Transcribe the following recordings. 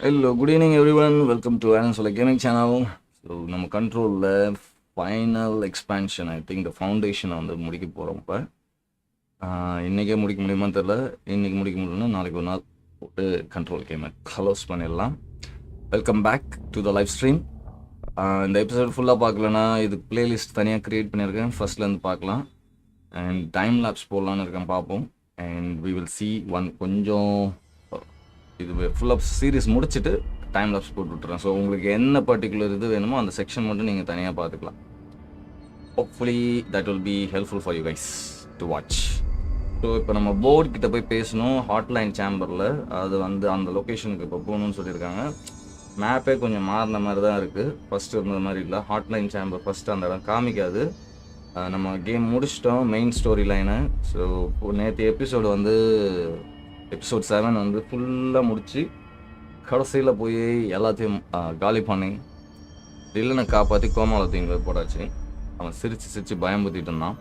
Hello, good evening everyone. Welcome to Allinsolai Gaming Channel. So, நம்ம கண்ட்ரோலில் final expansion I think the ஃபவுண்டேஷனை வந்து முடிக்க போகிறோம். இப்போ இன்றைக்கே முடிக்க முடியுமான்னு தெரில. இன்றைக்கி முடிக்க முடியலன்னா நாளைக்கு ஒரு நாள் போட்டு கண்ட்ரோல் கேமை க்ளோஸ் பண்ணிடலாம். Welcome back to the live stream. இந்த எபிசோட் ஃபுல்லாக பார்க்கலன்னா இதுக்கு பிளேலிஸ்ட் தனியாக க்ரியேட் பண்ணியிருக்கேன். ஃபர்ஸ்ட்லேருந்து பார்க்கலாம். அண்ட் டைம் லேப்ஸ் போடலான்னு இருக்கேன், பார்ப்போம். அண்ட் வி வில் சி கொஞ்சம் இது ஃபுல்லாக சீரீஸ் முடிச்சுட்டு டைம் லாப்ஸ் போட்டு விட்டுறேன். ஸோ உங்களுக்கு என்ன பர்டிகுலர் இது வேணுமோ அந்த செக்ஷன் மட்டும் நீங்கள் தனியாக பார்த்துக்கலாம். Hopefully that will be helpful for you guys to watch. So இப்போ நம்ம போர்டு கிட்ட போய் பேசணும். ஹாட்லைன் சேம்பரில் அது வந்து அந்த லொக்கேஷனுக்கு இப்போ போகணுன்னு சொல்லியிருக்காங்க. மேப்பே கொஞ்சம் மாறின மாதிரி தான் இருக்குது. ஃபஸ்ட்டு இருந்த மாதிரி இல்லை. ஹாட்லைன் சேம்பர் ஃபஸ்ட்டு அந்த இடம் காமிக்காது. நம்ம கேம் முடிச்சிட்டோம் மெயின் ஸ்டோரி லைனை. ஸோ நேற்று எபிசோடு வந்து எபிசோட் 7 வந்து ஃபுல்லாக முடித்து கடைசியில் போய் எல்லாத்தையும் காலி பண்ணி டில்லனை காப்பாற்றி கோமாவில் தீங்க போட்டாச்சு. அவன் சிரித்து பயம்புத்திட்டு இருந்தான்.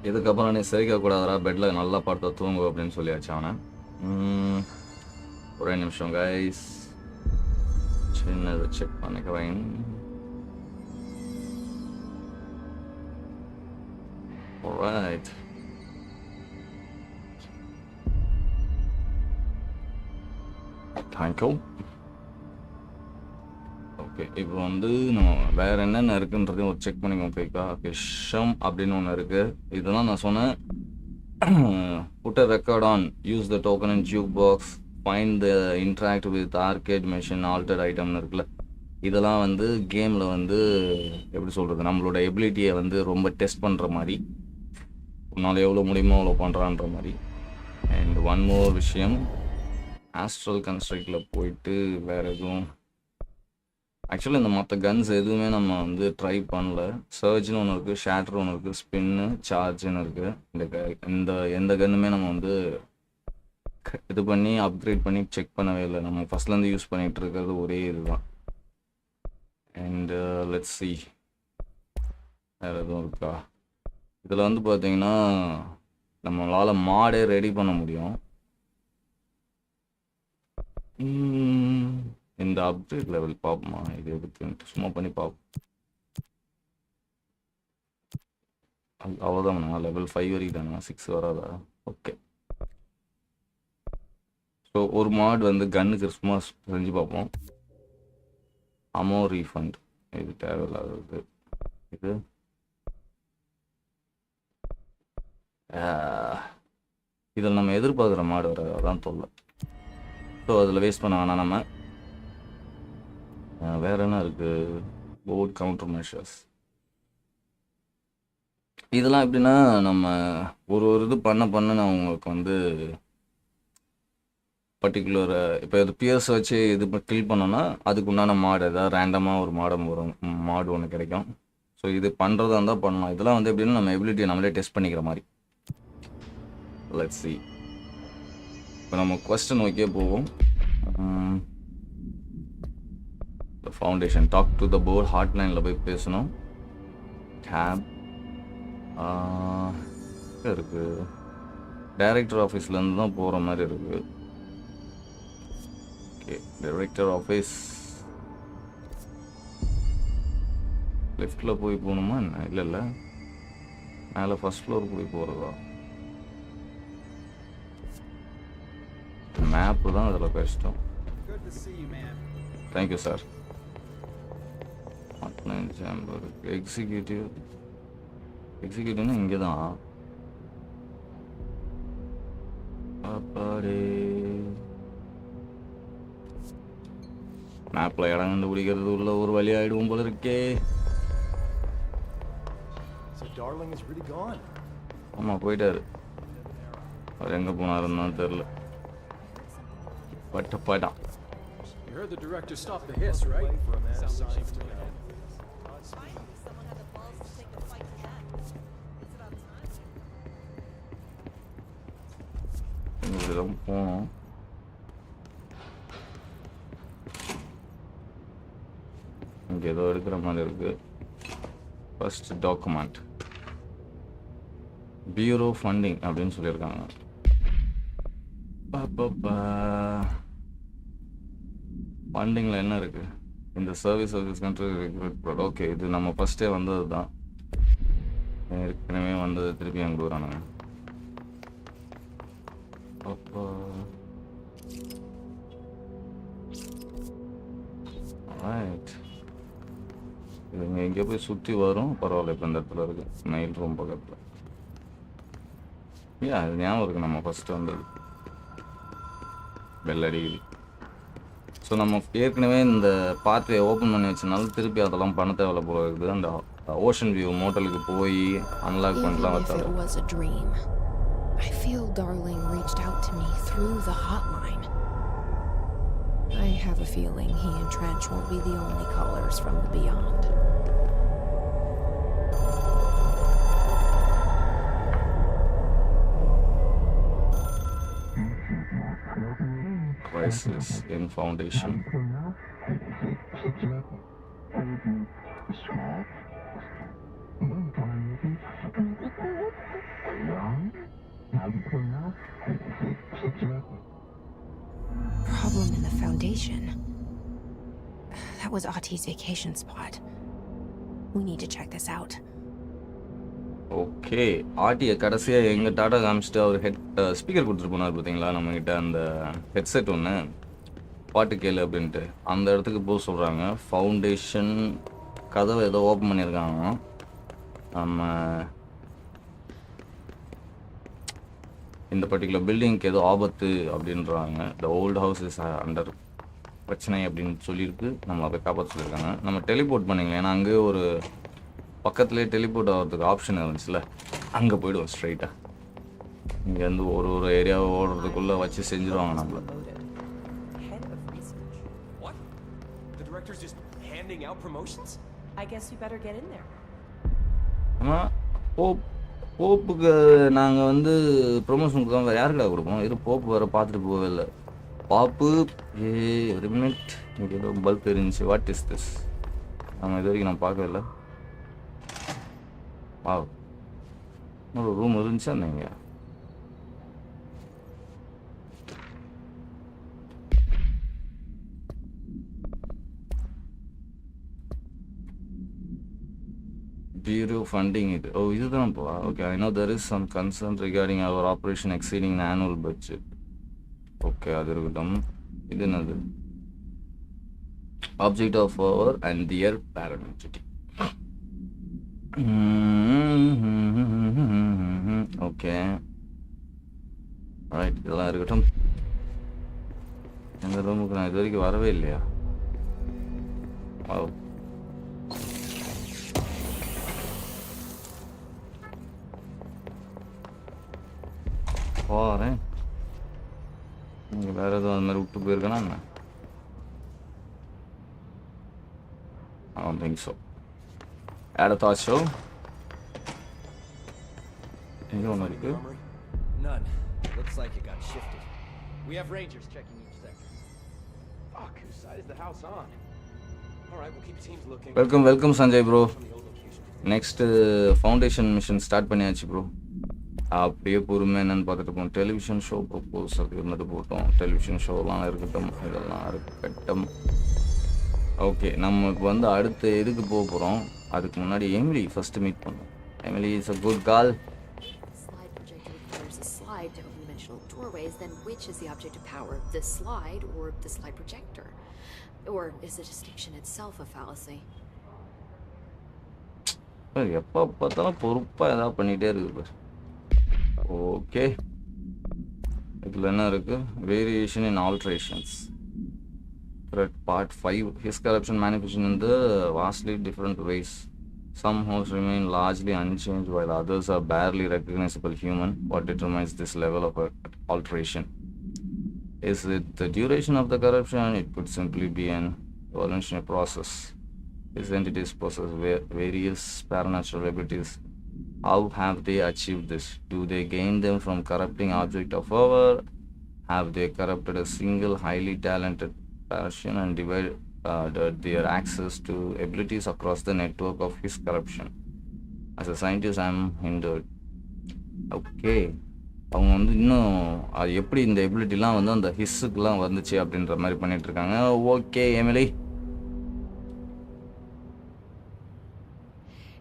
இதுக்கப்புறம் நீ சிரிக்கக்கூடாதரா, பெட்டில் நல்லா படுத்த தூங்கு அப்படின்னு சொல்லியாச்சு அவனை. ஒரே நிமிஷம் கைஸ், சின்னதை செக் பண்ணிக்கிறேன். Alright, thank you. ஓகே, இப்போ வந்து நம்ம வேறு என்னென்ன இருக்குன்றதையும் ஒரு செக் பண்ணிக்கோங்க. போய்க்கா விஷம் அப்படின்னு ஒன்று இருக்குது. இதெல்லாம் நான் சொன்னேன். Put a record on, use the token in jukebox, find the interact with arcade machine, altered ஐட்டம்னு இருக்குல்ல. இதெல்லாம் வந்து கேமில் வந்து எப்படி சொல்கிறது, நம்மளோட எபிலிட்டியை வந்து ரொம்ப டெஸ்ட் பண்ணுற மாதிரி, உன்னால் எவ்வளோ முடியுமோ அவ்வளோ பண்ணுறான்ற மாதிரி. அண்ட் ஒன் மோர் விஷயம், ஆஸ்ட்ரல் கன்ஸ்ட்ரக்டில் போயிட்டு வேறு எதுவும் ஆக்சுவலி இந்த மற்ற கன்ஸ் எதுவுமே நம்ம வந்து ட்ரை பண்ணல. சர்ஜ்னு ஒன்று இருக்குது, ஷேட்டர் ஒன்று இருக்குது, ஸ்பின்னு, சார்ஜ்னு இருக்குது. இந்த எந்த கன்னுமே நம்ம வந்து இது பண்ணி அப்கிரேட் பண்ணி செக் பண்ணவே இல்லை. நம்ம ஃபஸ்ட்லேருந்து யூஸ் பண்ணிகிட்டு இருக்கிறது ஒரே இதுதான். அண்டு லெட்ஸ் சி வேறு எதுவும் இருக்கா. இதில் வந்து பார்த்தீங்கன்னா நம்மளால் மாடே ரெடி பண்ண முடியும். இந்த அப்டேட் லெவல் பார்ப்போமா, இது எதுக்கு சும்மா பண்ணி பார்ப்போம். அவ்வளோதான், லெவல் 5 வரைக்கும் தானே, 6 வராதா? ஓகே. ஸோ ஒரு மாட் வந்து கன்னுக்கு சும்மா செஞ்சு பார்ப்போம். அமோ ரீஃபண்ட், இது தேவையில்லாதது. இது இதில் நம்ம எதிர்பார்க்குற மாடு வர அதான் தொல்லை. ஸோ அதில் வேஸ்ட் பண்ண வேணாம் நம்ம. வேறு என்ன இருக்குது, போர்ட் கவுண்டர் மெஷர்ஸ். இதெல்லாம் எப்படின்னா நம்ம ஒரு இது பண்ண நான் உங்களுக்கு வந்து பர்டிகுலர் இப்போ இது பியர்ஸ் வச்சு இது கில் பண்ணோன்னா அதுக்கு உண்டான மாடு ஏதாவது ரேண்டமாக ஒரு மாடு ஒன்று கிடைக்கும். ஸோ இது பண்ணுறதா இருந்தால் பண்ணலாம். இதெல்லாம் வந்து எப்படின்னா நம்ம எபிலிட்டியை நம்மளே டெஸ்ட் பண்ணிக்கிற மாதிரி. Let's see. இப்போ நம்ம கொஸ்டின் ஓகே போவோம். Foundation, talk to the board, ஹாட்லைனில் போய் பேசணும். கேப் இருக்குது, டைரக்டர் ஆஃபீஸ்லேருந்து தான் போகிற மாதிரி இருக்குது. ஓகே, டைரக்டர் ஆஃபீஸ் லெஃப்டில் போய் போகணுமா என்ன? இல்லை மேலே ஃபஸ்ட் ஃப்ளோர் போய் போகிறதா? மேப்பு தான் அதில் கஷ்டம். Thank you sir. ஹாட்லைன் சேம்பர், எக்ஸிக்யூட்டிவ்னா இங்கே தான். மேப்பில் இடம் கண்டுபிடிக்கிறது உள்ள ஒரு வழி ஆகிடுவோம் போல இருக்கே. ஆமாம், போயிட்டாரு. அவர் எங்கே போனாருன்னு தெரில. போயிட்டான். You heard the director stop the hiss, right? Sounds like she's doing it. Someone had the balls to take the fight to that. It's about time. இப்படிதான் போனோம். இங்கே ஏதோ எடுக்கிற மாதிரி இருக்கு. ஃபர்ஸ்ட் டாக்குமெண்ட், பியூரோ ஃபண்டிங் அப்படின்னு சொல்லியிருக்காங்க. ஃபண்டிங்கில் என்ன இருக்குது? இந்த service country recruit broad. Okay, இது நம்ம ஃபஸ்ட்டே வந்தது தான். ஏற்கனவே வந்தது திருப்பி அங்கே வரானுங்க. அப்போ ரைட், இது இங்கே எங்கேயோ போய் சுற்றி வரும். பரவாயில்ல, இப்போ இந்த இடத்துல இருக்குது, மெயில் ரூம் பக்கத்தில். அது ஞாபகம் இருக்குது, நம்ம ஃபஸ்ட்டு வந்தது. பெல் அடிக்குது. ஸோ நம்ம ஏற்கனவே இந்த பாத்வே ஓப்பன் பண்ணி வச்சனால திருப்பி அதெல்லாம் பண்ண தேவையில்ல போல இருக்குது. அந்த ஓஷன் வியூ மோட்டலுக்கு போய் அன்லாக் பண்ணலாம் Even if it வச்சாலும். was a dream, I feel Darling reached out to me through the hotline. I have a feeling he and Trench won't be the only callers from the beyond. Crisis in Foundation. Problem in the Foundation. That was Auti's vacation spot. We need to check this out. Okay, ஆர்டியை கடைசியாக எங்கள் tata காமிச்சிட்டு அவர் speaker கொடுத்துட்டு போனார் பார்த்தீங்களா நம்மக்கிட்ட. அந்த headset ஒன்று பாட்டு கேளு அப்படின்ட்டு அந்த இடத்துக்கு போக சொல்கிறாங்க. ஃபவுண்டேஷன் கதவை ஏதோ ஓப்பன் பண்ணியிருக்காங்க. நம்ம இந்த பர்டிகுலர் பில்டிங்க்கு ஏதோ ஆபத்து அப்படின்றாங்க. த ஓல்டு ஹவுஸ் இஸ் அண்டர் பிரச்சனை அப்படின்னு சொல்லியிருக்கு. நம்மளை போய் காப்பாற்ற சொல்லியிருக்காங்க. நம்ம டெலிபோர்ட் பண்ணிங்களேன், ஏன்னா அங்கேயே ஒரு பக்கத்துலேயே டெலிபோர்ட் ஆகிறதுக்கு ஆப்ஷன் இருந்துச்சுல, அங்கே போய்டுவோம் ஸ்ட்ரைட்டாக. இங்கேருந்து ஒரு ஏரியாவை ஓடுறதுக்குள்ளே வச்சு செஞ்சுருவாங்க நம்மள. Head of research. What? The director's just handing out promotions? I guess you better get in there. ஆனால் போப்புக்கு நாங்கள் வந்து ப்ரொமோஷன் கொடுத்தோம். வேறு யாருக்கா கொடுப்போம்? இது போப்பு வேறு பார்த்துட்டு போகவே இல்லை. பாப்பு ஒரு மினிட், இங்கே ஏதோ பல்ப் இருந்துச்சு. What is this? நம்ம இது வரைக்கும் நான் பார்க்கவே இல்லை. வா, ஒரு ரூம் இருந்துச்சா நீங்கள்? Bureau funding இது. ஓ, இதுதான் போ. Okay, I know there is some concern regarding our operation exceeding the annual budget. Okay, அது இருக்கட்டும். இது என்னது? Object of our and their parentage. Okay right, இதெல்லாம் இருக்கட்டும். இந்த ரூமுக்கு நான் இது வரைக்கும் வரவே இல்லையா? போகிறேன். நீங்கள் வேறு எதுவும் அது மாதிரி விட்டு போயிருக்கேனா என்ன? I don't think so. Add a thought show. எங்கே ஒன்று இருக்கு? Armory? None. Looks like it got shifted. We have rangers checking each sector. Fuck, whose side is the house on? Alright, we'll keep teams looking. Welcome Sanjay bro. On the old location. Next foundation mission start பண்ணியாச்சு bro. அப்படியே பொறுமை என்னென்னு பார்த்துட்டு போவோம். Television show propose அது இருந்துட்டு போட்டோம். Television ஷோலாம் இருக்கட்டும், இதெல்லாம் இருக்கட்டும். ஓகே, நமக்கு வந்து அடுத்து எதுக்கு போக போகிறோம்? அதுக்கு முன்னாடி எமிலி ஃபஸ்ட்டு மீட் பண்ணோம். Emily is a good call. Slide projector requires a slide to open dimensional doorways, then which is the object of power, the slide or the slide projector? Or is the distinction itself a fallacy? எப்போ பார்த்தாலும் பொறுப்பாக ஏதாவது பண்ணிகிட்டே இருக்குது பார். Okay, இதில் என்ன இருக்குது? Variation in alterations. Part 5. His corruption manifestation in the vastly different ways. Some hosts remain largely unchanged while others are barely recognizable human. What determines this level of alteration? Is it the duration of the corruption? It could simply be an evolutionary process. These entities possess various supernatural abilities. How have they achieved this? Do they gain them from corrupting object of power? Have they corrupted a single highly talented person and divided their access to abilities across the network of his corruption? As a scientist, I am hindered. Okay, அவங்க வந்து இன்னும் அது எப்படி இந்த எபிலிட்டிலாம் வந்து அந்த ஹிஸ்ஸுக்குலாம் வந்துச்சு அப்படின்ற மாதிரி பண்ணிட்டு இருக்காங்க. Okay Emily.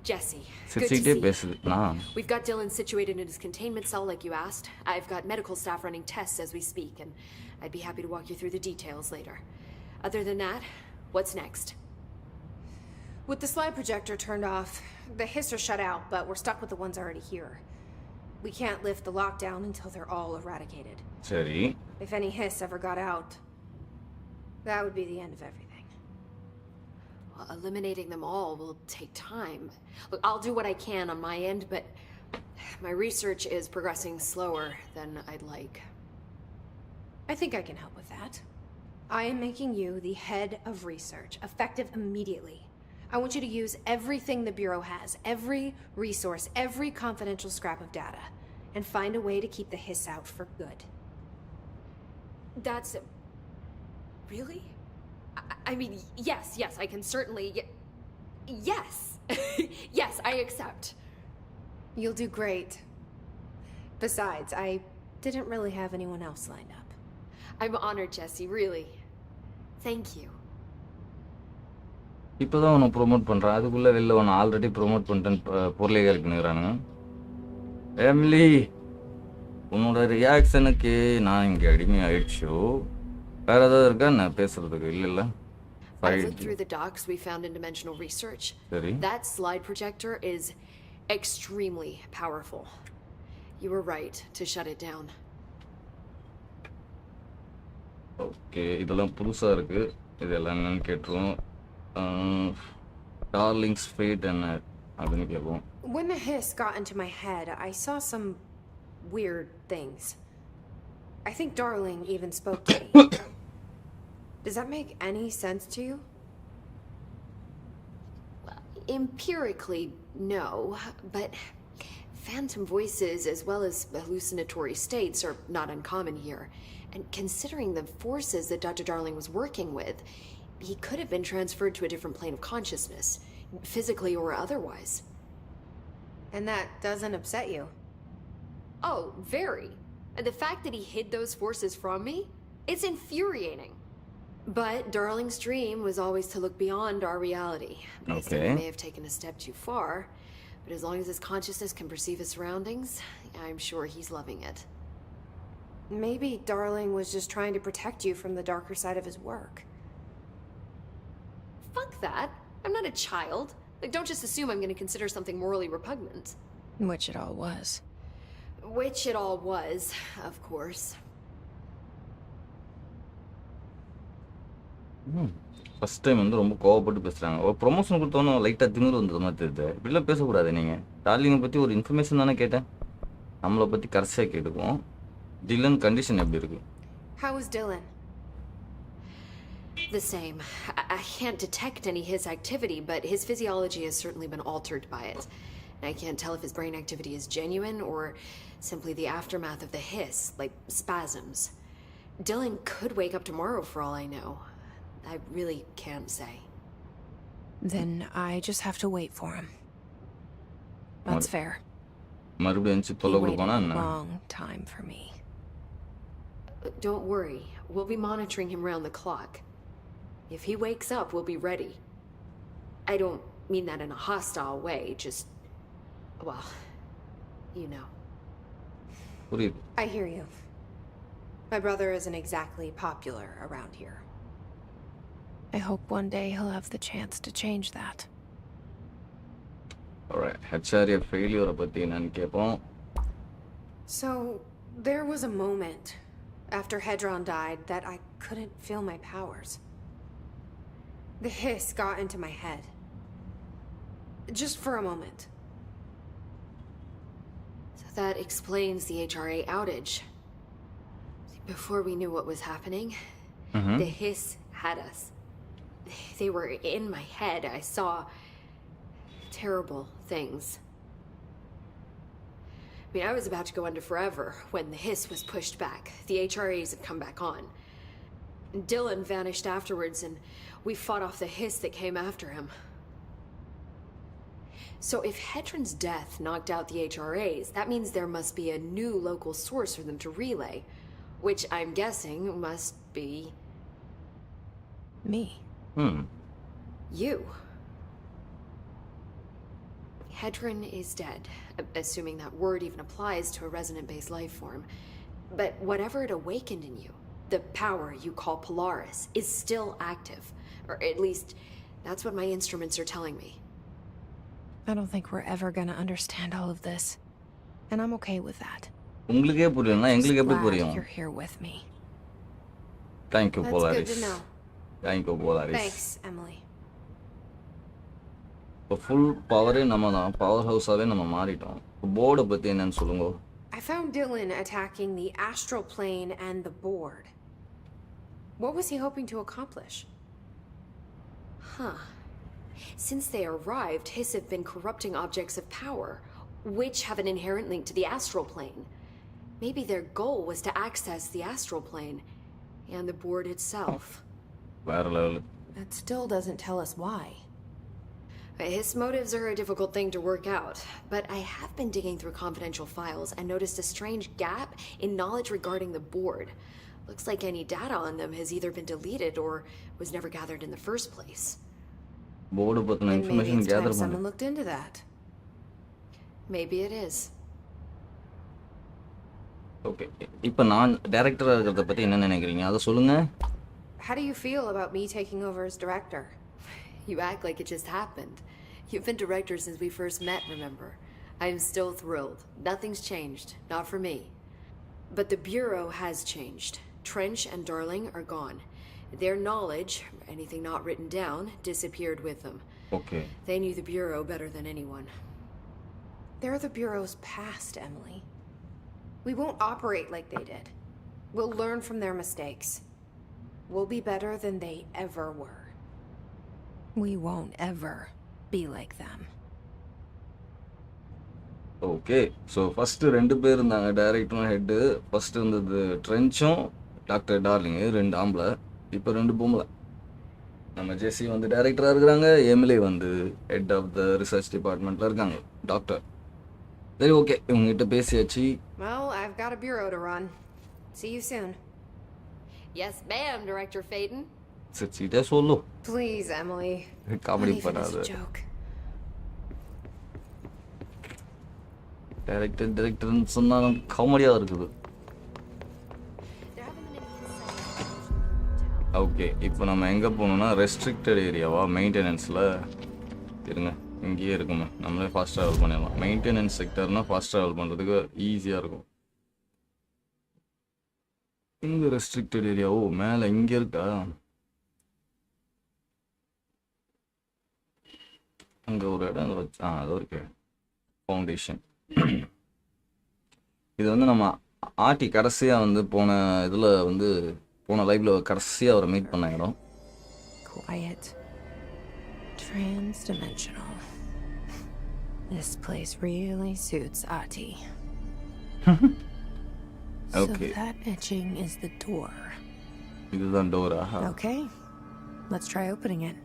Jesse, good to சிரிச்சுக்கிட்டே see you. பேசுது. We've got Dylan situated in his containment cell like you asked. I've got medical staff running tests as we speak, and I'd be happy to walk you through the details later. Other than that, what's next? With the slide projector turned off, the hiss are shut out, but we're stuck with the ones already here. We can't lift the lockdown until they're all eradicated. சரி. If any hiss ever got out, that would be the end of everything. Well, eliminating them all will take time. Look, I'll do what I can on my end, but my research is progressing slower than I'd like. I think I can help with that. I am making you the head of research, effective immediately. I want you to use everything the Bureau has, every resource, every confidential scrap of data, and find a way to keep the hiss out for good. That's... Really? I mean, yes, I can certainly... Yes! Yes, I accept. You'll do great. Besides, I didn't really have anyone else lined up. I'm honored, Jesse, really. Thank you. இப்போதான் உன்னை promote பண்ணுறான், அதுக்குள்ளே வெளில உன்னை already promote பண்ணிட்டேன்னு பொருளையாக இருக்குனுங்கிறானுங்க. Emily, உன்னோட ரியாக்ஷனுக்கு நான் இங்கே அடிமை ஆயிடுச்சோ. வேற ஏதாவது இருக்கா நான் பேசுறதுக்கு? இல்லைல்ல. I looked through the docs we found in dimensional research. சரி. That slide projector is extremely powerful. You were right to shut it down. Okay, இதெல்லாம் புதுசாக இருக்குது. இதெல்லாம் என்னன்னு கேட்டுருவோம். டார்லிங்ஸ் ஃபேட் என்ன அப்படின்னு கேட்போம். When the hiss got into my head, I saw some weird things. I think Darling even spoke to me. Does that make any sense to you? Empirically, no, but phantom voices as well as hallucinatory states are not uncommon here. And considering the forces that Dr. Darling was working with, he could have been transferred to a different plane of consciousness, physically or otherwise. And that doesn't upset you? Oh, very. And the fact that he hid those forces from me, it's infuriating. But Darling's dream was always to look beyond our reality. I think he may have taken a step too far, but as long as his consciousness can perceive his surroundings, I'm sure he's loving it. Maybe Darling was just trying to protect you from the darker side of his work. Fuck that. I'm not a child. Like, don't just assume I'm going to consider something morally repugnant. Which it all was. Which it all was, of course. First time வந்து ரொம்ப கோவப்பட்டு பேசுகிறாங்க. ஒரு promotion கொடுத்தோன்னு லைட்டாக திமிரு வந்தது மாதிரி தெரியுது. இப்படிலாம் பேசக்கூடாது. நீங்கள் டார்லிங்கை பற்றி ஒரு இன்ஃபர்மேஷன் தானே கேட்டேன். நம்மளை பற்றி கரெக்டாக கேட்டுக்குவோம். டிலன் கண்டிஷன் எப்படி இருக்கு? How is Dylan? The same. I can't detect any his activity, but his physiology has certainly been altered by it. And I can't tell if his brain activity is genuine or simply the aftermath of the hiss, like spasms. Dylan could wake up tomorrow for all I know. I really can't say. Then I just have to wait for him. That's fair. மறுபடியும் எஞ்சி தொல்லை கொடுப்பானா என்ன? Long time for me. Don't worry. We'll be monitoring him round the clock. If he wakes up, we'll be ready. I don't mean that in a hostile way, just... well, you know. புரியுது. I hear you. My brother isn't exactly popular around here. I hope one day he'll have the chance to change that. Alright, HRA failure பத்தி என்னன்னு கேட்போம். So, there was a moment after Hedron died that I couldn't feel my powers. The hiss got into my head. Just for a moment. So that explains the HRA outage. Before we knew what was happening, the hiss had us. They were in my head. I saw terrible things. I mean, I was about to go under forever when the hiss was pushed back. The HRAs had come back on. Dylan vanished afterwards, and we fought off the hiss that came after him. So if Hedron's death knocked out the HRAs, that means there must be a new local source for them to relay, which I'm guessing must be... Me. you. Hedron is dead, assuming that word even applies to a resonant-based life form. But whatever it awakened in you, the power you call Polaris, is still active. Or at least, that's what my instruments are telling me. I don't think we're ever gonna understand all of this. And I'm okay with that. உங்களுக்கே புரியலனா எங்களுக்கு எப்படி Glad புரியும்? you're here with me. Thank you, That's Polaris. good to know. Thank you, Polaris. Thanks, Emily. இப்போ full பவரே நம்ம தான், power ஹவுஸாவே நம்ம மாறிட்டோம். போர்டை பத்தி என்னன்னு சொல்லுங்க. I found Dylan attacking the astral plane and the board. What was he hoping to accomplish? Huh. Since they arrived, Hiss have been corrupting objects of power, which have an inherent link to the astral plane. Maybe their goal was to access the astral plane and the board itself. வேற level. That still doesn't tell us why. His motives are a difficult thing to work out, but I have been digging through confidential files and noticed a strange gap in knowledge regarding the board. Looks like any data on them has either been deleted or was never gathered in the first place. Board பத்தின And maybe information it's time gather someone பண்ணு. looked into that. Maybe it is. Okay, இப்போ நான் டைரக்டரா இருக்கிறத பத்தி என்ன நினைக்கிறீங்க? அதை சொல்லுங்க. How do you feel about me taking over as director? You act like it just happened. You've been director since we first met, remember? I'm still thrilled. Nothing's changed. Not for me. But the Bureau has changed. Trench and Darling are gone. Their knowledge, anything not written down, disappeared with them. Okay. They knew the Bureau better than anyone. They're the Bureau's past, Emily. We won't operate like they did. We'll learn from their mistakes. We'll be better than they ever were. We won't ever be like them. Okay, so first 2 பேர் இருந்தாங்க, டைரக்டரும் head. First இருந்தது ட்ரென்ச்சும் doctor darling, 2 ஆம்பளை. இப்போ 2 பொம்பளை. நம்ம ஜெஸ்ஸி வந்து டைரக்டராக இருக்கிறாங்க, எமிலி வந்து ஹெட் ஆஃப் த ரிசர்ச் டிபார்ட்மெண்ட்டில் இருக்காங்க, டாக்டர். சரி, ஓகே, இவங்ககிட்ட பேசியாச்சு. Well, I've got a bureau to run. See you soon. Yes, ma'am, Director Faden. சிரிச்சிட்டே சொல்லு. Please, Emily. Comedy Not even as பண்ணாது. a joke. டைரக்டர்னு சொன்னாலும் காமெடியாக இருக்குது. There haven't been any insights. Okay, இப்போ நம்ம எங்கே போகணுன்னா ரெஸ்ட்ரிக்டட் ஏரியாவா, மெயின்டெனன்ஸில் இருங்க. இங்கேயே இருக்குமே, நம்மளே ஃபாஸ்ட் ட்ராவல் பண்ணிடலாம். மெயின்டெனன்ஸ் செக்டர்னால் ஃபாஸ்ட் ட்ராவல் பண்ணுறதுக்கு ஈஸியாக இருக்கும். இங்கே ரெஸ்ட்ரிக்டட் ஏரியா. ஓ, மேலே இங்கே இருக்கா? அங்கே ஒரு இடம் வச்சு அது இருக்கு, ஃபவுண்டேஷன். இது வந்து நம்ம ஆர்டி கடைசியாக வந்து போன இதில் வந்து போன லைவ்ல கடைசியாக அவரை மீட் பண்ண இடம். Quiet. Trans-dimensional. This place really suits Ati. Okay. So that etching is the door. இதுதான் Dora? Okay. Let's try opening it.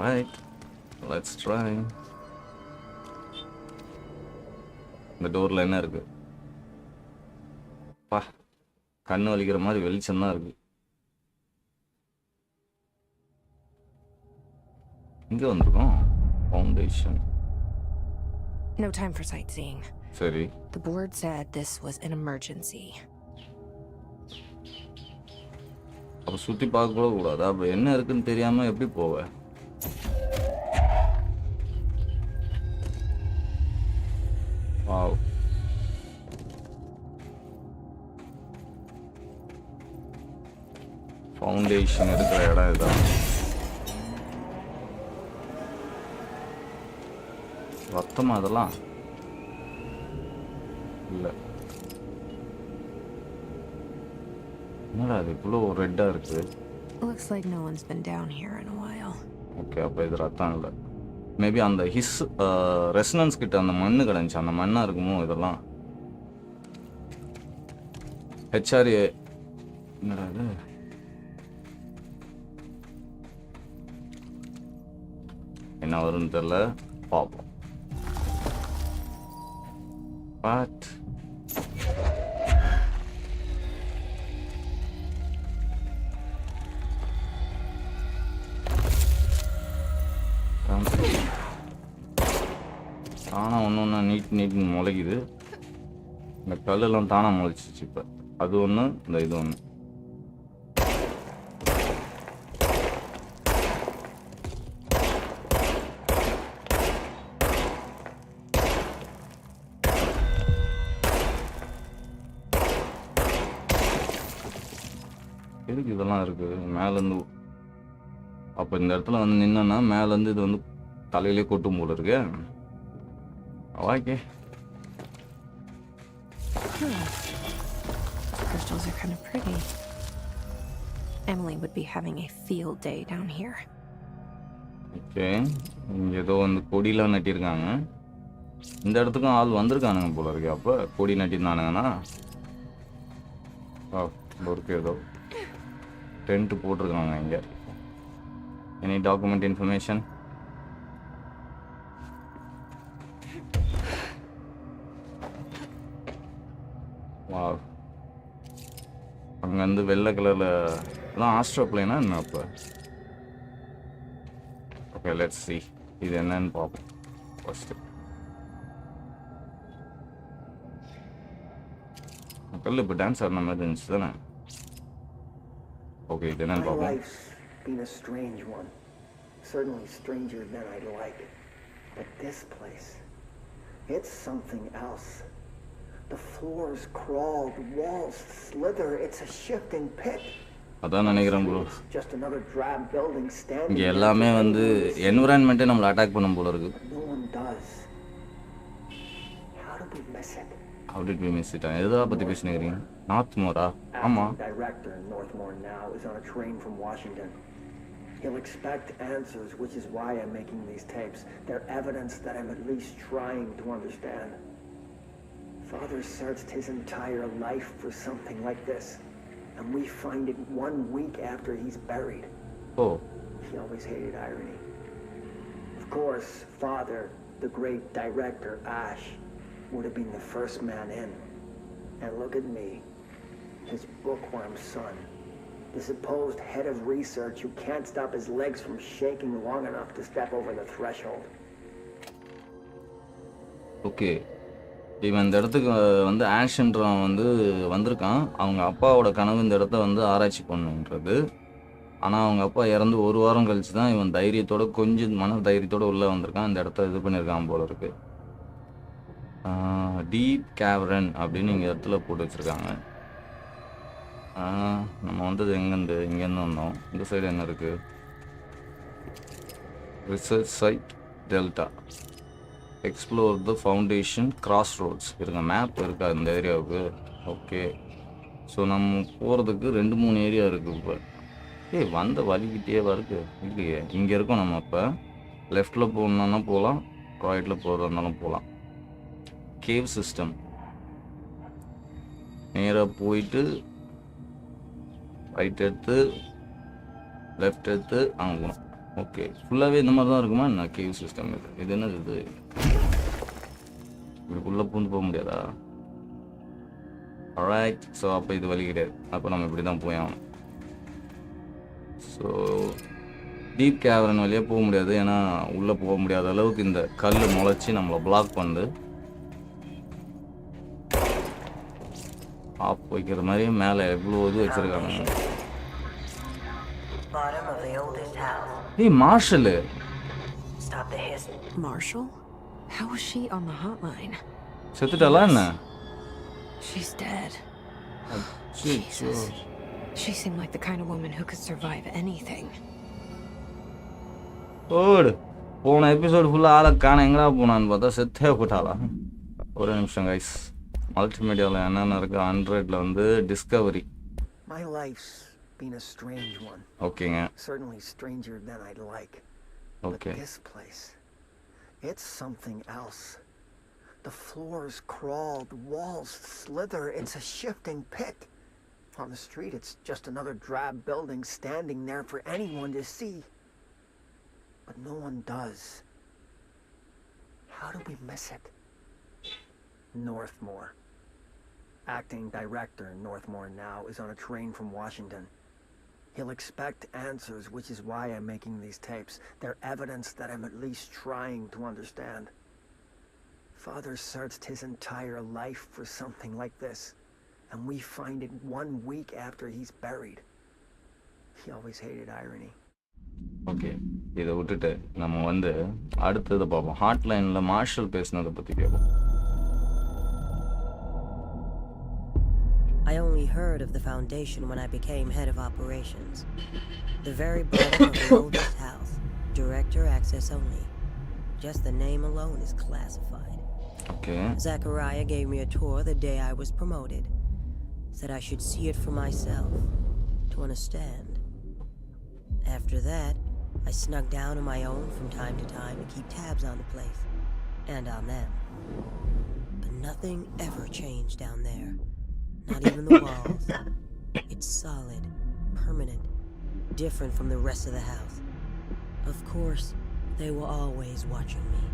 Right. Let's try. இந்த டோரில் என்ன இருக்கு? பா, கண்ணு வலிக்கிற மாதிரி வெளிச்சம் தான் இருக்கு. இங்கே வந்திருக்கோம், foundation. No time for sightseeing. சரி, The board said this was an emergency. அப்போ சுற்றி பார்க்க கூட கூடாது. அப்போ என்ன இருக்குன்னு தெரியாமல் எப்படி போவ? வாவ், ஃபவுண்டேஷன் இருக்கிற இடம் இதுதான். ரத்தமா அதெல்லாம்? இல்லை, என்னடா அது இவ்வளோ ரெட்டாக இருக்குது? Looks like no one's been down here in a while. Okay, அப்போ இது ரத்தம் இல்லை. மேபி அந்த ஹிஸ் ரெசனன்ஸ் கிட்ட அந்த மண்ணு கிடந்துச்சு, அந்த மண்ணாக இருக்குமோ இதெல்லாம். ஹெச்ஆர்ஏ என்னடா இது? என்ன வரும்னு தெரியல, பார்ப்போம். பட் தானாக ஒன்று ஒன்றா நீட்னு முளைக்குது. இந்த கல்லெல்லாம் தானாக முளைச்சிச்சு. இப்போ அது ஒன்று, இந்த இது ஒன்று. எதுக்கு இதெல்லாம் இருக்குது மேலேருந்து? அப்போ இந்த இடத்துல வந்து நின்னா மேலேருந்து இது வந்து தலையிலே கொட்டும் போல இருக்கு. Okay, Crystals are kind of pretty. Emily would be having a field day down here. Okay. இங்கே ஏதோ வந்து கொடிலாம் நட்டியிருக்காங்க. இந்த இடத்துக்கும் ஆள் வந்திருக்கானுங்க போல இருக்கு. அப்போ கொடி நட்டியிருந்தானுங்கன்னா ஒருக்கு ஏதோ டென்ட் போட்டிருக்காங்க இங்கே. Any document information? வா, அங்கே வந்து வெள்ளை கலரில் எல்லாம் ஆஸ்ட்ரோ பிளேனா என்ன? அப்போ ஓகே, லெட்ஸ் சி இது என்னன்னு பார்ப்போம் ஃபஸ்ட்டு. கல் இப்போ டான்ஸ் ஆடின மாதிரி இருந்துச்சு தானே? ஓகே, இது என்னன்னு பார்ப்போம். Life's been a strange one. Certainly stranger than I'd like. But this place, it's something else. The floors crawl, the walls slither. It's a shifting pit. அதான் நினைக்கிறேன் bro. Just another drab building standing. இங்கே எல்லாமே வந்து என்விரான்மெண்ட்டே நம்மளை attack பண்ணும் போல இருக்கு. No one does. How did we miss it? How did we miss it? எதை பற்றி பேசினீங்க? நார்த்மோரா? ஆமாம். Acting director in Northmore now is on a train from Washington. He'll expect answers, which is why I'm making these tapes. They're evidence that I'm at least trying to understand. Father searched his entire life for something like this, and we find it 1 week after he's buried. Oh. He always hated irony. Of course, Father, the great director, Ash, would have been the first man in. And look at me, his bookworm son, the supposed head of research who can't stop his legs from shaking long enough to step over the threshold. Okay, இவன் இந்த இடத்துக்கு வந்து ஆஷ்ன்றவன் வந்து வந்திருக்கான். அவங்க அப்பாவோட கனவு இந்த இடத்த வந்து ஆராய்ச்சி பண்ணுன்றது. ஆனால் அவங்க அப்பா இறந்து 1 வாரம் கழிச்சு தான் இவன் தைரியத்தோட, கொஞ்சம் மன தைரியத்தோடு உள்ளே வந்திருக்கான். இந்த இடத்த இது பண்ணியிருக்கான் போல இருக்கு. டீப் கேவரன் அப்படின்னு இங்கே இடத்துல போட்டு வச்சுருக்காங்க. நம்ம வந்தது எங்கேருந்து? இங்கேருந்து வந்தோம். இந்த சைடு என்ன இருக்குது? Research site delta, explore the foundation, crossroads. இருங்க, மேப் இருக்கா இந்த ஏரியாவுக்கு? ஓகே, ஸோ நம்ம போகிறதுக்கு 2-3 ஏரியா இருக்குது. இப்போ வந்த வழிக்கிட்டே வருது இல்லையே. இங்கே இருக்கோம் நம்ம. இப்போ லெஃப்டில் போகணுன்னா போகலாம், ரைட்டில் போகிறதா இருந்தாலும் போகலாம். கேவ் சிஸ்டம் நேராக போயிட்டு ரைட் எடுத்து லெஃப்ட் எடுத்து அங்கே போகணும். ஓகே, ஃபுல்லாகவே இந்த மாதிரி தான் இருக்குமா என்ன கேவ் சிஸ்டம்? இது என்னது? இது இப்படிக்குள்ளே பூந்து போக முடியாதா? ஆல்ரைட், ஸோ அப்போ இது வழி கிடையாது. அப்போ நம்ம இப்படி தான் போய் ஆகணும். ஸோ டீப் கேவரன் வழியாக போக முடியாது, ஏன்னா உள்ளே போக முடியாத அளவுக்கு இந்த கல் முளைச்சி நம்மளை பிளாக் பண்ணுது. ஆஃப் வைக்கிற மாதிரி மேலே எவ்வளோ இது வச்சுருக்காங்க. ஏய், Marshall. Marshall? How was she on the hotline? செத்துட்டாளா என்ன? She's dead. Jesus. She seemed like the kind of woman who could survive anything. ஓடு, போன எபிசோடு ஃபுல்லாக ஆளை காண எங்கடா போனான்னு பார்த்தா செத்தே போட்டாளா? ஒரு நிமிஷம் கைஸ், மல்டிமீடியாவில் என்னென்ன இருக்குது? 100ல் வந்து Discovery. My life's been a strange one. ஓகேங்க. Certainly stranger than I'd like. Okay. But this place, it's something else. The floors crawl, the walls slither. It's a shifting pit. On the street, it's just another drab building standing there for anyone to see. but no one does. How do we miss it? Northmore. Acting director Northmore now is on a train from Washington. He'll expect answers, which is why I'm making these tapes. They're evidence that I'm at least trying to understand. Father searched his entire life for something like this, and we find it 1 week after he's buried. He always hated irony. Okay, இதை விட்டுட்டு நம்ம வந்து அடுத்தது பார்ப்போம். ஹாட்லைனில் marshal பேசினதை பற்றி கேட்போம். I only heard of the Foundation when I became head of operations. The very bottom of the oldest house. Director access only. Just the name alone is classified. Okay. Zachariah gave me a tour the day I was promoted. Said I should see it for myself, to understand. After that, I snuck down on my own from time to time to keep tabs on the place. And on them. But nothing ever changed down there. Not even the walls. It's solid, permanent, different from the rest of the house. Of course, they were always watching me.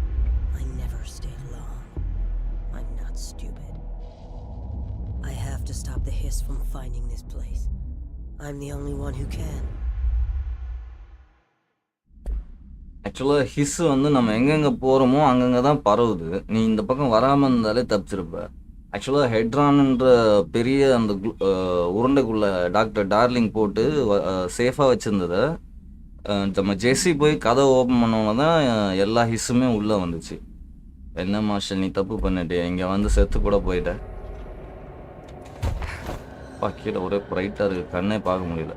I never stayed long. I'm not stupid. I have to stop the hiss from finding this place. I'm the only one who can. ஆக்சுவலாக his வந்து நம்ம எங்கெங்கே போகிறோமோ அங்கங்கே தான் பரவுது. நீ இந்த பக்கம் வராமல் இருந்தாலே தப்பிச்சிருப்ப. ஆக்சுவலாக ஹெட்ரான்ன்ற பெரிய அந்த உருண்டைக்குள்ளே டாக்டர் டார்லிங் போட்டு சேஃபாக வச்சுருந்ததை நம்ம ஜெஸ்ஸி போய் கதை ஓப்பன் பண்ணவங்க தான் எல்லா ஹிஸ்ஸுமே உள்ளே வந்துச்சு. என்ன மார்ஷல் நீ தப்பு பண்ணிட்டே, இங்கே வந்து செத்து கூட போயிட்ட. கீழே ஒரே ப்ரைட்டாக இருக்குது, கண்ணே பார்க்க முடியல.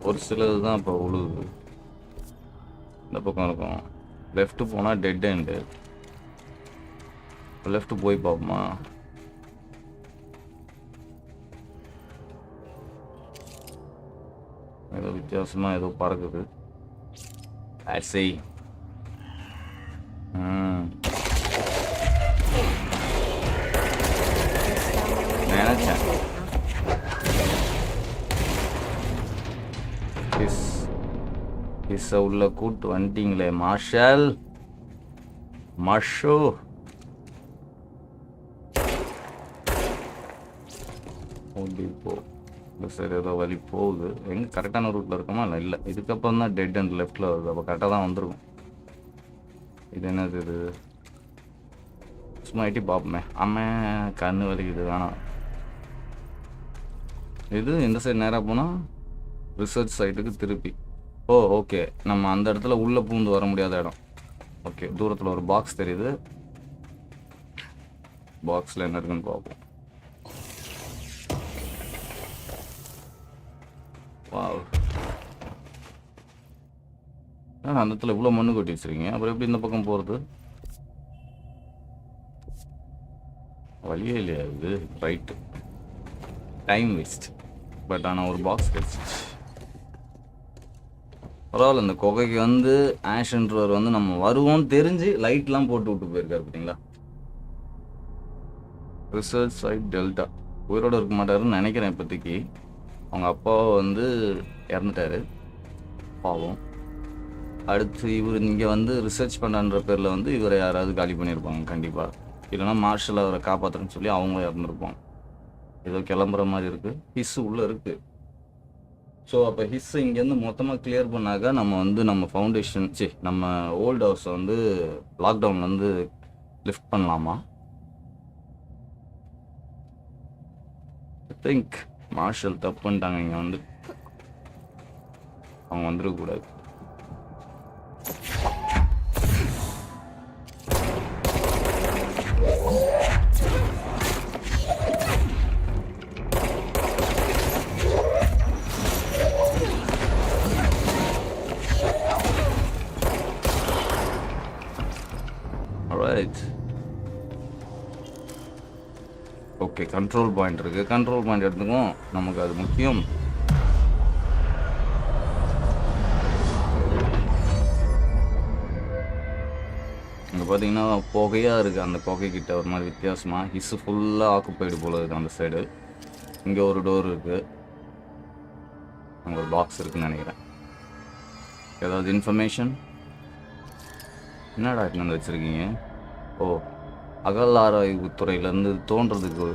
ஒரு சிலது தான் இப்போ உழுகுது. இந்த பக்கம் இருக்கும். லெஃப்ட்டு போனால் டெட் எண்டு. லெஃப்ட்டு போய் பார்ப்போமா? ஏதோ வித்தியாசமாக ஏதோ பறக்குது. அசை நினைச்சேன். ஹிஸ்ஸை உள்ள கூட்டு வந்துட்டீங்களே மார்ஷல். மஷோ போ. சரி, ஏதோ வழி போகுது. எங்கே கரெக்டான ரூட்டில் இருக்கோமா? இல்லை, இதுக்கப்புறம் தான் டெட் அண்ட் லெஃப்டில் வருது. அப்போ கரெக்டாக தான் வந்துருக்கும். இது என்னது? இது சும்மா எட்டி பார்ப்போமே. ஆமாம், கண்ணு வலிக்குது, வேணாம். இது இந்த சைடு நேராக போனால் ரிசர்ச் சைட்டுக்கு திருப்பி. ஓ ஓகே, நம்ம அந்த இடத்துல உள்ளே பூந்து வர முடியாத இடம். ஓகே, தூரத்தில் ஒரு பாக்ஸ் தெரியுது. பாக்ஸில் என்ன இருக்குன்னு பார்ப்போம். வாவ், அந்த இடத்துல இவ்வளோ மண்ணு கொட்டி வச்சுருக்கீங்க. அப்புறம் எப்படி இந்த பக்கம் போகிறது? வழியே இல்லையா இது? Right, time waste. பட் ஆனால் ஒரு பாக்ஸ் கிடச்சிச்சு. பரவாயில்ல. இந்த குகைக்கு வந்து ஆஷ்ன்றவர் வந்து நம்ம வருவோம்னு தெரிஞ்சு லைட்லாம் போட்டு விட்டு போயிருக்காரு பார்த்தீங்களா? Research site delta. உயிரோடு இருக்க மாட்டாருன்னு நினைக்கிறேன் இப்போதைக்கு. அவங்க அப்பாவை வந்து இறந்துட்டாரு பாவம். அடுத்து இவர் இங்கே வந்து ரிசர்ச் பண்ணான்ற பேரில் வந்து இவரை யாராவது காலி பண்ணியிருப்பாங்க கண்டிப்பாக. இல்லைனா மார்ஷல் அவரை காப்பாற்றுறேன்னு சொல்லி அவங்களும் இறந்துருப்பாங்க. ஏதோ கிளம்புற மாதிரி இருக்குது. ஹிஸ்ஸு உள்ளே இருக்குது. ஸோ அப்போ ஹிஸ்ஸை இங்கேருந்து மொத்தமாக கிளியர் பண்ணாக்கா நம்ம வந்து நம்ம ஃபவுண்டேஷன் நம்ம ஓல்டு ஹவுஸை வந்து லாக்டவுன்லேருந்து லிஃப்ட் பண்ணலாமா? ஐ திங்க் மார்ஷல் தப்பு பண்ணிட்டாங்க. இங்கே வந்து அவங்க வந்துடக்கூடாது. ஓகே, கண்ட்ரோல் பாயிண்ட் இருக்குது. கண்ட்ரோல் பாயிண்ட் எடுத்துக்கும், நமக்கு அது முக்கியம். அங்கே பார்த்தீங்கன்னா புகையாக இருக்குது. அந்த புகைக்கிட்ட ஒரு மாதிரி வித்தியாசமாக ஹிஸ்ஸு ஃபுல்லாக ஆக்குப்பைடு போல் இருக்குது அந்த சைடு. இங்கே ஒரு டோர் இருக்குது. அங்கே ஒரு பாக்ஸ் இருக்குதுன்னு நினைக்கிறேன். ஏதாவது இன்ஃபர்மேஷன்? என்னடா வந்து வச்சுருக்கீங்க? ஓ, அகல் ஆராய்வு துறையிலேருந்து தோன்றதுக்கு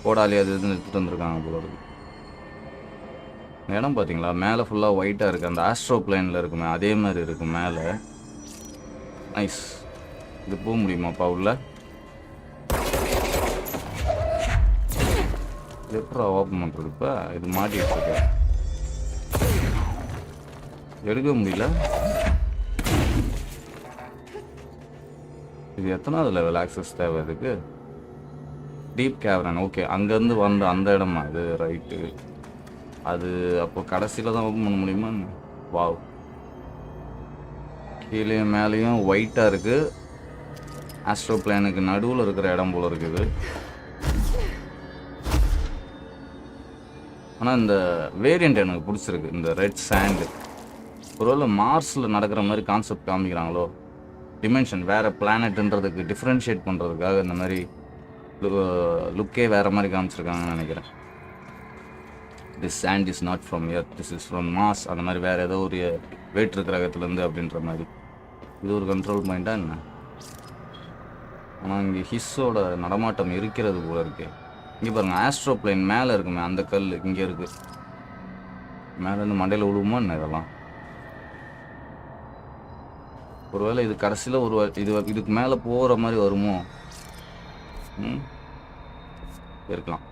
கோடாலி அது இதுன்னு எடுத்துகிட்டு வந்திருக்காங்க போல இருக்கு. இடம் பார்த்தீங்களா, மேலே ஃபுல்லாக ஒயிட்டாக இருக்குது. அந்த ஆஸ்ட்ரோ பிளேனில் இருக்குமே அதே மாதிரி இருக்குது மேலே. நைஸ். இது போக முடியுமாப்பா உள்ள? எப்படா ஓப்பன் பண்ணுறது? இப்போ இது மாட்டிகிட்டு இருக்கு, எடுக்க முடியல. இது எத்தனாவது லெவல் ஆக்சஸ் தேவை இதுக்கு? டீப் கேவரன். ஓகே, அங்கேருந்து வந்த அந்த இடமா அது? ரைட்டு. அது அப்போ கடைசியில் தான் ஓப்பன் பண்ண முடியுமா? வாவ். கீழே மேலேயும் ஒயிட்டாக இருக்குது. ஆஸ்ட்ரோ பிளானுக்கு நடுவில் இருக்கிற இடம் போல் இருக்குது. ஆனால் இந்த வேரியண்ட் எனக்கு பிடிச்சிருக்கு, இந்த ரெட் சாண்டு. ஒருவேளை மார்ஸில் நடக்கிற மாதிரி கான்செப்ட் காமிக்கிறாங்களோ, டிமென்ஷன் வேறு பிளானட்ன்றதுக்கு டிஃப்ரென்ஷியேட் பண்ணுறதுக்காக இந்த மாதிரி லுக்கே வேறு மாதிரி காமிச்சிருக்காங்கன்னு நினைக்கிறேன். This sand is not from Earth, this is from Mars. அந்த மாதிரி வேறு ஏதோ ஒரு வேற்று கிரகத்துலேருந்து அப்படின்ற மாதிரி. இது ஒரு கண்ட்ரோல் பாயிண்ட்டாக என்ன? ஆனால் இங்கே ஹிஸ்ஸோட நடமாட்டம் இருக்கிறது போல இருக்கு. இங்கே பாருங்கள், ஆஸ்ட்ரோ பிளேன் மேலே இருக்குமே அந்த கல் இங்கே இருக்குது. மேலேருந்து மண்டையில் விழுவுமா என்ன இதெல்லாம்? ஒருவேளை இது கடைசியில் இதுக்கு மேலே போகிற மாதிரி வருமோ? இருக்கலாம்.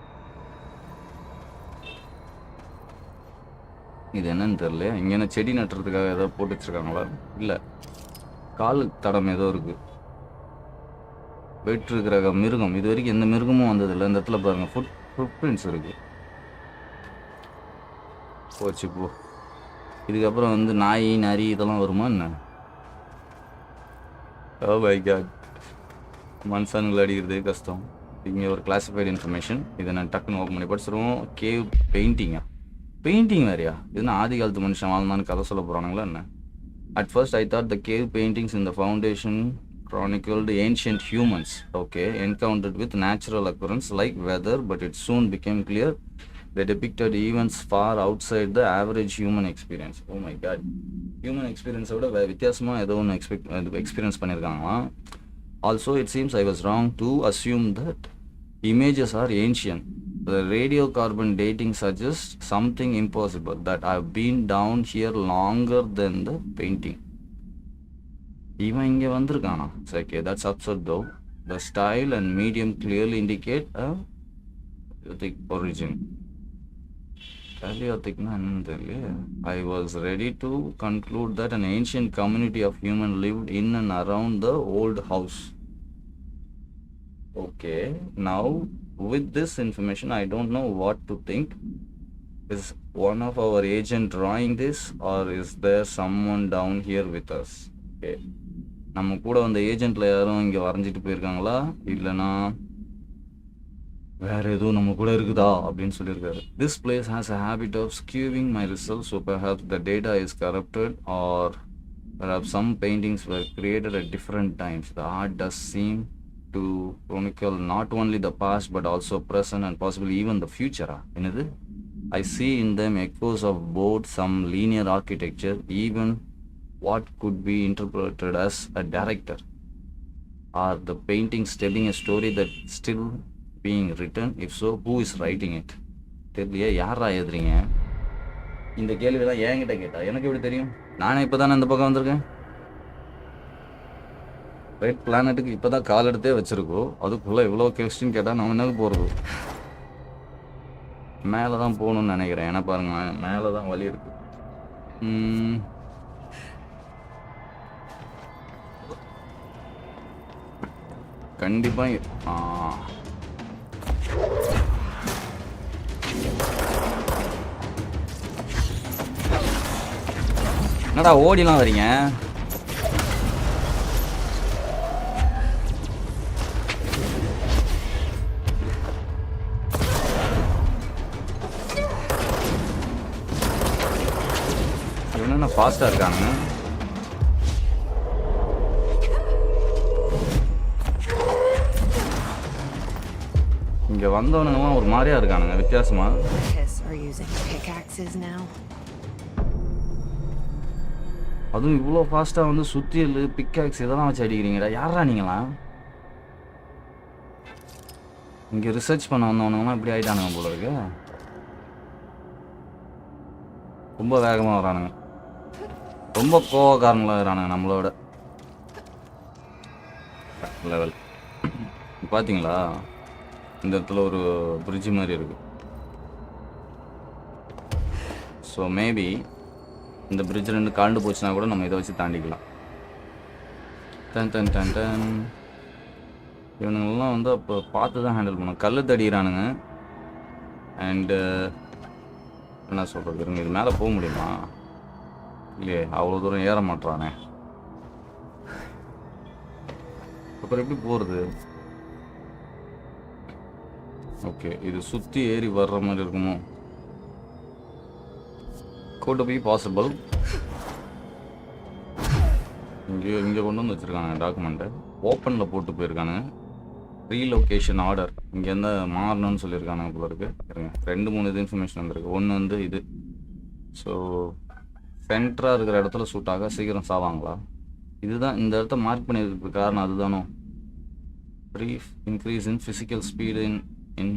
இது என்னன்னு தெரியல. இங்கே என்ன செடி நட்டுறதுக்காக ஏதோ போட்டு வச்சுருக்காங்களா? இல்லை, கால் தடம் ஏதோ இருக்குது. வெயிட் இருக்கிற மிருகம், இது வரைக்கும் எந்த மிருகமும் வந்ததில்லை. இந்த இடத்துல பாருங்கள், ஃபுட் பிரிண்ட்ஸ் இருக்குது. போச்சு போ. இதுக்கப்புறம் வந்து நாய் நரி இதெல்லாம் வருமா என்ன? ஓ மை காட், மனுஷனுங்களை அடிக்கிறது கஷ்டம். இங்கே ஒரு கிளாசிஃபைடு இன்ஃபர்மேஷன். இதை நான் டக்குன்னு ஓப்பன் பண்ணி படிச்சிருவோம். கேவ் பெயிண்டிங்கா? பெயிண்டிங் வேறையா? இதுனா ஆதி காலத்து மனுஷன் வாழ்ந்தான்னு கதை சொல்ல போகிறானுங்களா என்ன? At first I thought the cave paintings in the foundation chronicled ancient humans, encountered with natural occurrence like weather, but it soon became clear they depicted events far outside the average human experience. Oh my god, human experience oda வித்தியாசமா ஏதோ ஒன்று experience பண்ணியிருக்காங்களாம். Also it seems I was wrong to assume that images are ancient. The radiocarbon dating suggests something impossible, that I've been down here longer than the painting. Even இங்கே வந்திருக்கானா? Okay, that's absurd though. The style and medium clearly indicate a Paleolithic origin. Paleolithicனா என்னன்னு தெரியல. I was ready to conclude that an ancient community of humans lived in and around the old house. Okay, now with this information I don't know what to think. Is one of our agent drawing this, or is there someone down here with us? Okay, நம்ம கூட வந்த ஏஜென்ட்ல யாரும் இங்கே வரைஞ்சிட்டு போயிருக்காங்களா, இல்லைனா வேற எதுவும் நம்ம கூட இருக்குதா அப்படின்னு சொல்லியிருக்காரு. This place has a habit of skewing my results, so perhaps the data is corrupted, or perhaps some paintings were created at different times. The art does seem to chronicle not only the past but also present and possibly even the future. Enadhu? I see in them echoes of both some linear architecture, even what could be interpreted as a director. Are the paintings telling a story that's still being written? If so, who is writing it? தெரியலையே, யாரா எழுதுறீங்க? இந்த கேள்வியெல்லாம் என்கிட்ட கேட்டா எனக்கு எப்படி தெரியும்? நானே இப்போ தானே இந்த பக்கம் வந்திருக்கேன். ரைட் பிளானட்டுக்கு இப்போ தான் கால் எடுத்தே வச்சுருக்கோம். அதுக்குள்ளே இவ்வளோ கொஸ்டின் கேட்டால் நம்ம என்னது போகிறது? மேலே தான் போகணுன்னு நினைக்கிறேன். ஏன்னா பாருங்கள், மேலே தான் வழி இருக்குது. கண்டிப்பாக என்னடா ஓடிலாம் வரீங்க? ஃபாஸ்ட்டாக இருக்காங்க. இங்கே வந்தவனுங்கெல்லாம் ஒரு மாதிரியா இருக்கானுங்க வித்தியாசமா. Piss are using pickaxes now. அதுவும் இவ்வளோ ஃபாஸ்ட்டாக வந்து சுத்தியல் பிக்காக்ஸ் இதெல்லாம் வச்சு அடிக்கிறீங்கடா. யாரா நீங்களாம்? இங்கே ரிசர்ச் பண்ண வந்தவனுங்களாம் இப்படி ஆகிட்டானுங்க போல இருக்கு. ரொம்ப வேகமாக வரானுங்க. ரொம்ப கோவக்காரங்களாக இருக்கிறானுங்க நம்மளோட லெவல். பார்த்தீங்களா இந்த இடத்துல ஒரு பிரிட்ஜ் மாதிரி இருக்கு. ஸோ மேபி இந்த பிரிட்ஜ் 2 காண்டு போச்சுன்னா கூட நம்ம இதை வச்சு தாண்டிக்கலாம். டன் டன் டன் டன். இவனுங்கெல்லாம் வந்து அப்போ பார்த்து தான் ஹேண்டில் பண்ணணும். கல் தடிக்கிறானுங்க. அண்டு என்ன சொல்கிறது, இருங்க இது மேலே போக முடியுமா? இல்லையே, அவ்வளோ தூரம் ஏற மாட்டானே. அப்புறம் எப்படி போகிறது? ஓகே, இது சுற்றி ஏறி வர்ற மாதிரி இருக்குமோ? could be possible. இங்கே கொண்டு வந்து வச்சுருக்காங்க டாக்குமெண்ட்டை. ஓப்பனில் போட்டு போயிருக்கானுங்க. ரீலொகேஷன் ஆர்டர் இங்கேருந்து மாறணும்னு சொல்லியிருக்காங்க போல இருக்கு. இருங்க 2-3 இது இன்ஃபர்மேஷன் வந்துருக்கு. ஒன்று வந்து இது. ஸோ சென்டராக இருக்கிற இடத்துல சூட்டாக சீக்கிரம் சாவாங்களா? இதுதான் இந்த இடத்த மார்க் பண்ணியிருக்கிறதுக்கு காரணம் அதுதானோ? Brief increase in physical speed in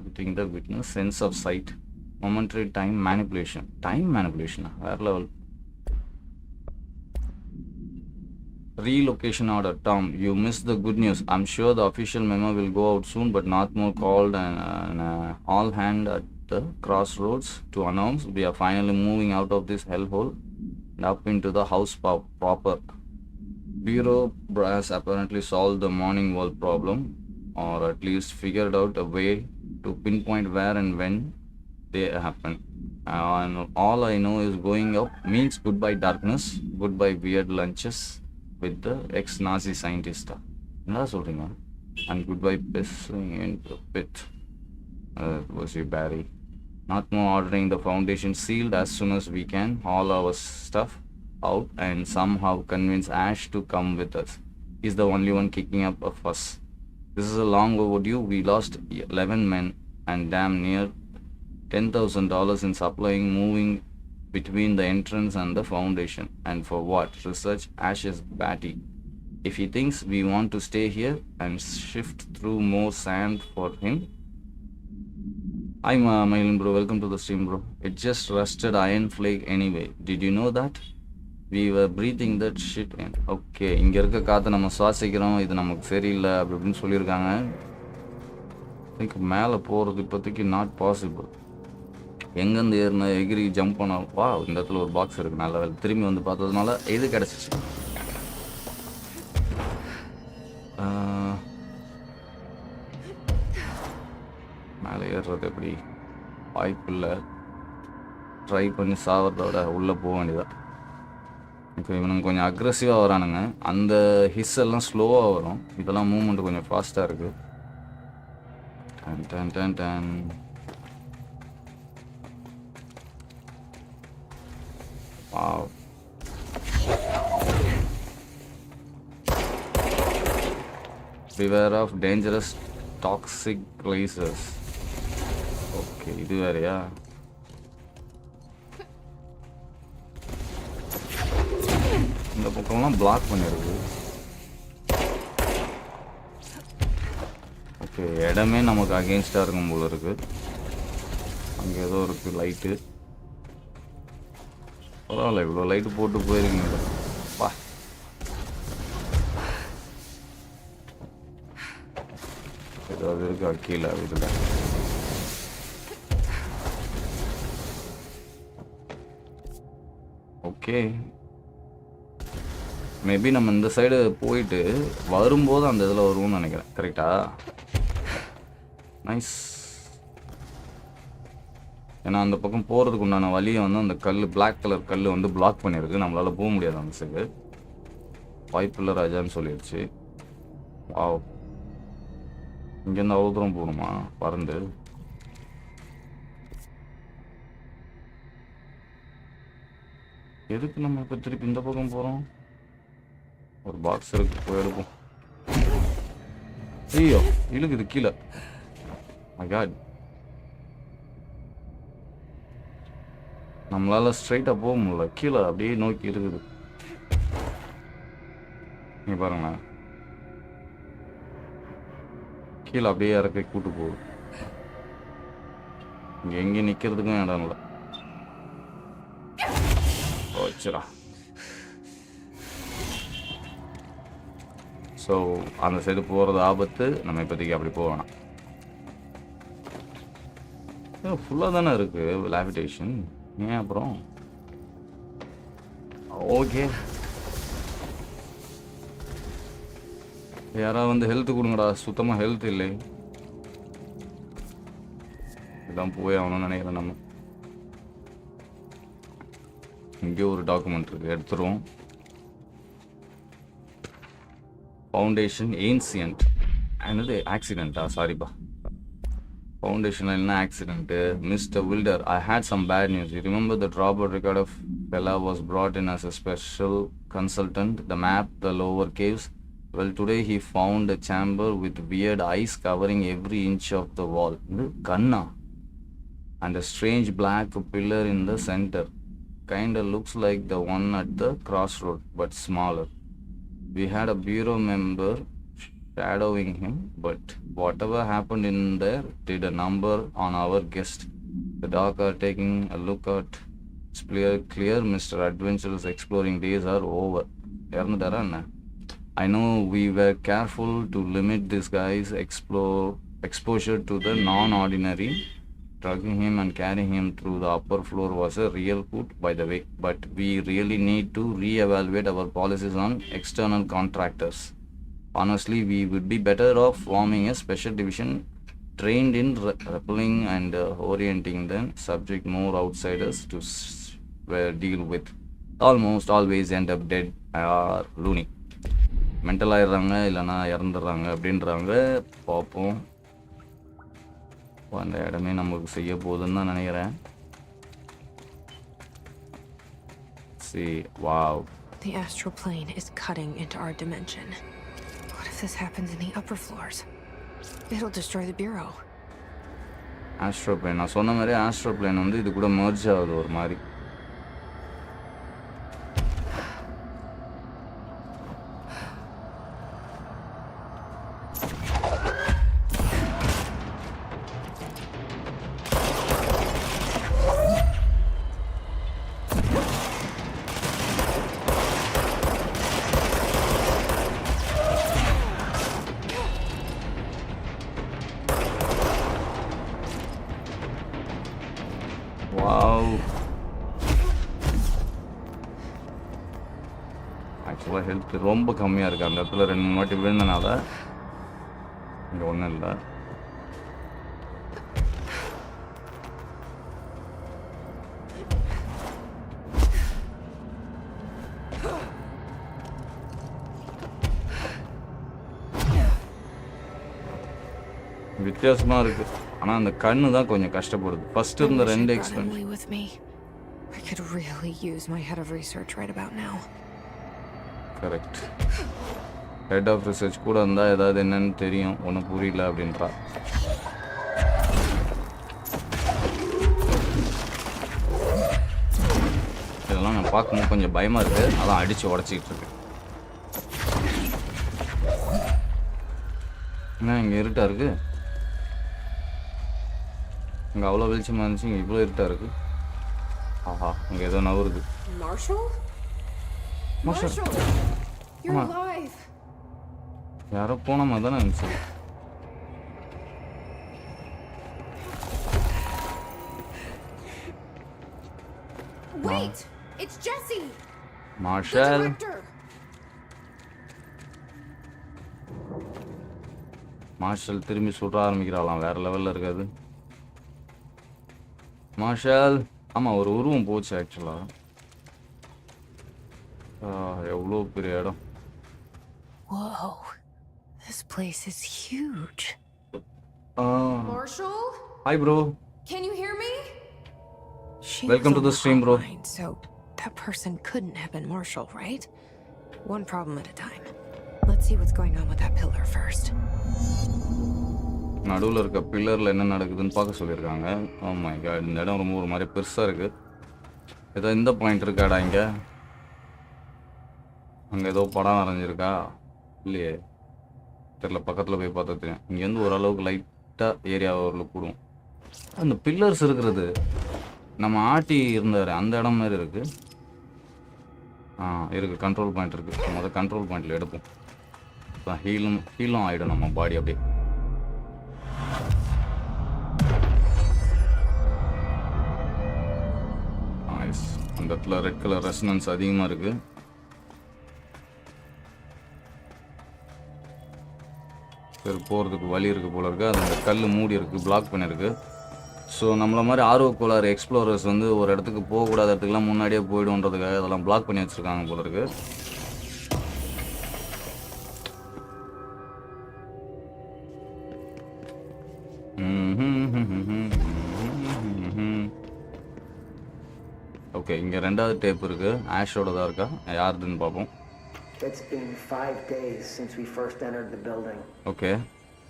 between the witness, sense of sight, momentary time manipulation. Time manipulation, higher level. Relocation order. Tom, you missed the good news. I'm sure the official memo will go out soon, but not more called and all hand at the crossroads to announce we are finally moving out of this hellhole and up into the house proper. Bureau has apparently solved the morning world problem, or at least figured out a way to pinpoint where and when they happen. And all I know is going up means goodbye darkness, goodbye weird lunches with the ex-Nazi scientist. என்ன சொல்றீங்க? And goodbye pissing into the pit. Was you Barry? Not more ordering the foundation sealed as soon as we can, all our stuff out, and somehow convince Ash to come with us. He's the only one kicking up a fuss. This is a long overdue. We lost 11 men and damn near $10,000 in supplying moving between the entrance and the foundation. And for what? Research. Ash is batty. If he thinks we want to stay here and shift through more sand for him. Hi Mailin bro, welcome to the stream bro. It just rusted iron flake anyway. Did you know that? We were breathing that shit in. Okay, இங்கே இருக்க காற்றை நம்ம சுவாசிக்கிறோம், இது நமக்கு சரியில்லை அப்படி அப்படின்னு சொல்லியிருக்காங்க. திங்க் மேலே போகிறது இப்போதைக்கு நாட் பாசிபிள். எங்கேருந்து ஏறின எகிரி ஜம்ப் பண்ணால் வா இந்த இடத்துல ஒரு பாக்ஸ் இருக்குது. நல்ல வேலை திரும்பி வந்து பார்த்ததுனால இது கிடச்சிச்சு. மேலே ஏறுறது எப்படி? வாய்ப்பு இல்லை. ட்ரை பண்ணி சாவறதோட உள்ளே போக வேண்டியதான். இப்போ இவனுங்க கொஞ்சம் அக்ரெசிவாக வரானுங்க. அந்த ஹிஸ் எல்லாம் ஸ்லோவாக வரும். இதெல்லாம் மூவ்மெண்ட் கொஞ்சம் ஃபாஸ்ட்டாக இருக்குது. டன் டன் டன் ton. Wow. Beware of dangerous toxic lasers. Okay, இது வேறயா? இந்த பக்கம்லாம் பிளாக் பண்ணிருக்கு. ஓகே, இடமே நமக்கு அகெயின்ஸ்டாக இருக்கும் போல இருக்கு. அங்கே ஏதோ இருக்குது லைட்டு. பரவாயில்ல, இவ்வளோ லைட்டு போட்டு போயிருக்கீங்க. பா ஏதாவது இருக்கா கீழே இதில்? ஓகே, மேபி நம்ம இந்த சைடு போயிட்டு வரும்போது அந்த இதில் வருவோம்னு நினைக்கிறேன். கரெக்டா? நைஸ். ஏன்னா அந்த பக்கம் போகிறதுக்கு உண்டான வழியை வந்து அந்த கல், பிளாக் கலர் கல் வந்து பிளாக் பண்ணியிருக்கு. நம்மளால் போக முடியாது அந்த சைடு. வாய்ப்பில்லை ராஜான்னு சொல்லிடுச்சு. வாவ், இங்கேருந்து அவ்வளோ தூரம் போகணுமா பறந்து? எதுக்கு நம்ம இப்போ திருப்பி இந்த பக்கம் போகிறோம்? ஒரு பாக்ஸ் இருக்கு, போய் எடுப்போம். ஐயோ இழுக்குது கீழே. My God. நம்மளால ஸ்ட்ரைட்டாக போக முடியல, கீழே அப்படியே நோக்கி இருக்குது. நீ பாருங்களேன், கீழே அப்படியே இறக்கி கூட்டு போகுது. இங்கே எங்கேயும் நிற்கிறதுக்கும் இடம் இல்லை. வச்சுடா. ஸோ அந்த சைடு போகிறது ஆபத்து. நம்ம இப்போதைக்கு அப்படி போக வேணாம். ஃபுல்லாக தானே இருக்குது லேவிடேஷன். ஏன் அப்புறம் ஓகே. யாராவது வந்து ஹெல்த் கொடுங்கடா. சுத்தமாக ஹெல்த் இல்லை. இதான் போய் ஆகணும்னு நினைக்கிறேன். நம்ம இங்கே ஒரு டாக்குமெண்ட் இருக்குது, எடுத்துருவோம். Foundation ancient. என்னது ஆக்சிடெண்ட்டா? சாரிப்பா. Foundation in accident. Mr. Wilder, I had some bad news. You remember that Robert Ricardo fella was brought in as a special consultant, the map, the lower caves? Well, today he found a chamber with weird ice covering every inch of the wall. Kanna. And a strange black pillar in the center. Kinda looks like the one at the crossroad, but smaller. We had a bureau member shadowing him, but whatever happened in there did a number on our guest. The doc are taking a look at. It's clear Mr. Adventurous exploring days are over. I know we were careful to limit this guy's exposure to the non-ordinary. Drugging him and carrying him through the upper floor was a real hoot, by the way. But we really need to re-evaluate our policies on external contractors. Honestly, we would be better off forming a special division trained in rappelling and orienting than subject more outsiders to deal with. Almost always end up dead or loony. Mental ஆயிடுறாங்க, இல்லைனா இறந்துடுறாங்க அப்படின்றாங்க. பார்ப்போம். அந்த இடமே நமக்கு செய்ய போகுதுன்னு தான் நினைக்கிறேன். See, wow. The astral plane is cutting into our dimension. What if this happens in the upper floors? It'll destroy the bureau. Astro plane, நான் சொன்ன மாதிரி ஆஸ்ட்ரோ பிளேன் வந்து இது கூட மர்ஜ் ஆகுது ஒரு மாதிரி. ஆக்சுவலாக ஹெல்த் ரொம்ப கம்மியாக இருக்குது. அந்த இடத்துல 2-3 வாட்டி விழுந்தனால இங்கே ஒன்றும் இல்லை. வித்தியாசமாக இருக்குது. ஆனால் அந்த கண்ணு தான் கொஞ்சம் கஷ்டப்படுது. ஃபர்ஸ்ட் இருந்த 2 expense. I could really use my head of research right about now. Correct. Head of research கூட இருந்தால் ஏதாவது என்னன்னு தெரியும். ஒன்றும் புரியல அப்படின்றா. இதெல்லாம் நான் பார்க்கும்போது கொஞ்சம் பயமாக இருக்குது. அதான் அடித்து உடச்சிக்கிட்டு இருக்கு. என்ன இங்கே இருட்டாக இருக்குது? இங்கே அவ்வளோ வெளிச்சமாக இருந்துச்சு, இங்கே இவ்வளோ இருட்டாக இருக்குது. ஆஹா, இங்கே ஏதோ நவருது. Marshall? You're alive. யாரோ போன மாதிரி தானே இருந்துச்சு. Wait, it's Jesse. Marshall. Marshal திரும்பி சுட ஆரம்பிக்கிறாளாம். வேற லெவலில் இருக்காது. மார்ஷல். ஆமாம், ஒரு உருவம் போச்சு ஆக்சுவலாக. எவ்வளோ பெரிய இடம். Whoa, this place is huge. Marshall? Hi bro. Can you hear me? Welcome to the stream, bro. So that person couldn't have been Marshall, right? One problem at a time. Let's see what's going on with that pillar first. நடுவில் இருக்க பில்லரில் என்ன நடக்குதுன்னு பார்க்க சொல்லியிருக்காங்க. ஆமாம், இங்கே இந்த இடம் ரொம்ப ஒரு மாதிரி பெருசாக இருக்குது. ஏதோ இந்த பாயிண்ட் இருக்காடா இங்கே? அங்கே ஏதோ படம் வரைஞ்சிருக்கா இல்லையே தெரியல, பக்கத்தில் போய் பார்த்தா தெரியும். இங்கேருந்து ஓரளவுக்கு லைட்டாக ஏரியாவை ஒரு கூடும். அந்த பில்லர்ஸ் இருக்கிறது நம்ம ஆட்டி இருந்தார் அந்த இடம் மாதிரி இருக்குது. இருக்குது, கண்ட்ரோல் பாயிண்ட் இருக்குது. முதல் கண்ட்ரோல் பாயிண்டில் எடுப்போம். இப்போ ஹீலும் ஆகிடும் நம்ம பாடி அப்படியே. அந்த இடத்துல ரெட் கலர் ரெசனன்ஸ் அதிகமாக இருக்குது. சரி, போகிறதுக்கு வழி இருக்குது போல இருக்குது. அது அந்த கல் மூடி இருக்குது, பிளாக் பண்ணியிருக்கு. ஸோ நம்மள மாதிரி ஆர்வக்கோளாறு எக்ஸ்ப்ளோரர்ஸ் வந்து ஒரு இடத்துக்கு போகக்கூடாத இடத்துக்குலாம் முன்னாடியே போய்டுன்றதுக்காக அதெல்லாம் பிளாக் பண்ணி வச்சுருக்காங்க போல இருக்குது. ஓகே, இங்கே ரெண்டாவது டேப் இருக்குது. ஆஷோட தான் இருக்கா, யாருதுன்னு பார்ப்போம். It's been 5 days since we first entered the building. Okay.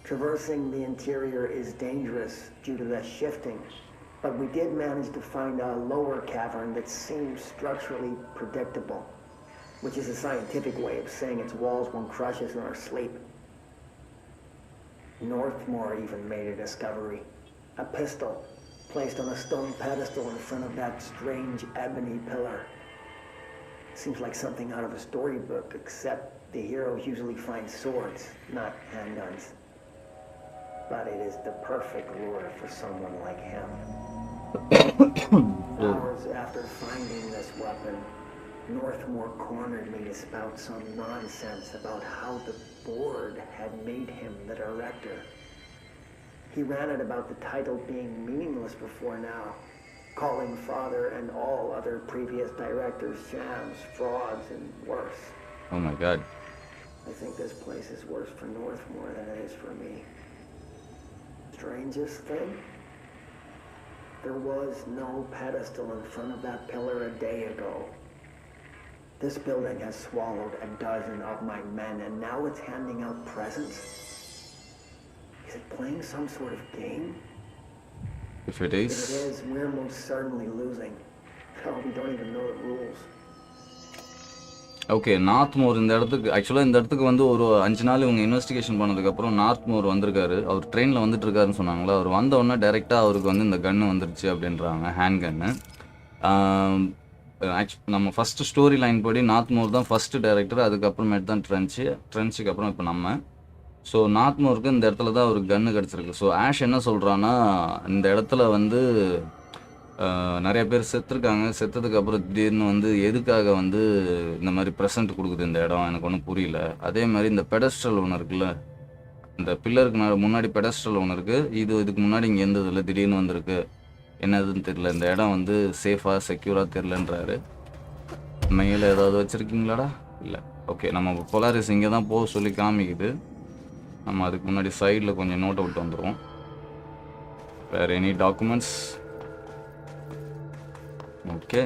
Traversing the interior is dangerous due to the shifting, but we did manage to find a lower cavern that seems structurally predictable, which is a scientific way of saying its walls won't crush us in our sleep. Northmore even made a discovery. A pistol placed on a stone pedestal in front of that strange ebony pillar. Seems like something out of a storybook, except the heroes usually find swords, not handguns. But it is the perfect lure for someone like him. Hours after finding this weapon, Northmore cornered me to spout some nonsense about how the board had made him the director. He ranted about the title being meaningless before now, calling Father and all other previous directors shams, frauds, and worse. Oh my god. I think this place is worse for Northmore than it is for me. Strangest thing? There was no pedestal in front of that pillar a day ago. This building has swallowed a dozen of my men, and now it's handing out presents? Is it playing some sort of game? If it is, we're most certainly losing. Hell, we don't even know the rules. Okay, Northmore இந்த இடத்துக்கு ஆக்சுவலாக இந்த இடத்துக்கு வந்து ஒரு 5 நாள் இவங்க investigation பண்ணதுக்கப்புறம் நார்த்மோர் வந்திருக்காரு. அவர் ட்ரெயினில் வந்துட்டு இருக்காருன்னு சொன்னாங்களா. அவர் வந்த உடனே டைரெக்டாக அவருக்கு வந்து இந்த கன்று வந்துருச்சு அப்படின்றாங்க, ஹேண்ட் கன்னு. நம்ம ஃபஸ்ட்டு ஸ்டோரி லைன் படி நார்த்மோர் தான் ஃபஸ்ட்டு டைரக்டர், அதுக்கப்புறமேட்டு தான் ட்ரென்ச்சுக்கு அப்புறம் இப்போ நம்ம. ஸோ நார்த்மோருக்கு இந்த இடத்துல தான் ஒரு கன்று கிடச்சிருக்கு. ஸோ ஆஷ் என்ன சொல்கிறான்னா, இந்த இடத்துல வந்து நிறைய பேர் செத்துருக்காங்க. செத்ததுக்கப்புறம் திடீர்னு வந்து எதுக்காக வந்து இந்த மாதிரி ப்ரெசன்ட் கொடுக்குது இந்த இடம், எனக்கு ஒன்றும் புரியல. அதே மாதிரி இந்த பெடஸ்ட்ரல் ஒன்று இருக்குல்ல, இந்த பில்லருக்கு முன்னாடி பெடஸ்ட்ரல் ஒன்று இருக்குது. இதுக்கு முன்னாடி இங்கே இருந்ததில்ல, திடீர்னு வந்திருக்கு. என்னதுன்னு தெரியல. இந்த இடம் வந்து சேஃபாக செக்யூராக தெரிலன்றாரு. மேலே ஏதாவது வச்சுருக்கீங்களாடா? இல்லை. ஓகே, நம்ம பொலாரிஸ் இங்கே தான் போக சொல்லி காமிக்குது. நம்ம அதுக்கு முன்னாடி சைடில் கொஞ்சம் நோட்டை விட்டு வந்துடுவோம். வேறு எனி டாக்குமெண்ட்ஸ்? ஓகே,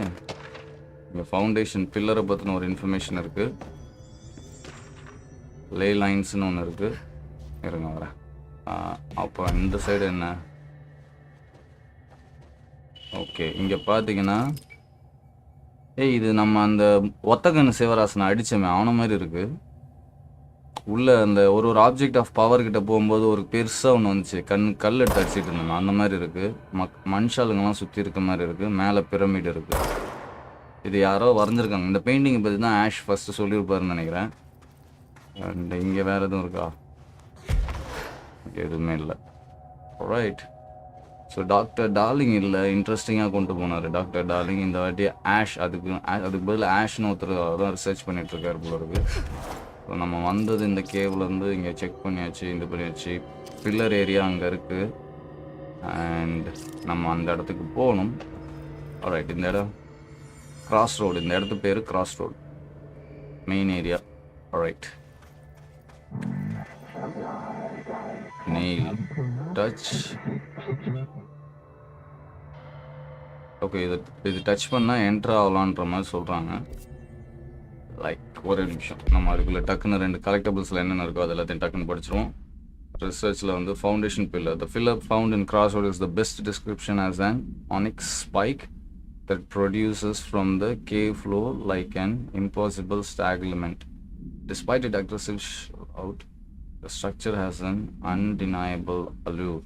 இங்கே ஃபவுண்டேஷன் பில்லரை பற்றின ஒரு இன்ஃபர்மேஷன் இருக்குது. லே லைன்ஸ்னு ஒன்று இருக்குது. இருங்க வரேன். அப்போ இந்த சைடு என்ன? ஓகே, இங்கே பார்த்தீங்கன்னா இது நம்ம அந்த ஒத்தகன்னு சிவராசனை அடித்தோமே அவனை மாதிரி இருக்குது. உள்ளே அந்த ஒரு ஆப்ஜெக்ட் ஆஃப் பவர் கிட்ட போகும்போது ஒரு பெருசாக ஒன்று வந்துச்சு, கல் எடுத்து அடிச்சிட்டு இருந்தோம், அந்த மாதிரி இருக்குது. மனுஷாளுங்கெல்லாம் சுற்றி இருக்க மாதிரி இருக்குது. மேலே பிரமிட் இருக்குது. இது யாரோ வரைஞ்சிருக்காங்க. இந்த பெயிண்டிங்கை பற்றி தான் ஆஷ் ஃபஸ்ட்டு சொல்லியிருப்பாருன்னு நினைக்கிறேன். அண்ட் இங்கே வேறு எதுவும் இருக்கா? எதுவுமே இல்லை. ரைட். ஸோ டாக்டர் டார்லிங் இல்லை, இன்ட்ரெஸ்டிங்காக கொண்டு போனார் டாக்டர் டார்லிங். இந்த வாட்டி ஆஷ் அதுக்கு பதில் ஆஷ்னு ஒருத்தர் தான் ரிசர்ச் பண்ணிகிட்ருக்காரு போல இருக்குது. ஸோ நம்ம வந்தது இந்த கேவ்லேருந்து இங்கே செக் பண்ணியாச்சு, இது பண்ணியாச்சு. பில்லர் ஏரியா அங்கே இருக்குது. அண்ட் நம்ம அந்த இடத்துக்கு போகணும். ரைட், இந்த இடம் கிராஸ் ரோடு. இந்த இடத்து பேர் cross road, main area. Right, nail touch. Okay, இது டச் பண்ணால் என்ட்ரு ஆகலான்ற மாதிரி சொல்கிறாங்க. லைக் ஒரு நிமிஷம், நம்ம அதுக்குள்ளே டக்குன்னு 2 கலெக்டபிள்ஸில் என்னென்ன இருக்கோ அது எல்லாத்தையும் டக்குன்னு படிச்சிருவோம். researchல வந்து foundation pillar. The pillar found in Crossroad is the best description as an onyx spike that produces from the cave floor like an impossible staglement. Despite its aggressive out, the structure has an undeniable allure.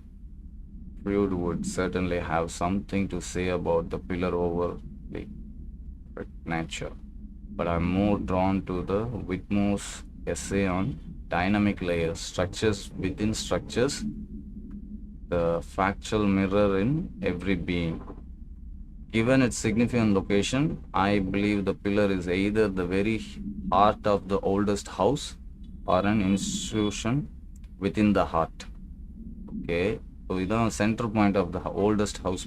Freud would certainly have something to say about the pillar over the nature, but I'm more drawn to the Whitmore's essay on dynamic layers, structures within structures, the fractal mirror in every being. Given its significant location, I believe the pillar is either the very heart of the oldest house or an institution within the heart. Okay, so this is the center point of the oldest house,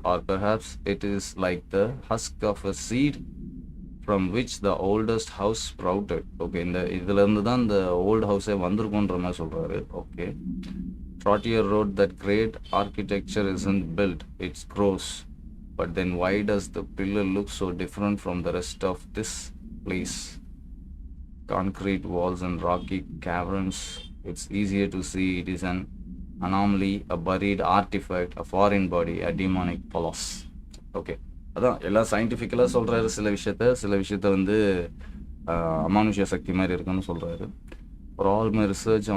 or perhaps it is like the husk of a seed from which the oldest house sprouted. Okay, இதில் இருந்து தான் the old house வந்திருக்குன்ற மாதிரி சொல்கிறாரு. Okay, Trottier wrote that great architecture isn't built, it grows. But then why does the pillar look so different from the rest of this place? Concrete walls and rocky caverns, it's easier to see it is an anomaly, a buried artifact, a foreign body, a demonic palace. Okay, அதான் எல்லாம் சயின்டிஃபிக்கலாக சொல்கிறாரு. சில விஷயத்த வந்து அமானுஷ்ய சக்தி மாதிரி இருக்குன்னு சொல்கிறாரு. For all my research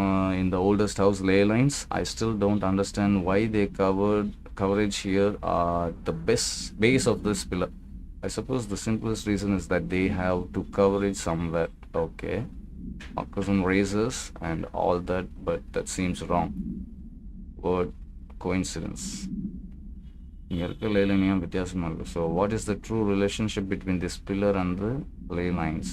in the oldest house ley lines, I still don't understand why they coverage here the base of this pillar. I suppose the simplest reason is that they have to coverage somewhere. Okay, occasion razors and all that, but that seems wrong. Word coincidence. So what is the true relationship between this pillar and the ley lines?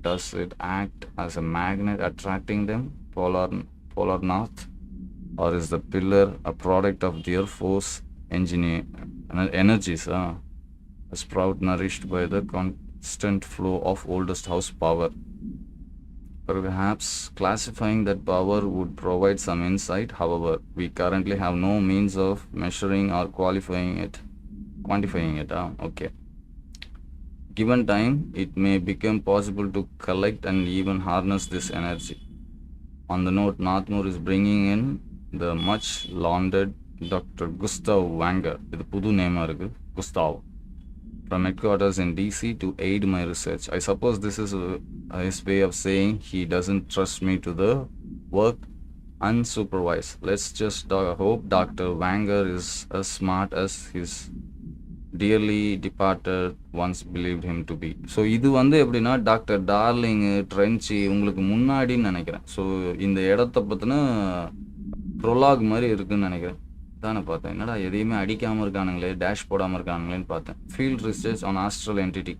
Does it act as a magnet attracting them polar north, or is the pillar a product of their force energies, a sprout nourished by the constant flow of oldest house power? Perhaps classifying that power would provide some insight. However, we currently have no means of measuring or quantifying it. Okay. Given time, it may become possible to collect and even harness this energy. On the note, Northmore is bringing in the much lauded Dr. Gustav Wanger, with a pudu name Gustav, from headquarters in DC to aid my research. I suppose this is his way of saying he doesn't trust me to the work unsupervised. Let's just hope Dr. Wanger is as smart as his dearly departed once believed him to be. So இது வந்து எப்படின்னா doctor darling ட்ரென்ச்சி உங்களுக்கு முன்னாடின்னு நினைக்கிறேன். So இந்த இடத்த பற்றின prologue மாதிரி இருக்குதுன்னு நினைக்கிறேன். தானே பார்த்தேன், என்னடா எதையுமே அடிக்காமல் இருக்கானுங்களே, டேஷ் போடாமல் இருக்கானுங்களேன்னு பார்த்தேன். Field research on astral entity.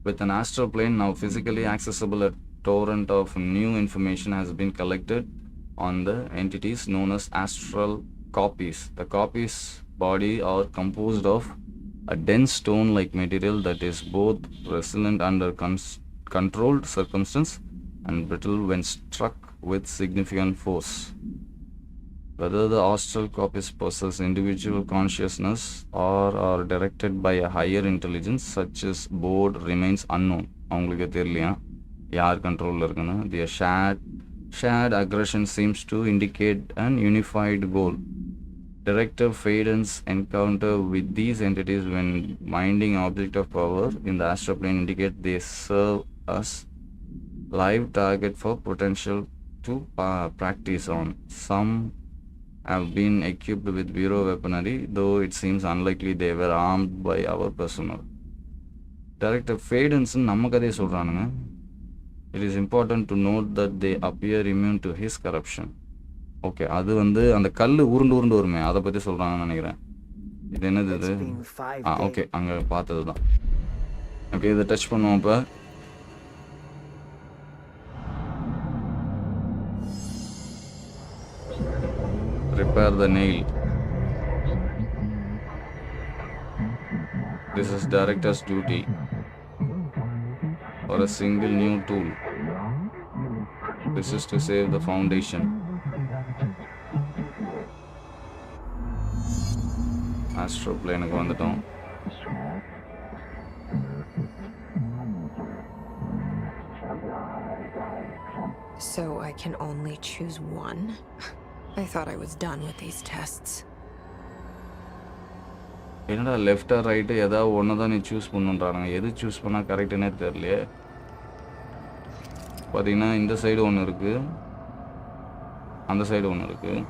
With an astral plane now physically accessible, a torrent of new information has been collected on the entities known as astral copies. The copies body are composed of a dense stone-like material that is both resilient under controlled circumstance and brittle when struck with significant force. Whether the astral copies possess individual consciousness or are directed by a higher intelligence such as board remains unknown. அவங்களுக்கு தெரியலையா யார் கண்ட்ரோலில் இருக்குன்னு. The shared aggression seems to indicate an unified goal. Director Faden's encounter with these entities when minding object of power in the astral plane indicate they serve as live target for potential to practice on. Some have been equipped with bureau weaponry, though it seems unlikely they were armed by our personnel. Director Faden's நம்ம கதையை சொல்கிறானுங்க. It is important to note that they appear immune to his corruption. Okay, அது வந்து அந்த கல் உருண்டு வருமே, அதை பற்றி சொல்கிறாங்கன்னு நினைக்கிறேன். இது என்னது இது? ஓகே, அங்கே பார்த்தது தான். ஓகே, இதை டச் பண்ணுவோம். இப்போ repair the nail. This is director's duty for a single new tool. This is to save the foundation. Astral plane க்கு வந்துட்டோம். So I can only choose one? I thought I was done with these tests. என்னடா left or right ஏதாவது ஒன்று தான் நீ choose பண்ணுன்றானுங்க. எது choose பண்ணால் கரெக்டுன்னே தெரியலையே. பார்த்தீங்கன்னா இந்த சைடு ஒன்று இருக்குது, அந்த சைடு ஒன்று இருக்குது.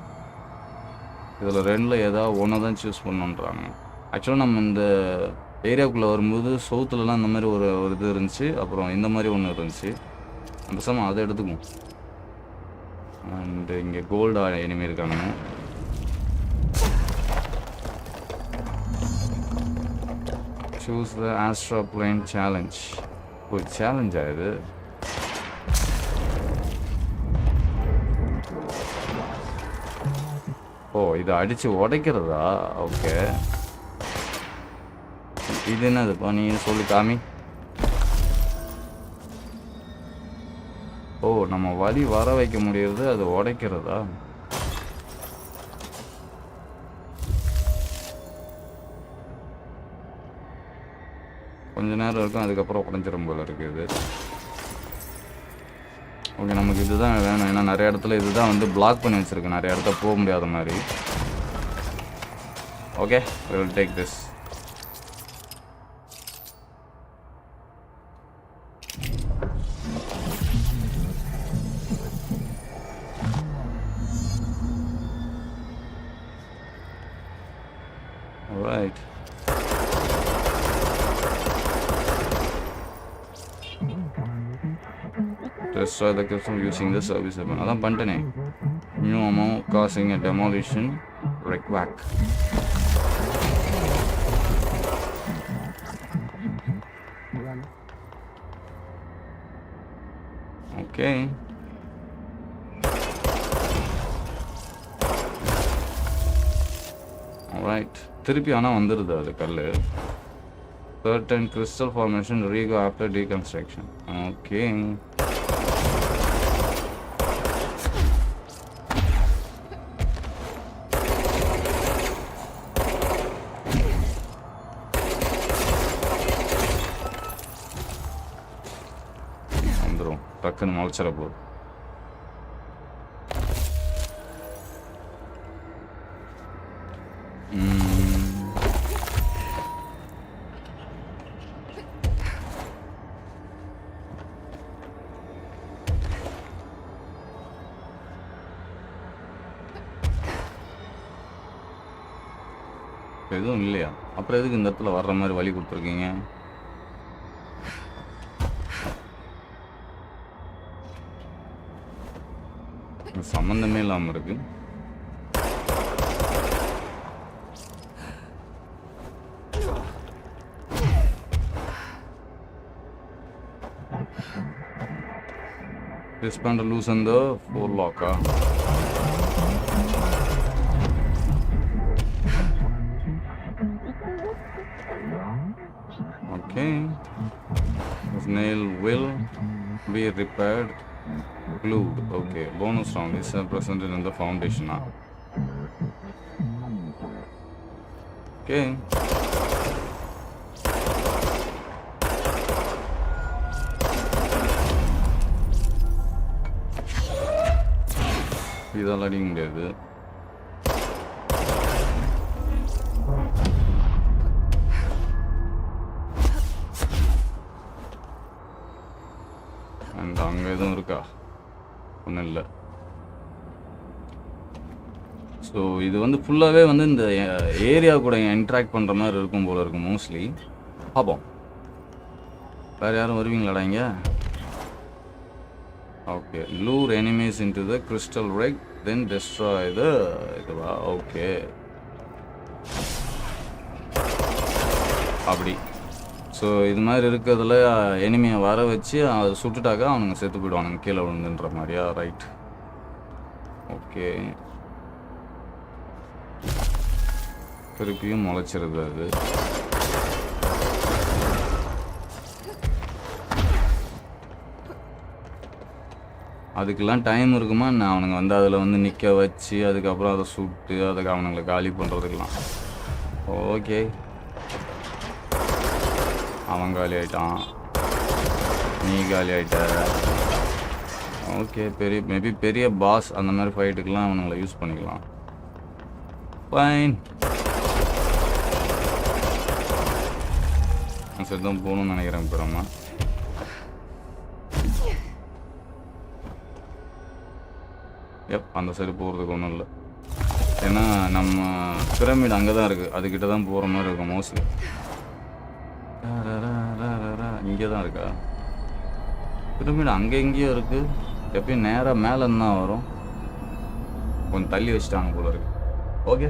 இதில் ரெண்டில் ஏதாவது ஒன்று தான் சூஸ் பண்ணுன்றாங்க. ஆக்சுவலாக நம்ம இந்த ஏரியாவுக்குள்ளே வரும்போது சவுத்துலலாம் இந்த மாதிரி ஒரு இது இருந்துச்சு, அப்புறம் இந்த மாதிரி ஒன்று இருந்துச்சு. அந்த சமயம் அதை எடுத்துக்கும். அண்ட் இங்கே கோல்டு எனிமி இருக்கானுங்க. Choose the Astra plane challenge. ஒரு சேலஞ்ச் ஆகுது. ஓ, இதை அடித்து உடைக்கிறதா? ஓகே, இது என்னதுப்பா, நீ சொல்லி காமி. ஓ, நம்ம வழி வர வைக்க முடியாது, அது உடைக்கிறதா? கொஞ்ச நேரம் இருக்கும், அதுக்கப்புறம் உடஞ்சிரும் போல இருக்குது. ஓகே, நமக்கு இதுதான் வேணும். ஏன்னா நிறைய இடத்துல இதுதான் வந்து பிளாக் பண்ணி வச்சிருக்கு, நிறைய இடத்துல போக முடியாத மாதிரி. Okay, we will take this. Alright. Destroy the crystal using the service weapon. அதான் பண்ணிட்டேனே. New ammo causing a demolition wreck. Okay. Alright. திருப்பி ஆனால் வந்துடுது அது கல். Certain crystal formation rego after deconstruction. Okay. வந்துடும், டக்குன்னு முளைச்சிட போகுது. எதுவும் இல்லையா? அப்புறம் எதுக்கு இந்த இடத்துல வர்ற மாதிரி வழி கொடுத்துருக்கீங்க? சம்மந்தமே இல்லாமல் இருக்கு. Respond to loosen the forelock. Okay. This nail will be repaired, glued. Okay. Bonus round is presented in the foundation now. Okay. இதெல்லாம் அடிக்க முடியாது. அண்ட் அங்கே எதுவும் இருக்கா? ஒன்றும் இல்லை. ஸோ இது வந்து ஃபுல்லாகவே வந்து இந்த ஏரியா கூட இன்ட்ராக்ட் பண்ணுற மாதிரி இருக்கும் போல இருக்கும் மோஸ்ட்லி. பார்ப்போம். வேறு யாரும் வருவீங்களாடா இங்கே? Okay. Lure enemies into the crystal wreck then destroy the இதுவா? ஓகே, அப்படி. ஸோ இது மாதிரி இருக்கிறதுல எனிமையை வர வச்சு அதை சுட்டுட்டாக்கா அவனுங்க செத்து போயிடுவானுங்க கீழே விழுந்துன்ற மாதிரியா? ரைட். ஓகே. திருப்பியும் முளைச்சிருது அது. அதுக்கெல்லாம் டைம் இருக்குமா? நான் அவனுங்க வந்து அதில் வந்து நிற்க வச்சு அதுக்கப்புறம் அதை சுட்டு அதுக்கு அவனுங்களை காலி பண்ணுறதுக்கெலாம். ஓகே, அவன் காலி ஆகிட்டான், நீ காலி ஆகிட்ட. ஓகே, மேபி பெரிய பாஸ் அந்த மாதிரி ஃபைட்டுக்கெலாம் அவனுங்களை யூஸ் பண்ணிக்கலாம். ஃபைன். சரி தான் போகணும்னு நினைக்கிறேன் இப்போ நம்ம. அந்த சைடு போகிறதுக்கு ஒன்றும் இல்லை. ஏன்னா நம்ம பிரமிட் அங்கே தான் இருக்குது, அதுக்கிட்ட தான் போகிற மாதிரி இருக்கும் மோஸ்ட்லி. இங்கே தான் இருக்கா பிரமிட்? அங்கே எங்கேயோ இருக்குது. எப்பயும் நேராக மேலே தான் வரும். கொஞ்சம் தள்ளி வச்சுட்டாங்க போல இருக்கு. Okay.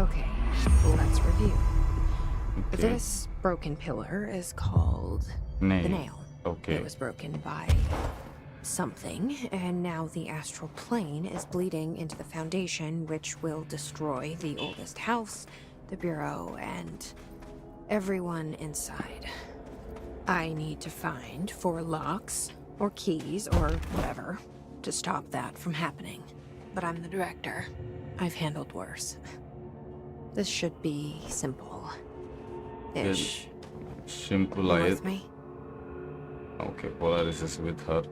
Okay, let's review. This broken pillar is called the nail. Okay. It was broken by something, and now the astral plane is bleeding into the foundation, which will destroy the oldest house, the bureau, and everyone inside. I need to find 4 locks, or keys, or whatever, to stop that from happening. But I'm the director. I've handled worse. This should be simple-ish. Simple. You with me? Okay, Polaris is with her.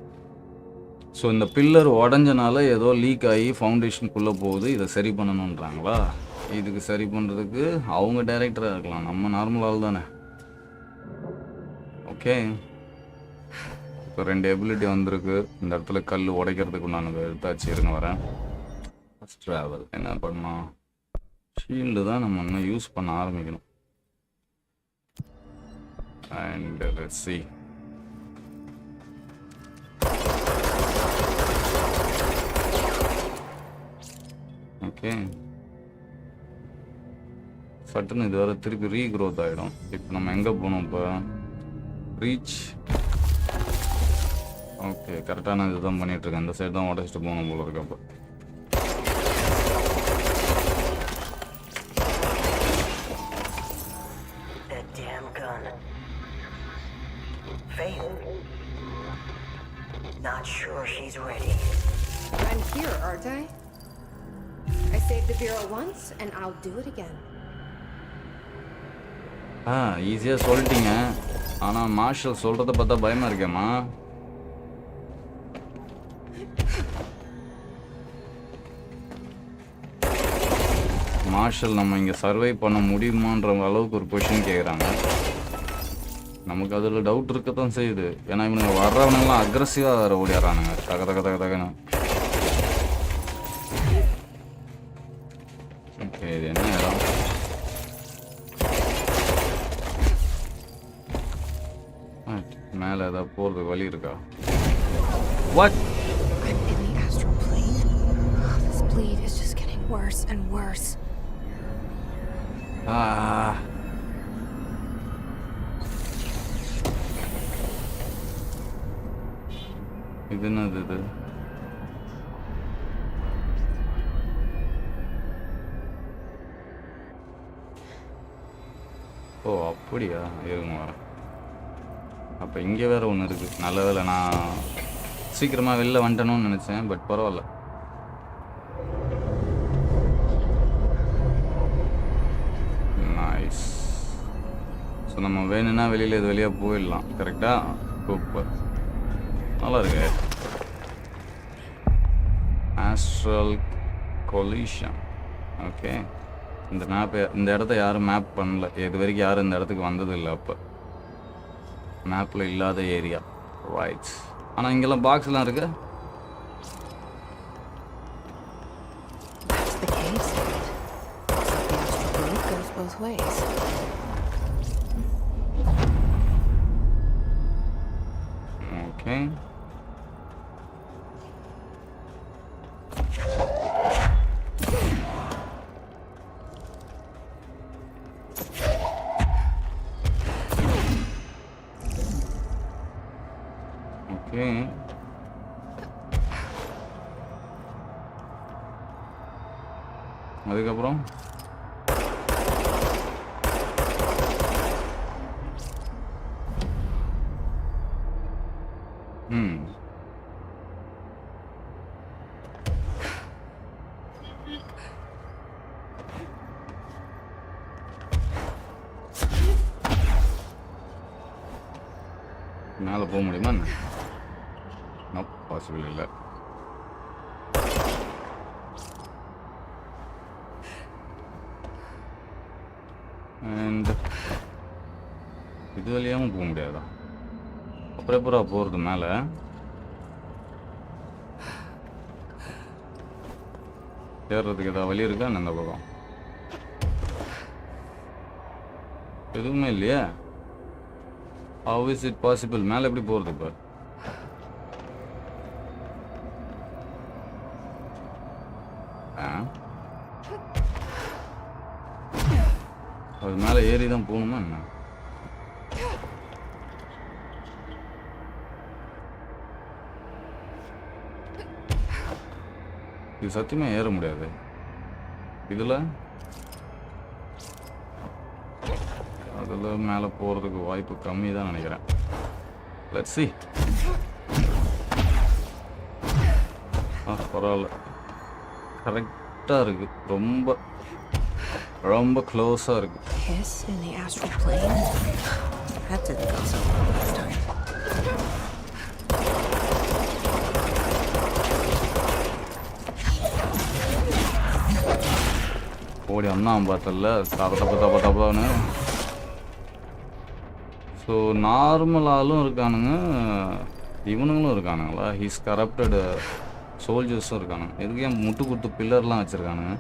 So இந்த pillar உடஞ்சனால ஏதோ league ஆகி ஃபவுண்டேஷனுக்குள்ளே போகுது. இதை சரி பண்ணணுன்றாங்களா? இதுக்கு சரி பண்ணுறதுக்கு அவங்க டைரக்டராக இருக்கலாம், நம்ம நார்மல் ஆள் தானே. ஓகே, இப்போ 2 எபிலிட்டி வந்திருக்கு. இந்த இடத்துல கல் உடைக்கிறதுக்கு நான் எடுத்தாச்சு. இருங்க வரேன். ஃபஸ்ட் ட்ராவல் என்ன பண்ணலாம்? ஷீல்டு தான் நம்ம இன்னும் யூஸ் பண்ண ஆரம்பிக்கணும். And let's see. ஓகே, சட்டுன்னு இது வர திருப்பி ரீக்ரோத் ஆகிடும். இப்போ நம்ம எங்கே போகணும்? இப்போ ரீச். ஓகே, கரெக்டான இதுதான் பண்ணிகிட்ருக்கேன். இந்த சைடு தான் உடச்சிட்டு போகணும் போல இருக்கு. அப்போ Not sure she's ready. I'm here, aren't I? I saved the bureau once, and I'll do it again. ஈஸியாக சொல்லிட்டீங்க. ஆனால் மார்ஷல் சொல்கிறத பார்த்தா பயமாக இருக்கேம்மா. மார்ஷல் நம்ம இங்கே சர்வை பண்ண முடியுமான்ற அளவுக்கு ஒரு கொஷின் கேட்குறாங்க. நமக்கு அதில் டவுட் இருக்க தான் செய்யுது. ஏன்னா இவனுங்க வர்றவனெல்லாம் அக்ரெசிவாக வேறு ஓடிடுறானுங்க. தக தக தக தகன்னு. ஓகே, இது என்ன இடம்? மேலே ஏதாவது போகிறதுக்கு வழி இருக்கா? What? I'm in the astral plane. This bleed is just getting worse and worse. இது என்னது இது? ஓ அப்படியா? இருங்க வரேன். அப்போ இங்கே வேறு ஒன்று இருக்குது. நல்ல வேலை நான் சீக்கிரமாக வெளில வந்துட்டணும்னு நினச்சேன். பட் பரவாயில்ல. நைஸ். ஸோ நம்ம வேணும்னா வெளியில் இது வழியாக போயிடலாம். கரெக்டாக? சூப்பர், நல்லா இருக்கு. Astral collision. ஓகே, இந்த இடத்த யாரும் மேப் பண்ணல. இது வரைக்கும் யாரும் இந்த இடத்துக்கு வந்ததில்லை. அப்போ மேப்பில் இல்லாத ஏரியா. ரைட். ஆனால் இங்கெல்லாம் பாக்ஸ்லாம் இருக்கு. That's the cave side. Looks like the astral plane goes both ways. Okay, okay. அதுக்கப்புறம் போக முடியுமா? நோ, பாசிபிள் இல்லை. அண்ட் இது வழியாகவும் போக முடியாதா? அப்புறம் எப்பரா போகிறது மேலே? ஏறுறதுக்கு ஏதாவது வழி இருக்கா? அந்த பக்கம் எதுவுமே இல்லையா? How is it possible? மேலே எப்படி போகிறது இப்போ? அது மேலே ஏறி தான் போகணுமா என்ன? இது சத்தியமாக ஏற முடியாது. இதில் அதில் மேலே போகிறதுக்கு வாய்ப்பு கம்மி தான் நினைக்கிறேன். Let's see. பரவாயில்ல, கரெக்டாக இருக்குது. ரொம்ப ரொம்ப க்ளோஸாக இருக்குது. Kiss in the astral plane? That didn't go so well last time. ஓடி வந்தான் பார்த்தல, தப்பான்னு. ஸோ நார்மலாலும் இருக்கானுங்க, இவனுங்களும் இருக்கானுங்களா? ஹீஸ் கரப்டட் சோல்ஜர்ஸும் இருக்கானுங்க. எதுக்கு ஏன் முட்டு குத்து பில்லர்லாம் வச்சுருக்கானுங்க?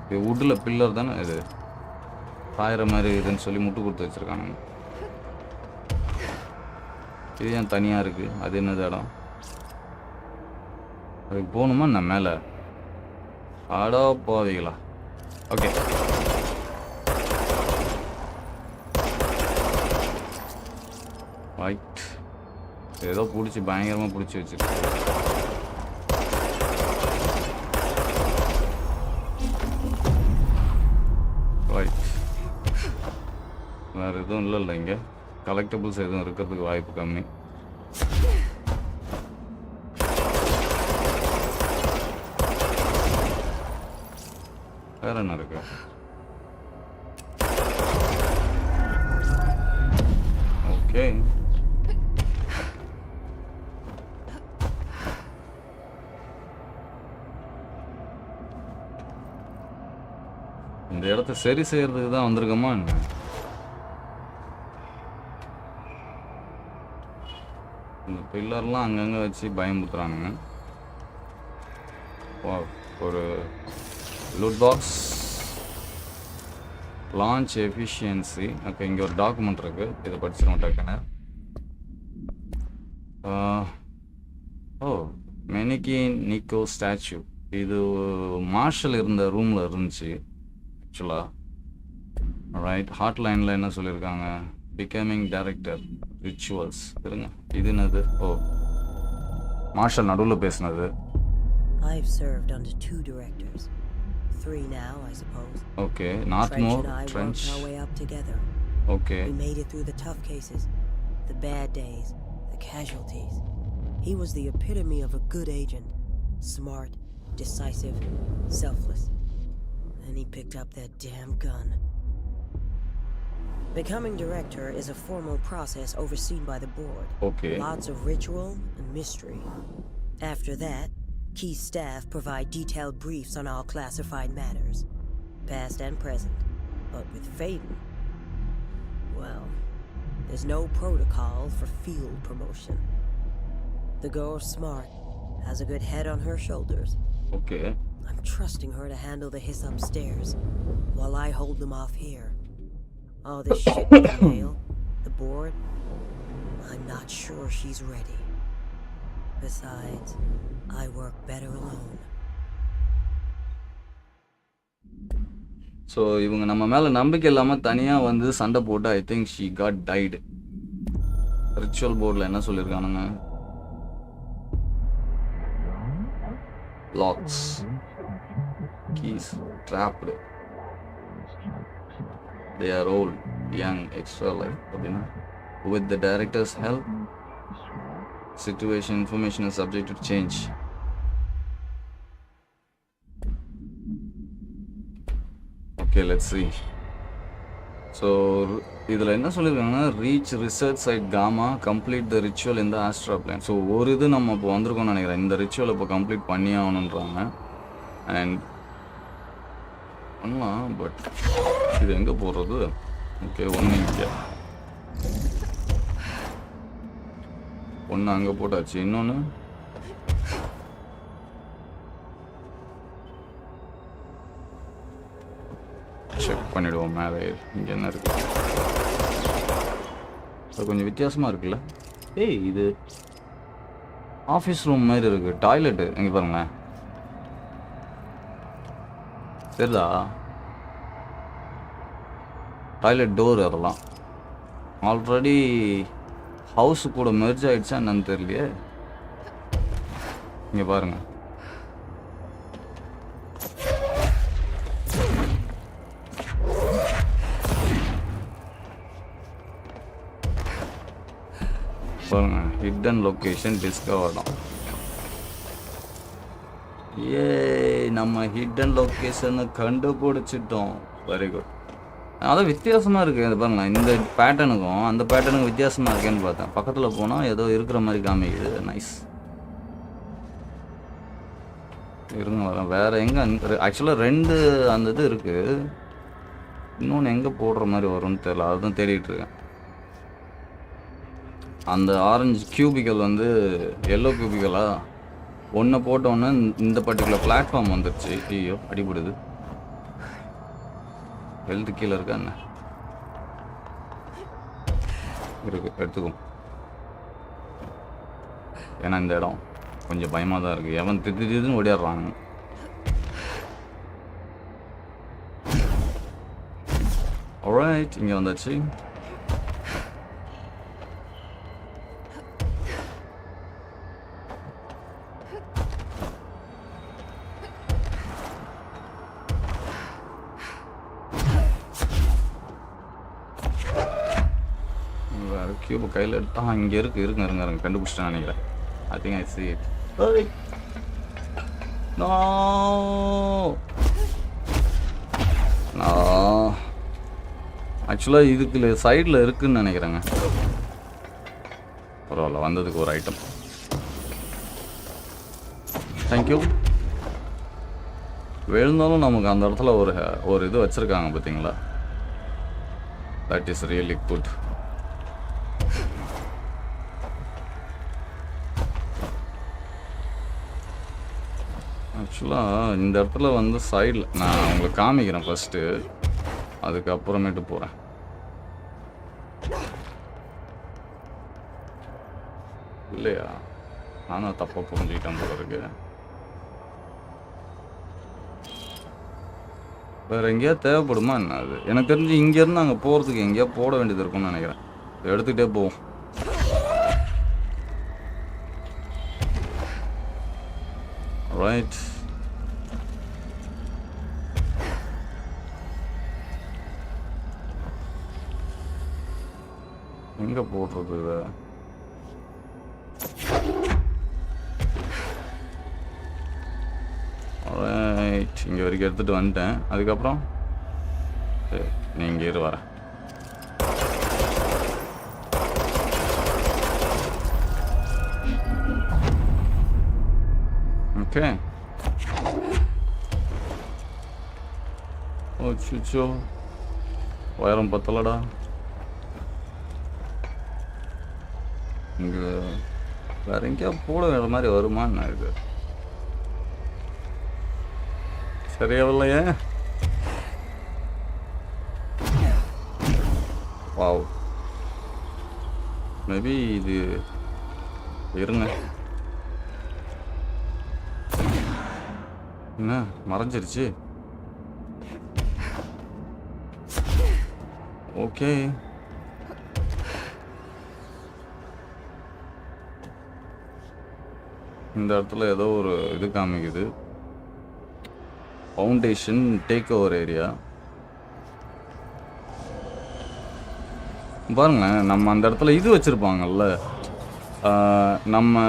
இது வுட்டில் பில்லர் தானே, இது சாயிற மாதிரி இதுன்னு சொல்லி முட்டு கொடுத்து வச்சுருக்கானுங்க. இது ஏன் தனியாக இருக்குது? அது என்னது இடம்? அதுக்கு போகணுமா நான் மேலே? ஆடா போவீங்களா? Okay, right. ஏதோ பிடிச்சி பயங்கரமாக பிடிச்சி வச்சுருக்கு. ரைட், வேறு எதுவும் இல்லை இங்கே. கலெக்டபிள்ஸ் எதுவும் இருக்கிறதுக்கு வாய்ப்பு கம்மி. வேற என்ன இருக்கு? ஓகே, இந்த இடத்த சரி செய்யறதுக்கு தான் வந்திருக்கோமா என்ன? இந்த பில்லர்லாம் அங்கங்கே வச்சு பயமுறுத்துறானுங்க. ஒரு loot box, launch efficiency. Okay, இங்கே ஒரு டாக்குமெண்ட் இருக்குது, இதை படிச்சிடும் டக்குன்னு. ஓ, மெனிக்கி நிக்கோ ஸ்டாச்சு. இது மார்ஷல் இருந்த ரூமில் இருந்துச்சு ஆக்சுவலாக. ரைட், ஹாட்லைனில் என்ன சொல்லியிருக்காங்க? Becoming director rituals. இருங்க, இது என்னது? ஓ, மார்ஷல் நடுவில் பேசினது. I've served under 2 directors. 3 now, I suppose. Okay, Northmore, Trench and I Trench. worked our way up together. Okay. We made it through the tough cases, the bad days, the casualties. He was the epitome of a good agent. Smart, decisive, selfless. And he picked up that damn gun. Becoming director is a formal process overseen by the board. Okay. Lots of ritual and mystery. After that, key staff provide detailed briefs on all classified matters, past and present. But with Faden, well, there's no protocol for field promotion. The girl's smart, has a good head on her shoulders. Okay. I'm trusting her to handle the hiss upstairs, while I hold them off here. All this shit with the mail, the board, I'm not sure she's ready. Besides, I work better alone. So இவங்க நம்ம மேலே நம்பிக்கை இல்லாமல் தனியாக வந்து சண்டை போட்டு I think she got tied. Ritual போர்டில் என்ன சொல்லியிருக்கானுங்க? Locks, keys, trapped, they are old, young, extra life அப்படின்னா with the director's help situation information is subject to change. Okay, let's see. So இதில் என்ன சொல்லியிருக்காங்கன்னா reach research site comma complete the ritual இந்த Astra plan. So ஒரு இது நம்ம இப்போ வந்திருக்கோம்னு நினைக்கிறேன். இந்த ரிச்சுவல் இப்போ கம்ப்ளீட் பண்ணி ஆகணுன்றாங்க. அண்ட் பண்ணலாம், பட் இது எங்கே போடுறது? ஓகே, ஒன்று இங்கே, ஒன்று அங்கே போட்டாச்சு, இன்னொன்று செக் பண்ணிவிடுவோம். மேலே இங்கே என்ன இருக்கு? அது கொஞ்சம் வித்தியாசமாக இருக்குல்ல. ஏய், இது ஆஃபீஸ் ரூம் மாதிரி இருக்குது. டாய்லெட்டு இங்கே பாருங்களேன், சரிதா? டாய்லெட் டோர் அதெல்லாம் ஆல்ரெடி ஹவுஸு கூட மெர்ஜ் ஆகிடுச்சா என்னன்னு தெரியலையே. இங்கே பாருங்க, பாருங்க, ஹிடன் லொக்கேஷன் டிஸ்கவர்டாம். ஏ, நம்ம ஹிடன் லொக்கேஷனை கண்டுபிடிச்சிட்டோம். Very good. அதான் வித்தியாசமாக இருக்குது. இது பாருங்களேன், இந்த பேட்டர்னுக்கும் அந்த பேட்டர்னுக்கும் வித்தியாசமாக இருக்கேன்னு பார்த்தேன். பக்கத்தில் போனால் ஏதோ இருக்கிற மாதிரி காமிக்குது. நைஸ். இருங்க வரேன். வேறு எங்கே? ஆக்சுவலாக 2 அந்த இது இருக்குது. இன்னொன்று எங்கே போடுற மாதிரி வரும்னு தெரியல, அதுதான் தேடிட்டுருக்கேன். அந்த ஆரஞ்சு கியூபிக்கல் வந்து எல்லோ கியூபிக்கலா ஒன்று போட்டோன்னே இந்த பர்டிகுலர் பிளாட்ஃபார்ம் வந்துடுச்சு. ஐயோ, அடிபடுது. ஹெல்த் கீழே இருக்கா என்ன? இருக்கு, எடுத்துக்கும். ஏன்னா இந்த இடம் கொஞ்சம் பயமாக தான் இருக்குது. எவன் திடீர்னு ஓடிடுறாங்க. ஆல்ரைட், இங்கே வந்தாச்சு. கியூப் கையில் எடுத்தா இங்கே இருங்க கண்டுபிடிச்சிட்டேன் நினைக்கிறேன். I think I see it. No, ஆக்சுவலாக இதுக்கு சைடில் இருக்குன்னு நினைக்கிறேங்க. பரவாயில்ல, வந்ததுக்கு ஒரு ஐட்டம். தேங்க்யூ. விழுந்தாலும் நமக்கு அந்த இடத்துல ஒரு இது வச்சுருக்காங்க பார்த்தீங்களா? That is really good. ஆக்சுவலாக இந்த இடத்துல வந்து சைடில் நான் உங்களுக்கு காமிக்கிறேன் ஃபஸ்ட்டு, அதுக்கப்புறமேட்டு போகிறேன். இல்லையா, நானும் தப்பாக புரிஞ்சுக்கிட்டேன் போல இருக்கு. வேறு எங்கேயாவது தேவைப்படுமா என்ன? அது எனக்கு தெரிஞ்சு இங்கேருந்து அங்கே போகிறதுக்கு எங்கேயா போட வேண்டியது இருக்கும்னு நினைக்கிறேன். எடுத்துக்கிட்டே போவோம். ரைட், எங்கே போடுறது இதை? ரைட், இங்கே வரைக்கும் எடுத்துகிட்டு வந்துட்டேன். அதுக்கப்புறம் சரி, நீ இங்கே இரு, வரேன். ஓகே. ஓ சுச்சோ, உயரம் பத்தலடா. இங்கே வேற எங்கேயா போட வேற மாதிரி வருமான்னு இது சரியாவில்லையே. வாவ், மேபி இது இருங்க. என்ன மறைஞ்சிருச்சு? ஓகே, இந்த இடத்துல ஏதோ ஒரு இது காமிக்குது. Foundation take over area. பாருங்க, நம்ம அந்த இடத்துல இது வச்சுருப்பாங்கல்ல, நம்ம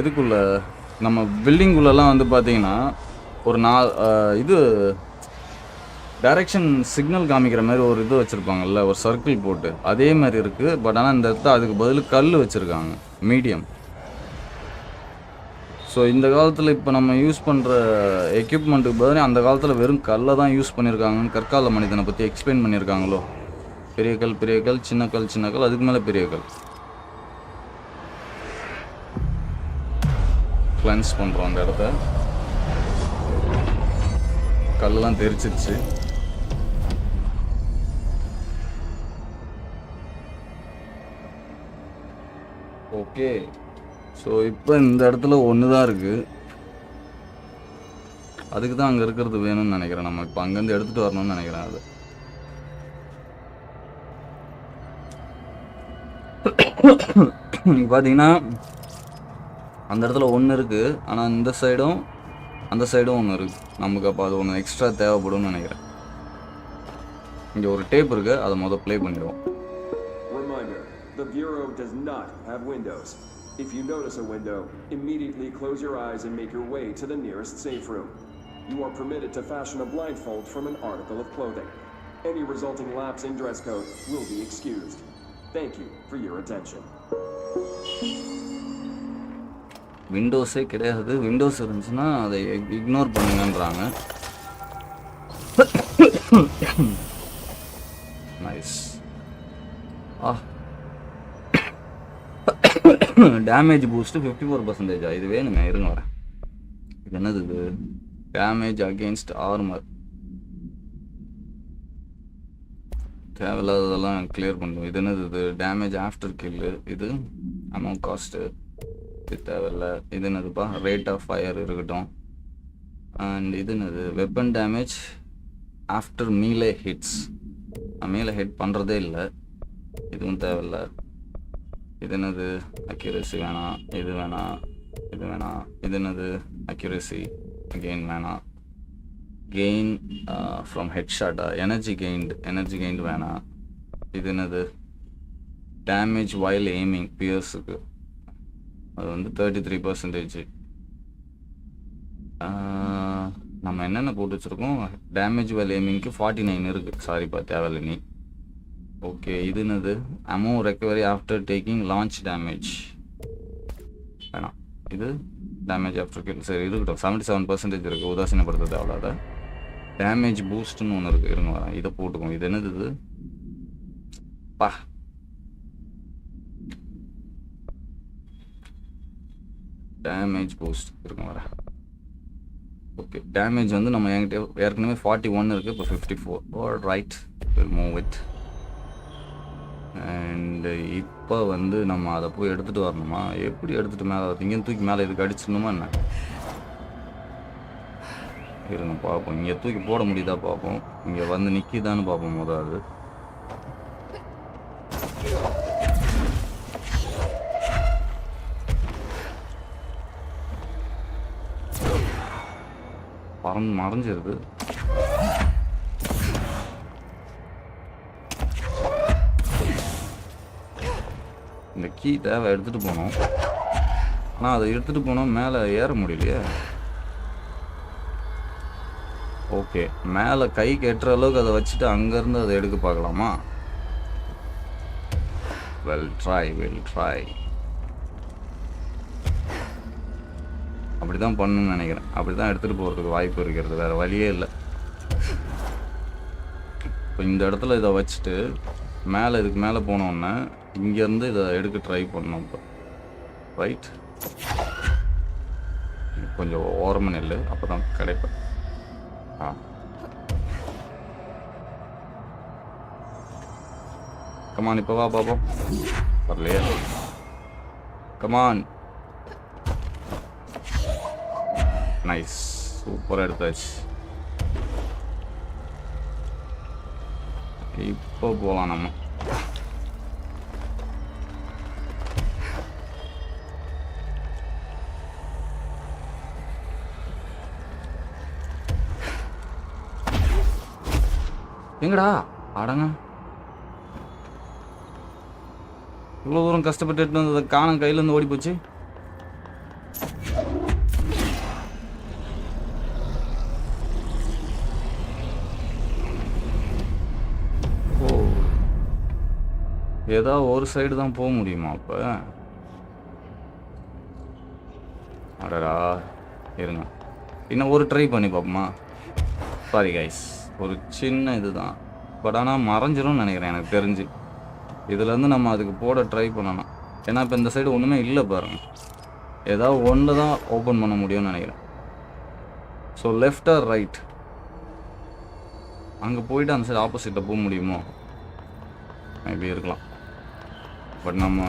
எதுக்குள்ள நம்ம பில்டிங்குள்ளெல்லாம் வந்து பார்த்தீங்கன்னா ஒரு இது டைரக்ஷன் சிக்னல் காமிக்கிற மாதிரி ஒரு இது வச்சுருப்பாங்கல்ல, ஒரு சர்க்கிள் போட்டு அதே மாதிரி இருக்குது. பட் ஆனால் இந்த இடத்துல அதுக்கு பதில் கல் வச்சுருக்காங்க, மீடியம். ஸோ இந்த காலத்தில் இப்போ நம்ம யூஸ் பண்ணுற எக்யூப்மெண்ட்டுக்கு பதிலாக அந்த காலத்தில் வெறும் கல்லை தான் யூஸ் பண்ணியிருக்காங்கன்னு கற்கால மனிதனை பற்றி எக்ஸ்பிளைன் பண்ணியிருக்காங்களோ. பெரிய கல், சின்ன கல், அதுக்கு மேலே பெரிய கல். கிளென்ஸ் பண்ணுறோம் அந்த இடத்த. கல்லெல்லாம் தெரிச்சிருச்சு. ஓகே, ஸோ இப்போ இந்த இடத்துல ஒன்று தான் இருக்குது. அதுக்கு தான் அங்கே இருக்கிறது வேணும்னு நினைக்கிறேன். நம்ம இப்போ அங்கேருந்து எடுத்துகிட்டு வரணும்னு நினைக்கிறேன். அது நீங்கள் பார்த்தீங்கன்னா அந்த இடத்துல ஒன்று இருக்குது, ஆனால் இந்த சைடும் அந்த சைடும் ஒன்று இருக்குது. நமக்கு அப்போ அது ஒன்று எக்ஸ்ட்ரா தேவைப்படும்னு நினைக்கிறேன். இங்கே ஒரு டேப் இருக்குது, அதை முதல் ப்ளே பண்ணிடுவோம். Reminder, the Bureau does not have windows. If you notice a window, immediately close your eyes and make your way to the nearest safe room. You are permitted to fashion a blindfold from an article of clothing. Any resulting lapse in dress code will be excused. Thank you for your attention. விண்டோஸே கிடையாது. Windows இருந்துச்சுன்னா அதை ignore பண்ணுங்கன்றாங்க. Nice. Damage boost 54%. இது வேணுங்க, இருங்க வரேன். இது என்னது? இது டேமேஜ் அகெயின்ஸ்ட் ஆர்மர். தேவையில்லாததெல்லாம் கிளியர் பண்ணும். இது என்னது? இது டேமேஜ் ஆஃப்டர் கில்லு. இது அமௌண்ட் காஸ்ட்டு, இது தேவையில்லை. இது என்னதுப்பா? ரேட் ஆஃப் ஃபயர் இருக்கட்டும். அண்ட் இது என்னது? Weapon damage after melee hits. நான் மேலே ஹிட் பண்ணுறதே இல்லை, இதுவும் தேவையில்லை. இது என்னது? அக்யூரேசி வேணாம், இது வேணாம், இது வேணாம். இது என்னது? அக்யூரேசி கெயின் வேணாம். கெயின் ஃப்ரம் ஹெட் ஷாட்டா? எனர்ஜி கெயின்டு வேணாம். இது என்னது? டேமேஜ் வைல் எய்மிங் பியர்ஸுக்கு, அது வந்து 33%. நம்ம என்னென்ன போட்டு வச்சுருக்கோம்? டேமேஜ் வைல் எய்மிங்க்கு 49 இருக்குது. சாரிப்பா, தேவையில்லை நீ. ஓகே, இது என்னது? Ammo recovery after taking launch damage வேணாம். இது டேமேஜ் ஆஃப்டர் கில். சரி இருக்கட்டும், 77% இருக்குது. உதாசீனப்படுத்த தேவையில்லாத. டேமேஜ் பூஸ்ட்னு ஒன்று இருக்குது, இருங்க வரேன். இதை போட்டுக்கோங்க. இது என்னது? இது பா, டேமேஜ் பூஸ்ட் இருங்க வரேன். ஓகே, டேமேஜ் வந்து நம்ம என்கிட்ட ஏற்கனவே 41 இருக்குது, இப்போ 54. All right, will move it. And இப்போ வந்து நம்ம அதை போய் எடுத்துகிட்டு வரணுமா? எப்படி எடுத்துகிட்டு மேலே இங்கேயும் தூக்கி மேலே இதுக்கு அடிச்சிடணுமா என்ன? இருங்க பார்ப்போம். இங்கே தூக்கி போட முடியுதா பார்ப்போம். இங்கே வந்து நிற்கிதான்னு பார்ப்போம் முதல்ல. மறைஞ்சிருக்கு. இந்த கீ தேவை, எடுத்துகிட்டு போனோம். ஆனால் அதை எடுத்துகிட்டு போனோம், மேலே ஏற முடியலையே. ஓகே, மேலே கை கெட்டுற அளவுக்கு அதை வச்சுட்டு அங்கேருந்து அதை எடுக்க பார்க்கலாமா? Well try. அப்படி தான் பண்ணணும்னு நினைக்கிறேன். அப்படி தான் எடுத்துகிட்டு போகிறதுக்கு வாய்ப்பு இருக்கிறது, வேறு வழியே இல்லை. இப்போ இந்த இடத்துல இதை வச்சுட்டு மேலே இதுக்கு மேலே போனோன்னே இங்கேருந்து இதை எடுக்க ட்ரை பண்ணோம். இப்போ ரைட், கொஞ்சம் ஓரமாக நெல், அப்போ தான் கிடைப்பேன். கமான், இப்போ வா பாப்போம். வரலையே. கமான். நைஸ், சூப்பராக எடுத்தாச்சு. இப்போ போகலாம் நம்ம. எங்கடா அடங்க, இவ்வளோ தூரம் கஷ்டப்பட்டு வந்ததை காணம், கையிலேருந்து ஓடி போச்சு. ஏதாவது ஒரு சைடு தான் போக முடியுமா அப்போ? அடடா இருங்க, இன்னும் ஒரு ட்ரை பண்ணி பார்ப்போமா? சாரி கைஸ், ஒரு சின்ன இதுதான், பட் ஆனால் மறைஞ்சிரும்னு நினைக்கிறேன் எனக்கு தெரிஞ்சு. இதுலேருந்து நம்ம அதுக்கு போட ட்ரை பண்ணணும். ஏன்னா இப்போ இந்த சைடு ஒன்றுமே இல்லை பாருங்கள். ஏதாவது ஒன்று தான் ஓப்பன் பண்ண முடியும்னு நினைக்கிறேன். ஸோ லெஃப்ட் ஆர் ரைட், அங்கே போயிட்டு அந்த சைடு ஆப்போசிட்டில் போக முடியுமோ? மேபி இருக்கலாம். பட் நம்ம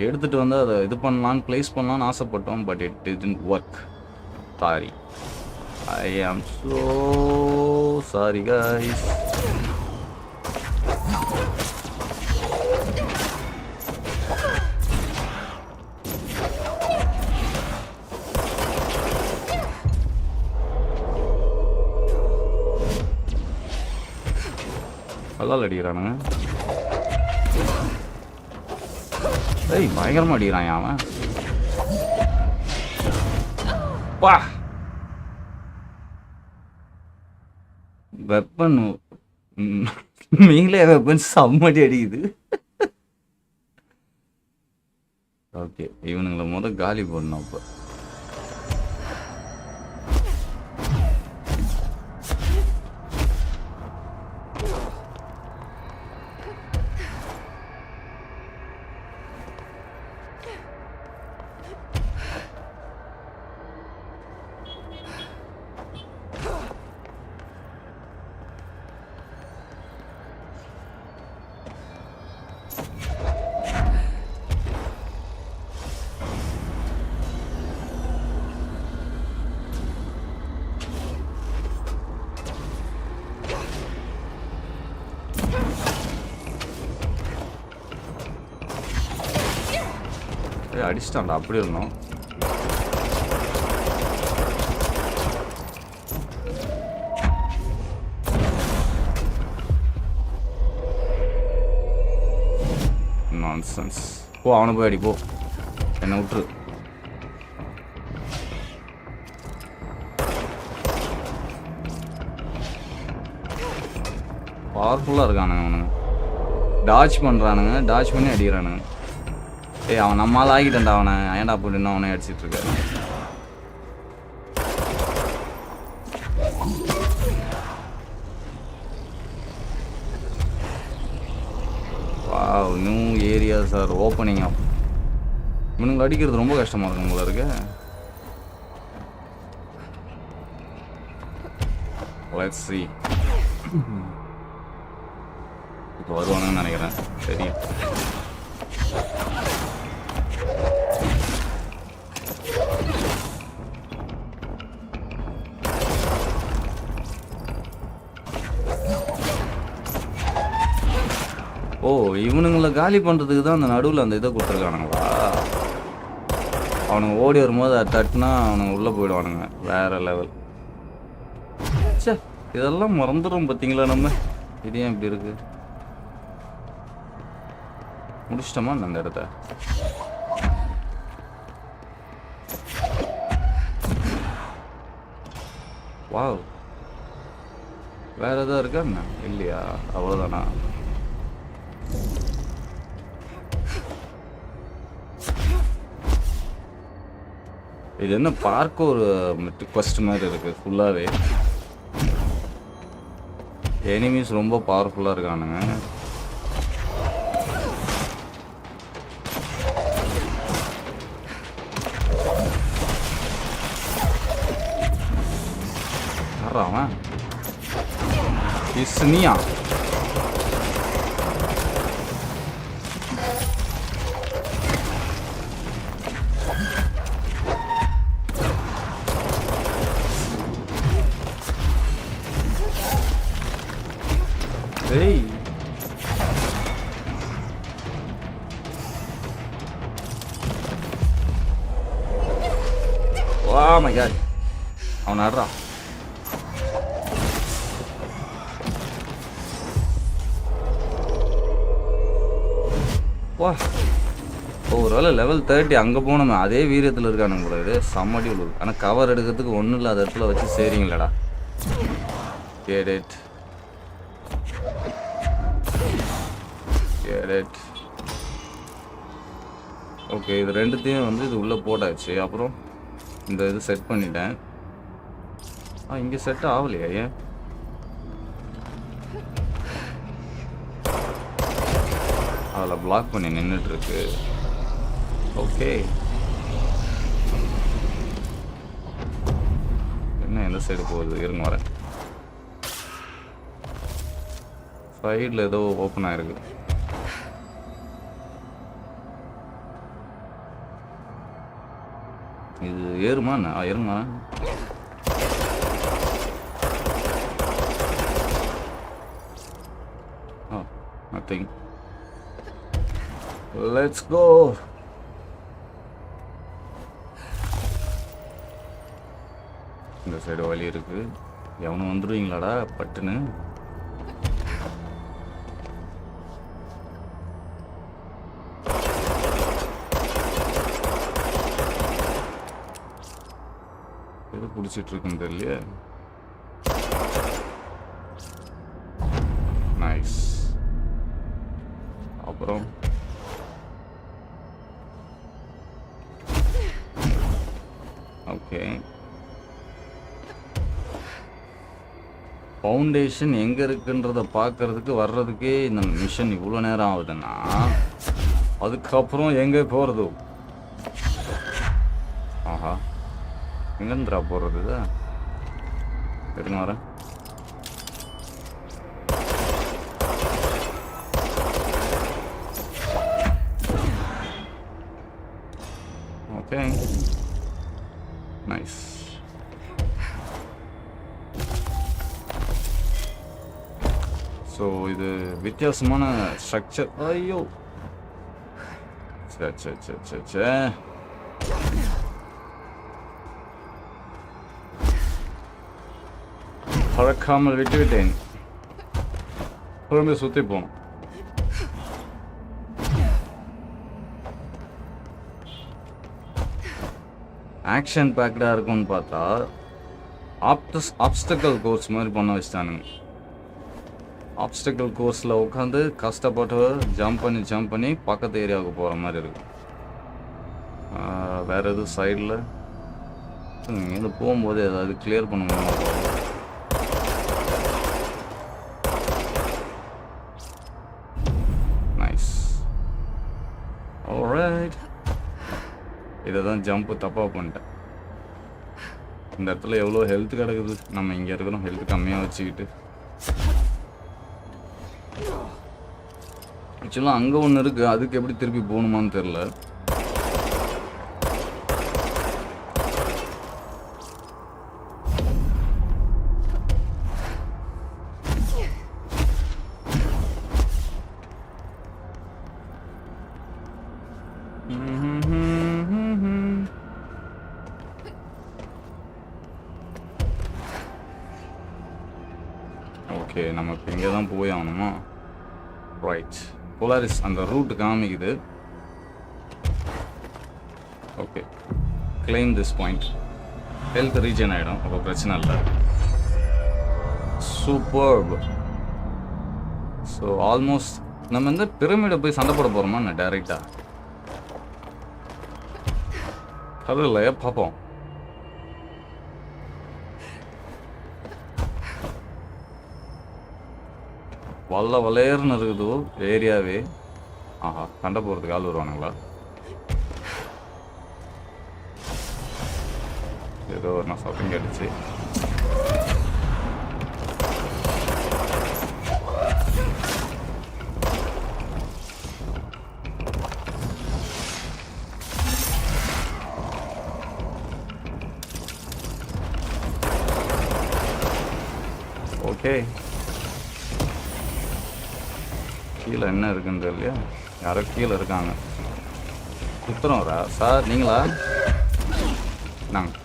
எடுத்துகிட்டு வந்து அதை இது பண்ணலான்னு ப்ளேஸ் பண்ணலான்னு ஆசைப்பட்டோம். But it didn't work. Sorry, I am so sorry guys. கல்லால் அடிக்கிறானுங்க. ஏய் பயங்கரமா அடிக்கிறான் அவன். பா வெப்பன் மீலே வெப்பன் செம்மடி அடிக்குது. ஓகே, இவனுங்களை காலி பண்ணணும். அப்போ அடிச்சிட்டான்டா, அப்படி இருந்தோம். நான்சென்ஸ். போ, அவனை போய் அடி, போ, என்னை விட்டுரு. பவர்ஃபுல்லாக இருக்கானுங்க அவனுங்க. டாச் பண்ணுறானுங்க, டாச் பண்ணி அடிக்கிறானுங்க. ஏய் அவன் நம்மளால் ஆகிட்டான்டா அவனை. ஏன்டா போட்டு இன்னும் அவனை அடிச்சிட்டு இருக்காரு. Wow, new areas R opening up. இவனுங்க அடிக்கிறது ரொம்ப கஷ்டமாக இருக்கும் போல இருக்கு. Let's see. இப்போ வருவானுன்னு நினைக்கிறேன். தெரியும். ஓ, இவனுங்களை காலி பண்ணுறதுக்கு தான் அந்த நடுவில் அந்த இதை கொடுத்துருக்கானுங்களா? அவனுங்க ஓடி வரும்போது அதை தட்டுனா அவனுங்க உள்ளே போயிடுவானுங்க. வேறு லெவல். சே, இதெல்லாம் மறந்துடும் பார்த்தீங்களா நம்ம. இது ஏன் இப்படி இருக்கு? முடிச்சிட்டோமா அந்த இடத்த? வாவ், வேறு எதாவது இருக்கா என்ன? இல்லையா, அவ்வளோதானா? இது என்ன பார்க்க ஒரு குவெஸ்ட் மாதிரி இருக்கு. ஃபுல்லாகவே எனிமீஸ் ரொம்ப பவர்ஃபுல்லாக இருக்கானுங்க. அவன் இஸ்னியா ஏய், ஓ மை காட், அவன் ஆடுறான். வா, ஒருவேளை லெவல் 30 அங்கே போனோமே அதே வீரியத்தில் இருக்கானுங்க கூட. இது செம்மடி உள்ளது. ஆனால் கவர் எடுக்கிறதுக்கு ஒன்றும் இல்லாத இடத்துல வச்சு சரிங்களடா. Get it. get it. Okay, இது ரெண்டுத்தையும் வந்து இது உள்ளே போட்டாச்சு. அப்புறம் இந்த இது செட் பண்ணிட்டேன். இங்கே செட் ஆகலையா? ஏன் அதில் பிளாக் பண்ணி நின்றுட்டுருக்கு. ஓகே, என்ன எந்த சைடு போகுது? இருங்க வரேன். சைடில் ஏதோ ஓப்பன் ஆகிருக்கு. இது ஏறுமா? ஏறுமா? nothing. Let's go. இந்த சைடு வழி இருக்கு. எவனும் வந்துடுவீங்களாடா பட்டுன்னு? எது பிடிச்சிட்டு இருக்குன்னு தெரியல. நைஸ். அப்புறம் ஓகே, ஃபவுண்டேஷன் எங்கே இருக்குன்றத பார்க்கறதுக்கு வர்றதுக்கே இந்த மிஷன் இவ்வளோ நேரம் ஆகுதுன்னா அதுக்கப்புறம் எங்கே போகிறது? ஆஹா, எங்கேந்திரா போகிறது? இருங்க வரேன். Okay, nice. ஸோ இது வித்தியாசமான ஸ்ட்ரக்சர். ஐயோ, சே பறக்காமல் விட்டுவிட்டேன். திரும்ப சுற்றி போகணும். ஆக்ஷன் பேக்டாக இருக்கும்னு பார்த்தா ஆப்ஸ்டக்கல் கோர்ஸ் மாதிரி பண்ண வச்சிட்டானுங்க. ஆப்ஸ்டக்கல் கோர்ஸில் உட்காந்து கஷ்டப்பட்டு ஜம்ப் பண்ணி பக்கத்து ஏரியாவுக்கு போகிற மாதிரி இருக்கு. வேறு எதுவும் சைடில் இங்கேருந்து போகும்போது ஏதாவது கிளியர் பண்ண முடியுமா? நைஸ். ஆல்ரைட், இதை தான் ஜம்ப்பு தப்பாக பண்ணிட்டேன். இந்த இடத்துல எவ்வளோ ஹெல்த் கிடக்குது. நம்ம இங்கே இருக்கிறோம் ஹெல்த் கம்மியாக வச்சுக்கிட்டு. ஆக்சுவலாக அங்கே ஒன்று இருக்குது, அதுக்கு எப்படி திருப்பி போகணுமான்னு தெரில. ஓகே, நம்ம இப்போ இங்கே தான் போய் ஆகணுமா? ரைட், போலாரிஸ் அந்த ரூட் காமிக்குது. Okay, claim this point. Health region ஆகிடும், அப்போ பிரச்சனை இல்லை. சூப்பர்ப். ஸோ ஆல்மோஸ்ட் நம்ம இந்த பிரமிடை போய் சண்டை போட போகிறோமா? நான் டைரெக்டாக அது இல்லையா? பார்ப்போம். வளையர்னு இருக்குது ஏரியாவே. ஆஹா, சண்டை போகிறதுக்கு ஆள் வருவானுங்களா? ஏதோ ஒரு நான் சத்தம் கேட்டுச்சு. ஓகே, கீழே என்ன இருக்குன்னு தெரியலையா? யாரோ கீழே இருக்காங்க. குத்துறோம் வரா சார்? நீங்களா? நாங்கள்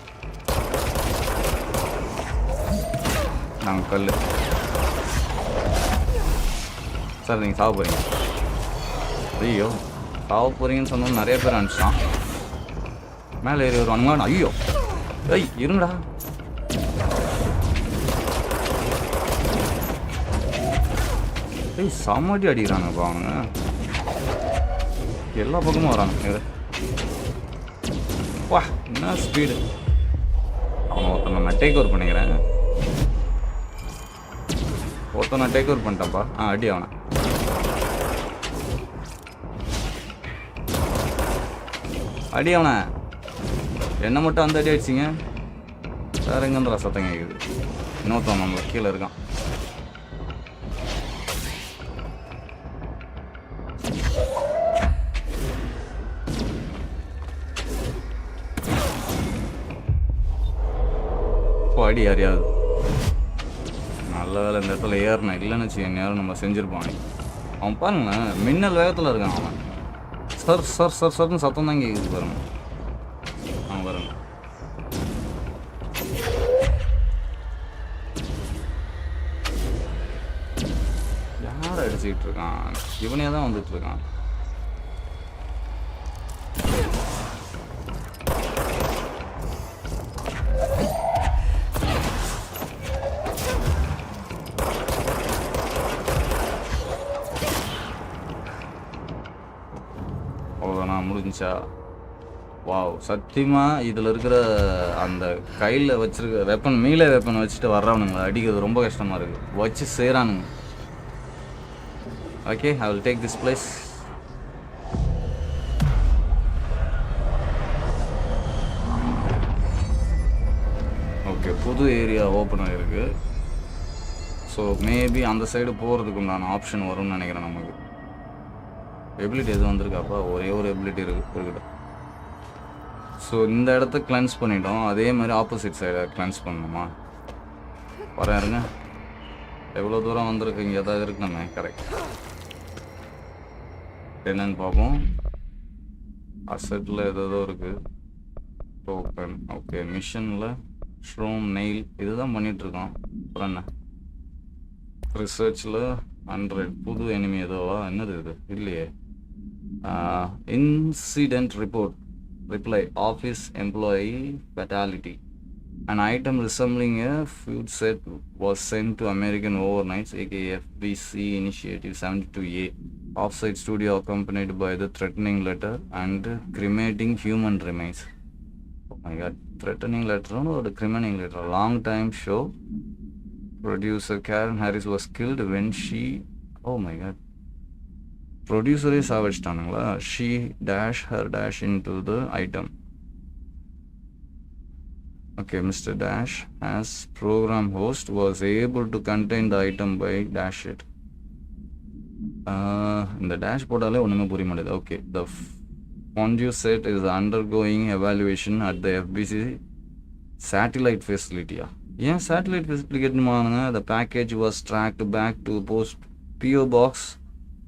கல் சார். நீங்கள் சாவ போகிறீங்க? ஐயோ, சாவ போகிறீங்கன்னு சொன்னோம். நிறைய பேர் அனுப்பிச்சான். மேலே ஏறி வருவானுங்களா? ஐயோ, ஐய் இருங்கடா. ஏய், சமாடி அடிக்கிறானுப்பா அவனுங்க. எல்லா பக்கமும் வராங்க இது. வா என்ன ஸ்பீடு. அவன் ஒருத்தன் நான் டேக் ஓவர் பண்ணிக்கிறேன். ஒருத்தன் நான் டேக் ஓவர் பண்ணிட்டேன்ப்பா. அடி அவனை. அடி அவனை. என்ன மட்டும் அந்த அடி அடிச்சிங்க. வேற எங்கேன்ற சத்தம் கேட்குது. இன்னொருத்தன் நம்மள கீழே இருக்கான். அடி யாரையாவது. நல்ல வேலை இந்த இடத்துல ஏறினேன். இல்லைன்னு வச்சு நேரம் நம்ம செஞ்சுருப்பான். அவன் பாருங்களேன் மின்னல் வேகத்தில் இருக்கான் அவன். சர் சர் சர் சர்ன்னு சத்தம் தான் கேட்குது பாருங்க. அவன் பாருங்க. யாரை அடிச்சுக்கிட்டு இருக்கான். இவனே தான் வந்துட்டு இருக்கான். முடிஞ்சா வாவ். சத்தியமாக இதில் இருக்கிற அந்த கையில் வச்சுருக்க வெப்பன் மீள வெப்பன் வச்சுட்டு வர்றவனுங்க அடிக்கிறது ரொம்ப கஷ்டமாக இருக்குது. வச்சு செய்கிறானுங்க. Okay I will take this place. Okay புது ஏரியா ஓப்பன் ஆகிருக்கு. ஸோ மேபி அந்த சைடு போகிறதுக்கு உண்டான ஆப்ஷன் வரும்னு நினைக்கிறேன். நமக்கு எபிலிட்டி எதுவும் வந்திருக்காப்பா. ஒரே ஒரு எபிலிட்டி இருக்குது. ஸோ இந்த இடத்த கிளென்ஸ் பண்ணிட்டோம். அதே மாதிரி ஆப்போசிட் சைடை கிளென்ஸ் பண்ணணுமா. வரேன் இருங்க. எவ்வளோ தூரம் வந்திருக்கு. இங்கே எதாவது இருக்கணுமே. கரெக்ட். என்னன்னு பார்ப்போம். அசட்டில் ஏதோ இருக்குது. டோக்கன். ஓகே மிஷனில் ஷ்ரூம் நெயில் இதுதான் பண்ணிகிட்ருக்கோம். அப்புறம் என்ன ரிசர்ச்சில் 100 புது எனிமி ஏதோவா. என்னது இது இல்லையே. Incident report reply office employee fatality. An item resembling a food set was sent to American Overnights aka FBC Initiative 72A offsite studio accompanied by the threatening letter and cremating human remains. Oh my god, threatening letter or the cremating letter. Long time show producer Karen Harris was killed when she, oh my god, producer is savagetaanங்களா. She dash her dash into the item. Okay, Mr. Dash as program host was able to contain the item by dash it. இந்த dash போட்டாலே ஒன்றுமே புரிய மாட்டேது. Okay, the fondue set is undergoing evaluation at the FBC satellite facility. ஏன் satellite facility கேட்டுமானுங்க. The package was tracked back to post PO box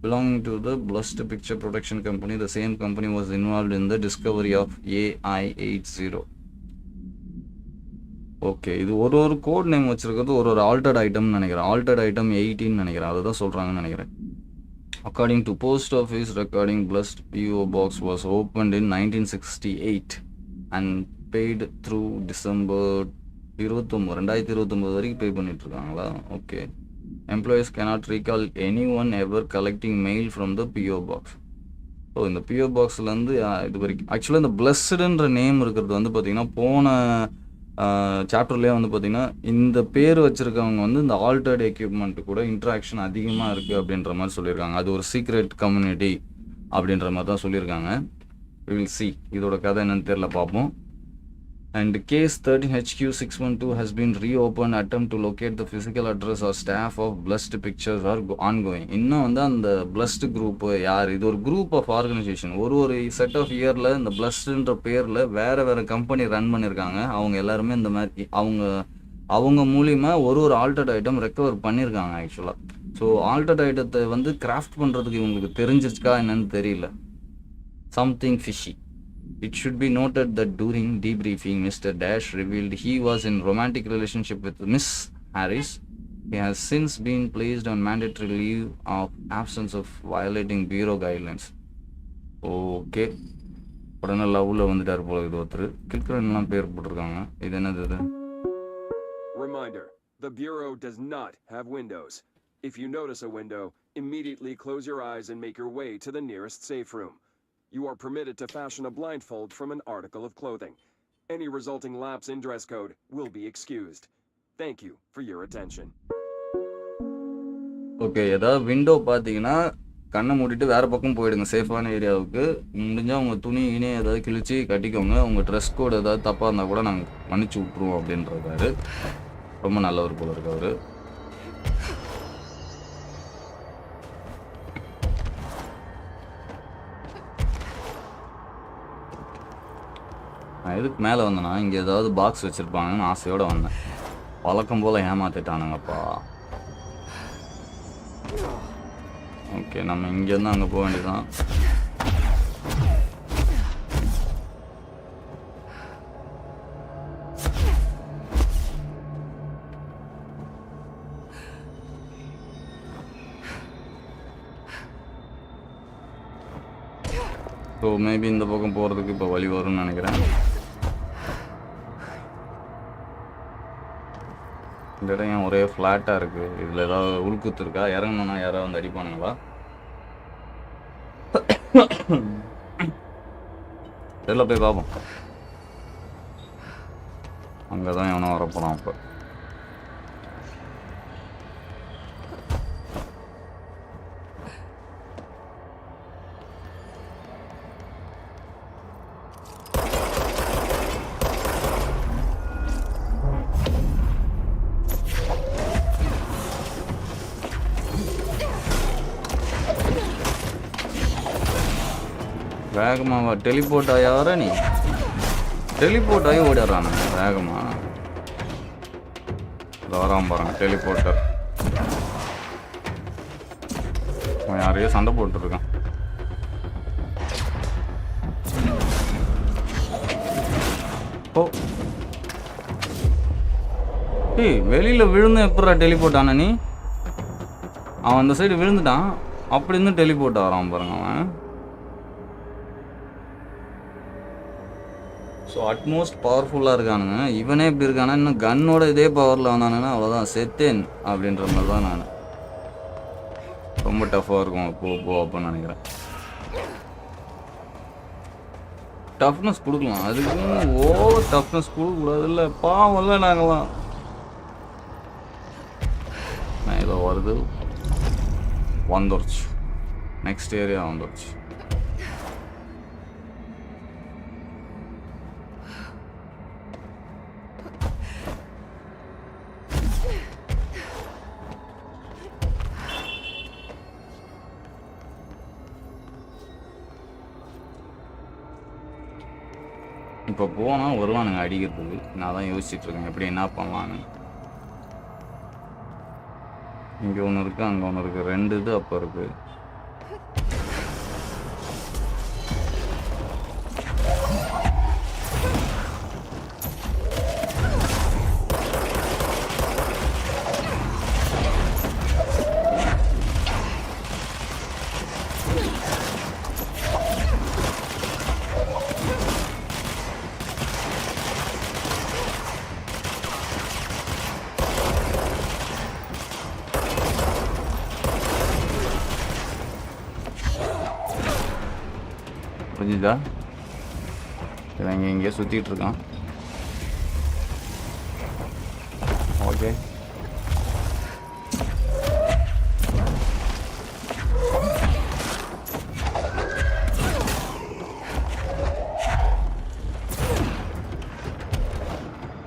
belonging to the Blessed Picture Production Company. The same company was involved in the discovery of AI-80. Okay இது ஒரு code name வச்சுருக்கிறது ஒரு altered ஐட்டம்னு நினைக்கிறேன். Altered item 18 நினைக்கிறேன். அதை தான் சொல்கிறாங்கன்னு நினைக்கிறேன். According to post office recording blessed PO box was opened in 1968 and paid through December 2029 வரைக்கும் பே பண்ணிட்டுருக்காங்களா. Okay employees cannot recall anyone ever collecting mail from the PO box. So இந்த PO பாக்ஸ்லேருந்து இது வரைக்கும் ஆக்சுவலாக இந்த பிளஸ்டுன்ற name இருக்கிறது வந்து பார்த்திங்கன்னா போன சாப்டர்லேயே வந்து பார்த்திங்கன்னா இந்த பேர் வச்சுருக்கவங்க வந்து இந்த ஆல்டர்ட் எக்யூப்மெண்ட் கூட இன்ட்ராக்ஷன் அதிகமாக இருக்குது அப்படின்ற மாதிரி சொல்லியிருக்காங்க. அது ஒரு சீக்ரெட் கம்யூனிட்டி அப்படின்ற மாதிரி தான் சொல்லியிருக்காங்க. we will see இதோட கதை என்னன்னு தெரியல, பார்ப்போம். And case 13HQ612 has been reopened. Attempt to locate the physical address or staff of Blessed Pictures are ongoing. இன்னும் வந்து அந்த Blessed group யார், இது ஒரு குரூப் ஆஃப் ஆர்கனைசேஷன். ஒரு செட் ஆஃப் இயரில் இந்த Blessedன்ற பேரில் வேறு கம்பெனி ரன் பண்ணியிருக்காங்க. அவங்க எல்லாருமே இந்த மாதிரி அவங்க மூலிமா ஒரு ஆல்டர்ட் ஐட்டம் ரெக்கவர் பண்ணியிருக்காங்க ஆக்சுவலாக. ஸோ ஆல்டர்ட் ஐட்டத்தை வந்து கிராஃப்ட் பண்ணுறதுக்கு இவங்களுக்கு தெரிஞ்சிருக்கா என்னன்னு தெரியல. Something fishy. It should be noted that during debriefing, Mr. Dash revealed he was in romantic relationship with Miss Harris. He has since been placed on mandatory leave of absence of violating bureau guidelines. Okay. உடனே லவ்ல வந்துட்டார் போல. இது ஒருத்தர் கில்கரன்லாம் பேர் போட்டிருக்காங்க. இது என்னது இது? Reminder, the bureau does not have windows. If you notice a window, immediately close your eyes and make your way to the nearest safe room. You are permitted to fashion a blindfold from an article of clothing. Any resulting lapse in dress code will be excused. Thank you for your attention. Okay, ஏதாவது window பார்த்தீங்கன்னா கண்ணை மூடிட்டு வேறு பக்கம் போயிடுங்க, சேஃபான ஏரியாவுக்கு. முடிஞ்சால் உங்கள் துணி இனி ஏதாவது கிழிச்சு கட்டிக்கோங்க. உங்கள் ட்ரெஸ் கோடு ஏதாவது தப்பாக இருந்தால் கூட நாங்கள் மன்னிச்சு விட்ருவோம் அப்படின்றாரு. ரொம்ப நல்லவர் போல இருக்கு அவர். நான் எதுக்கு மேலே வந்தேன்னா, இங்கே ஏதாவது பாக்ஸ் வச்சுருப்பாங்கன்னு ஆசையோடு வந்தேன். வழக்கம் போல் ஏமாற்றிட்டானுங்கப்பா. ஓகே, நம்ம இங்கேருந்து அங்கே போக வேண்டியதான். ஸோ மேபி இந்த பக்கம் போகிறதுக்கு இப்போ வழி வரும்னு நினைக்கிறேன். இந்த இடம் ஏன் ஒரே ஃப்ளாட்டாக இருக்குது? இதில் ஏதாவது உள்குத்து இருக்கா? இறங்கணுன்னா யாராவது வந்து அடிப்பானுங்களா? தெரியல, போய் பார்ப்போம். அங்கே தான் எவனோ வரப்போனான் இப்போ. வேகமாவா டெலிபோர்ட் ஆகி வர? நீ டெலிபோர்ட் ஆகி ஓடிடுறானு வேகமா வராம பாருங்க. டெலிபோர்ட்டர் யாரையோ சண்டை போட்டுருக்கான். ஓ ஏய், வெளியில் விழுந்து எப்படா டெலிபோர்ட் ஆன நீ? அவன் அந்த சைடு விழுந்துட்டான், அப்படி இருந்து டெலிபோர்ட் ஆகிறான் பாருங்க அவன். ஸோ அட்மோஸ்ட் பவர்ஃபுல்லாக இருக்கானுங்க. இவனே இப்படி இருக்கானா, இன்னும் கன்னோட இதே பவரில் வந்தானுங்கன்னா அவ்வளோதான், செத்தேன் அப்படின்ற மாதிரி தான் நான். ரொம்ப டஃப்பாக இருக்கும் போ அப்படின்னு நினைக்கிறேன். டஃப்னஸ் கொடுக்கலாம், அதுக்கு ஓவர் டஃப்னஸ் கொடுக்கக்கூடாது. இல்லை பாவம் இல்லை நாங்களாம். நான் ஏதோ வருது, வந்துருச்சு, நெக்ஸ்ட் ஏரியா வந்துருச்சு. இப்போ போனால் வருவானுங்க அடிக்கிறதுக்கு. நான் தான் யோசிச்சுட்ருக்கேன் எப்படி என்ன பண்ணலான்னு. இங்கே ஒன்று இருக்குது, அங்கே ஒன்று இருக்குது, 2 இது அப்போ இருக்குது. புரிஞ்சுதா? இவன் இங்கே சுற்றிட்டு இருக்கான். ஓகே,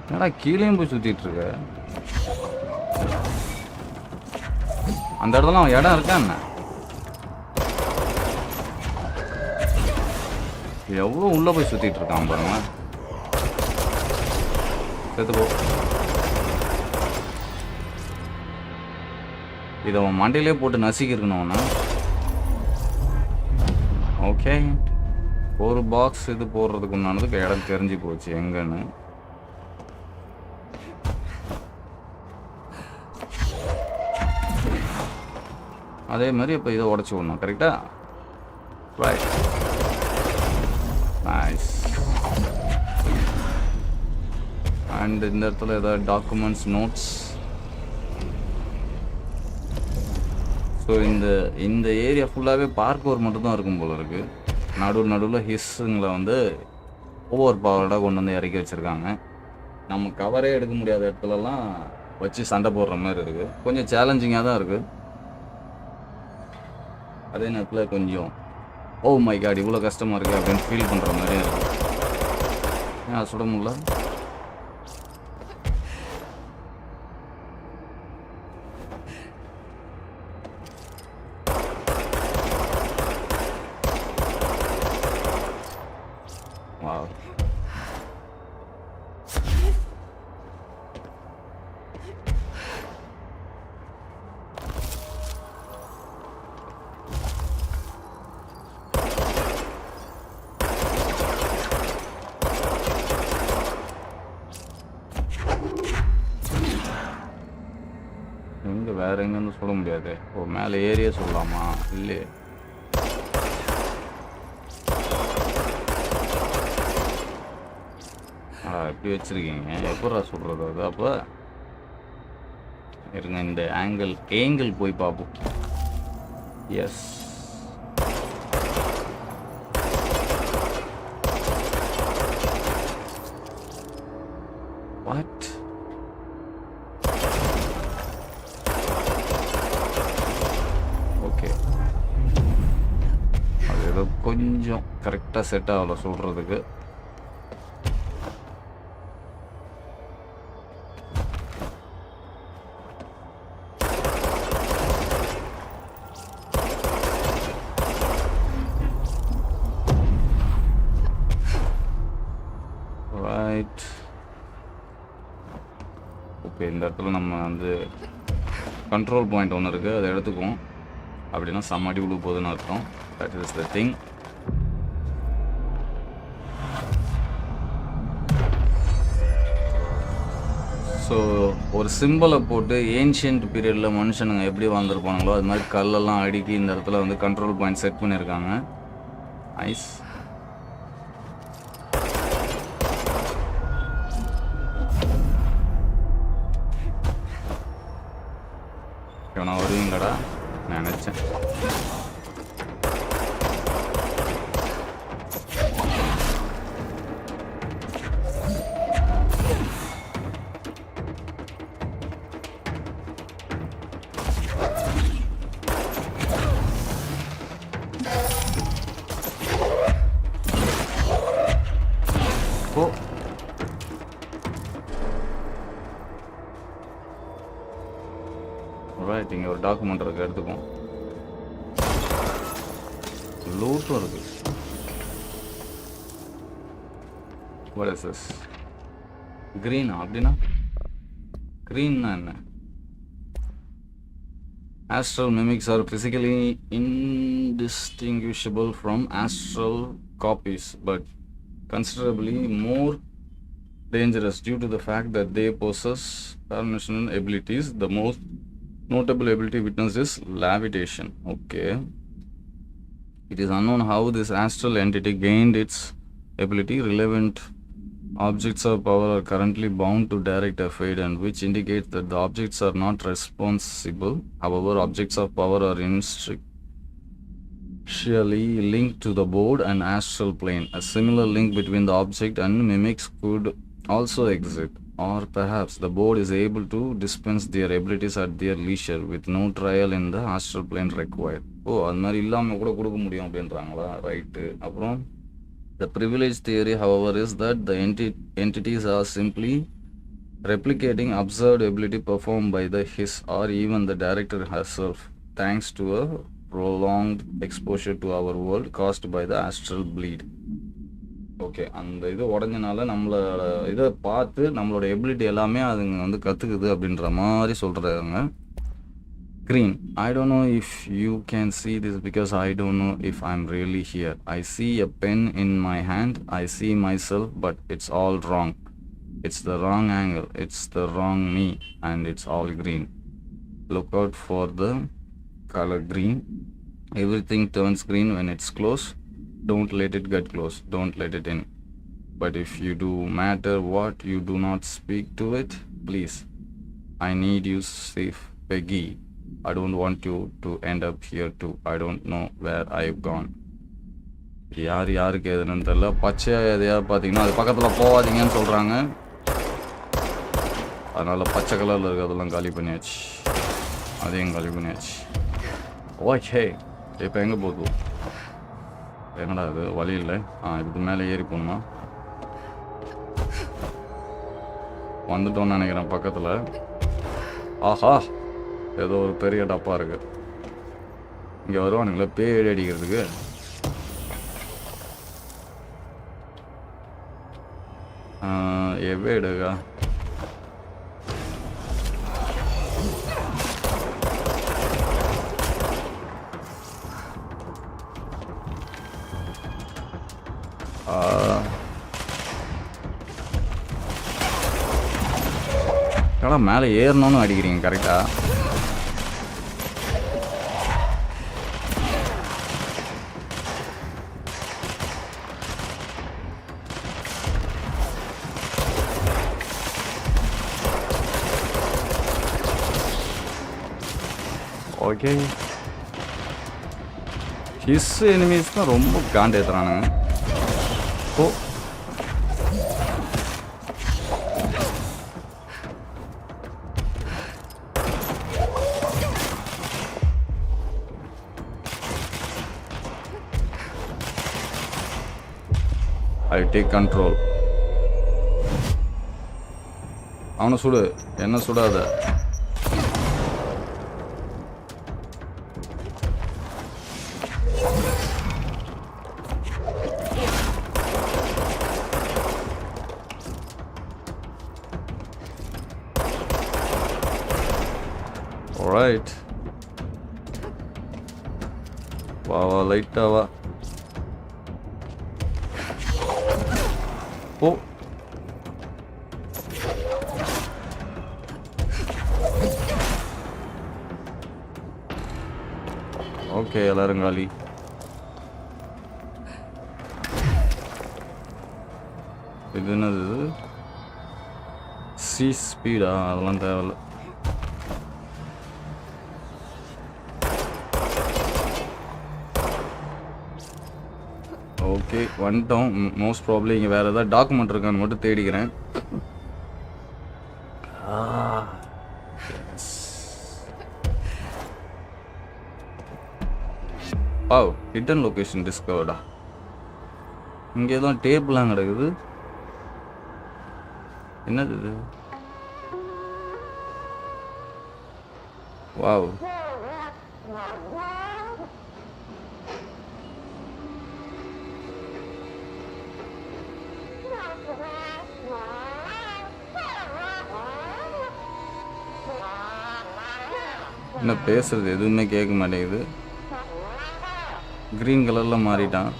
என்னடா கீழேயும் போய் சுற்றிட்டு இருக்க? அந்த இடத்துல அவன் இடம் இருக்கா என்ன? எவ்வளோ உள்ளே போய் சுற்றிட்டு இருக்கான் பாருங்க. செத்து போ. இதை அவன் மண்டையிலே போட்டு நசிக்கிருக்கணும்னா. ஓகே, ஒரு பாக்ஸ் இது போடுறதுக்கு முன்னானதுக்கு இடம் தெரிஞ்சு போச்சு எங்கன்னு. அதே மாதிரி இப்போ இதை உடச்சி விடணும். கரெக்டா? Right, nice. அண்ட் இந்த இடத்துல ஏதாவது டாக்குமெண்ட்ஸ், நோட்ஸ். ஸோ இந்த ஏரியா ஃபுல்லாகவே பார்க்கோர் மட்டும்தான் இருக்கும் போல இருக்குது. நடுவில் ஹிஸ்ஸுங்களை வந்து ஓவர் பவர்டாக கொண்டு வந்து இறக்கி வச்சுருக்காங்க. நம்ம கவரே எடுக்க முடியாத இடத்துலலாம் வச்சு சண்டை போடுற மாதிரி இருக்குது. கொஞ்சம் சேலஞ்சிங்காக தான் இருக்குது. அதே நேரத்தில் கொஞ்சம் ஓ மை காட் இவ்வளோ கஷ்டமாக இருக்குது அப்படின்னு ஃபீல் பண்ணுற மாதிரியும் இருக்குது. ஏன் சுட முடியல? எங்கே வேறு எங்கேருந்து சொல்ல முடியாது. ஓ மேலே ஏரியே சொல்லலாமா? இல்லையே. எப்படி வச்சுருக்கீங்க? எப்படா சொல்கிறது அது? அப்போ இருங்க இந்த ஏங்கிள் போய் பார்ப்போம். Yes what? ஓகே அது ஏதோ கொஞ்சம் கரெக்டாக செட் ஆகலை சொல்கிறதுக்கு. ரைட் ஓகே இந்த இடத்துல நம்ம வந்து கண்ட்ரோல் பாயிண்ட் ஒன்று இருக்குது, அதை எடுத்துக்குவோம். அப்படின்னா சமாடி உள்ள போகுதுன்னு அர்த்தம். That is the thing. So ஒரு சிம்பிளை போட்டு ஏன்ஷியன்ட் பீரியடில் மனுஷனுங்க எப்படி வாழ்ந்துருப்பானுங்களோ அது மாதிரி கல்லெல்லாம் அடுக்கி இந்த இடத்துல வந்து கண்ட்ரோல் பாயிண்ட் செட் பண்ணியிருக்காங்க. ஐஸ் நான் வருவீங்கடா நினச்சேன். ஓ ரைட் இங்கே ஒரு டாக்குமெண்ட் இருக்குது, எடுத்துப்போம். லூட்டும் இருக்குது. What is this? க்ரீனா? அப்படின்னா க்ரீன்னா என்ன? Astral mimics are physically indistinguishable from astral copies, but considerably more dangerous due to the fact that they possess paranormal abilities. The most notable ability witnessed is levitation. Okay. It is unknown how this astral entity gained its ability. Relevant objects of power are currently bound to direct a fate, and which indicates that the objects are not responsible. However, objects of power are intrinsically linked to the board and astral plane. A similar link between the object and mimics could also exist, or perhaps the board is able to dispense their abilities at their leisure with no trial in the astral plane required. ஓ அது மாதிரி இல்லாமல் கூட கொடுக்க முடியும் அப்படின்றாங்களா? Right. அப்புறம் the privilege theory, however, is that the entities are simply replicating observed ability performed by the his or even the director herself, thanks to a prolonged exposure to our world caused by the astral bleed. Okay அந்த இது உடஞ்சனால நம்மளோட இதை பார்த்து நம்மளோட ability எல்லாமே அதுங்க வந்து கற்றுக்குது அப்படின்ற மாதிரி சொல்கிறாங்க. Green. I don't know if you can see this because I don't know if I'm really here. I see a pen in my hand. I see myself, but it's all wrong. It's the wrong angle. It's the wrong me, and it's all green. Look out for the color green. Everything turns green when it's close. Don't let it get close. Don't let it in. But if you do matter what, you do not speak to it, please. I need you safe, Peggy. I don't want you to end up here too. I don't know where I've gone. யாருக்கு எதுன்னு தெரியல. பச்சையாக எதையாவது பார்த்தீங்கன்னா அது பக்கத்தில் போகாதீங்கன்னு சொல்கிறாங்க. அதனால் பச்சை கலரில் இருக்கிறதெல்லாம் காலி பண்ணியாச்சு. அதையும் காலி பண்ணியாச்சு. ஓகே, இப்போ எங்கே போகுது? என்னடா இது வழி இல்லை. இதுக்கு மேலே ஏறி போகணுமா? வந்துட்டோன்னு நினைக்கிறேன் பக்கத்தில். ஆஹா, ஏதோ ஒரு பெரிய டப்பா இருக்குது. இங்கே வருவானுங்களே பேய் அடிக்கிறதுக்கு. எவ்வே எடுக்கா கடா மேலே ஏறணும்னு அடிக்கிறீங்க கரெக்டா? ஓகே, ஹிஸ் எனிமீஸ் தான் ரொம்ப காண்டு ஏற்றுறானுங்க. ஓ, ஐ டேக் கண்ட்ரோல். அவனை சுடு, என்ன சுடாத. Alright. வா வா, லைட்டா வா. ஓ, ஓகே, எல்லாரும் காலி. இது என்னது? C speedo? அதெல்லாம் தேவையில்ல. ஓகே, வந்துட்டோம். மோஸ்ட் ப்ராப்ளி இங்கே வேறு ஏதாவது டாக்குமெண்ட் இருக்கான்னு மட்டும் தேடிக்கிறேன். Hidden location டிஸ்கவர்டா. இங்கே தான் டேப்லாம் கிடக்குது. என்னது இது? வாவ், என்ன பேசுறது எதுவுமே கேட்க மாட்டேங்குது. கிரீன் கலர்ல மாறிட்டான்.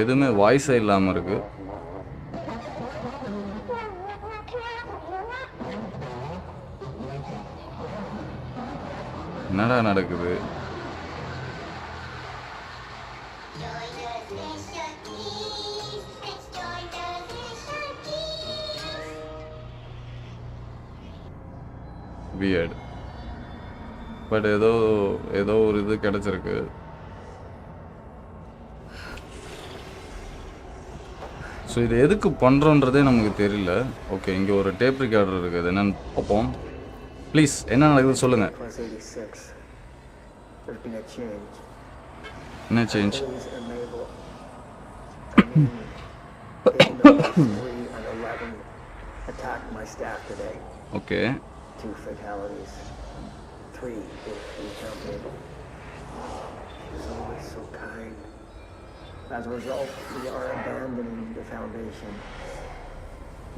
எதுவுமே வாய்ஸே இல்லாமல் இருக்கு. என்னடா நடக்குது? வியர்ட். பட் ஏதோ ஒரு இது கிடைச்சிருக்கு. ஸோ இது எதுக்கு பண்ணுறோன்றதே நமக்கு தெரியல. ஓகே, இங்கே ஒரு டேப் ரெக்கார்டர் இருக்குது. என்னன்னு பார்ப்போம். ப்ளீஸ், என்ன நடக்குது சொல்லுங்கள். என்ன change? Okay, 2 fatalities. 3 if we counted. She was always so kind. As a result, we are abandoning the Foundation.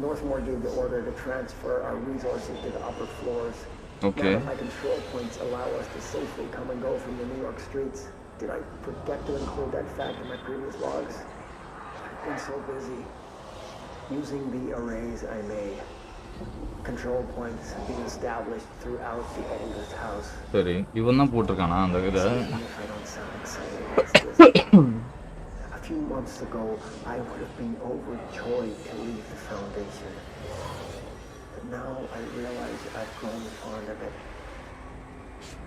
Northmore gave the order to transfer our resources to the upper floors. Okay. Now that my control points allow us to safely come and go from the New York streets. Did I forget to include that fact in my previous logs? I've been so busy using the arrays I made. Control points have been established throughout the oldest house. சரி இவன் தான் போட்டிருக்கானா அந்த இதை? Even if I don't sound excited, a few months ago, I would have been overjoyed to leave the foundation. But now I realize I've grown fond of it.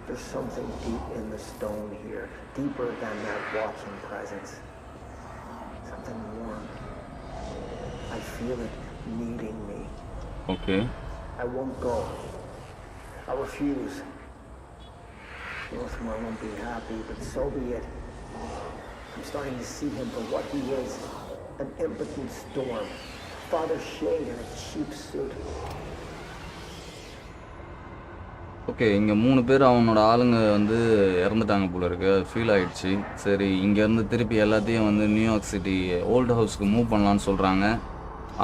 There's something deep in the stone here, deeper than that watching presence. Something warm. I feel it needing me. Okay. I won't go. I refuse. Northmore won't be happy, but so be it. I'm starting to see him for what he is. An impotent storm. Father Shade in a cheap suit. Okay இங்கே 3 பேர் அவனோட ஆளுங்க வந்து இறந்துட்டாங்க போல இருக்கு. Feel ஆயிடுச்சு. சரி இங்கேருந்து திருப்பி எல்லாத்தையும் வந்து நியூயார்க் சிட்டி ஓல்டு ஹவுஸ்க்கு மூவ் பண்ணலான்னு சொல்கிறாங்க.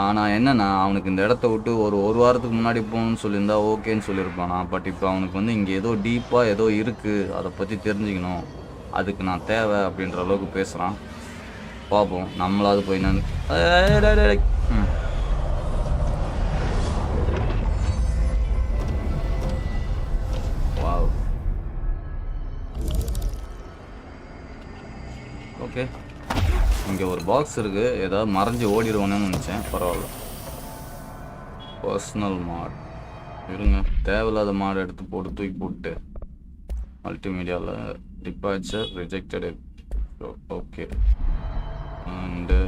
ஆனால் என்னென்னா அவனுக்கு இந்த இடத்த விட்டு ஒரு வாரத்துக்கு முன்னாடி போகணும்னு சொல்லியிருந்தா ஓகேன்னு சொல்லியிருப்பானா. பட் இப்போ அவனுக்கு வந்து இங்கே ஏதோ டீப்பாக ஏதோ இருக்குது, அதை பற்றி தெரிஞ்சுக்கணும், அதுக்கு நான் தேவை அப்படின்ற அளவுக்கு பேசுகிறான். பார்ப்போம் நம்மளாவது போய் நான் வாவ் ஓகே இங்கே ஒரு பாக்ஸ் இருக்குது, ஏதாவது மறைஞ்சி ஓடிடுவோன்னு நினச்சேன். பரவாயில்ல. பர்சனல் மாட் இருங்க, தேவையில்லாத மாடு எடுத்து போட்டு தூக்கி போட்டு மல்டிமீடியாவில் டிபாச்சர் ரிஜெக்டடு. ஓகே அண்டு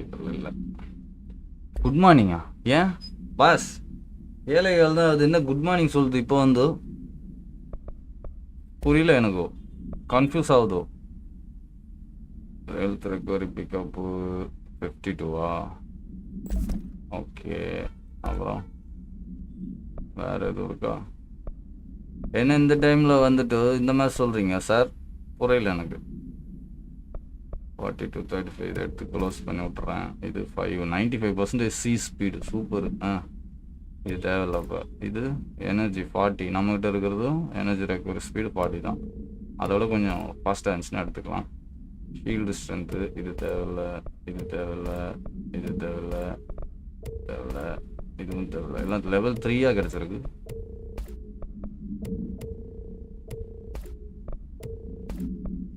இதில் இல்லை. குட் மார்னிங்கா? ஏன் பாஸ் ஏழைகள் தான் அது என்ன குட் மார்னிங் சொல்லுது இப்போ வந்து? புரியல எனக்கு, கன்ஃபியூஸ் ஆகுதோ. ஹெல்த் ரெக்கவரி பிக்கப்பு 52வா? ஓகே அப்புறம் வேறு எதுவும் இருக்கா? என்ன இந்த டைமில் வந்துட்டு இந்த மாதிரி சொல்கிறீங்க சார்? புரியல எனக்கு. 42 35 இதை எடுத்து க்ளோஸ் பண்ணி விட்டுறேன். இது 95% சி ஸ்பீடு சூப்பர். இது தேவையில்லப்போ. இது எனர்ஜி 40, நம்மகிட்ட இருக்கிறதும் எனர்ஜி ரெக்கவரி ஸ்பீடு 40 தான். அதோட கொஞ்சம் ஃபாஸ்ட்டாக இருந்துச்சுன்னா எடுத்துக்கலாம். ஷீல்டு ஸ்ட்ரென்த்து இது தேவையில்லை, இது தேவையில்லை, இது தேவையில்லை, தேவையில்லை, இதுவும் தேவையில்லை. எல்லாம் லெவல் 3 கிடச்சிருக்கு.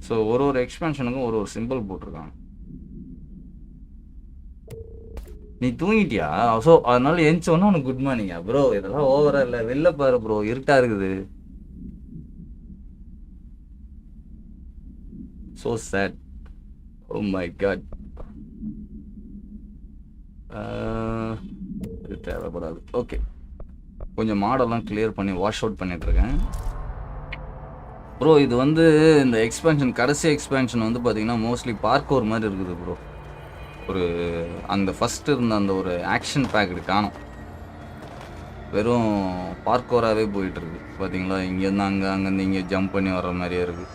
ஸோ ஒரு எக்ஸ்பென்ஷனுக்கும் ஒரு சிம்பிள் போட்டிருக்காங்க. நீ தூங்கிட்டியா? ஸோ அதனால எந்திச்சோன்னா உனக்கு குட் மார்னிங்கா? ப்ரோ இதெல்லாம் ஓவரா இல்லை, வெளில பாரு ப்ரோ, இருட்டா இருக்குது. So sad. Oh my God. இது தேவைப்படாது. ஓகே கொஞ்சம் மாடெல்லாம் கிளியர் பண்ணி வாஷ் அவுட் பண்ணிட்டுருக்கேன். ப்ரோ இது வந்து இந்த எக்ஸ்பென்ஷன் கடைசி எக்ஸ்பென்ஷன் வந்து பார்த்தீங்கன்னா மோஸ்ட்லி பார்க்கோர் மாதிரி இருக்குது ப்ரோ. ஒரு அந்த ஃபஸ்ட்டு இருந்த அந்த ஒரு ஆக்ஷன் பேக்கெடு காணும், வெறும் பார்க்கோராகவே போயிட்டுருக்கு. பார்த்தீங்களா, இங்கேருந்து அங்கே, அங்கேருந்து இங்கே ஜம்ப் பண்ணி வர்ற மாதிரியே இருக்குது.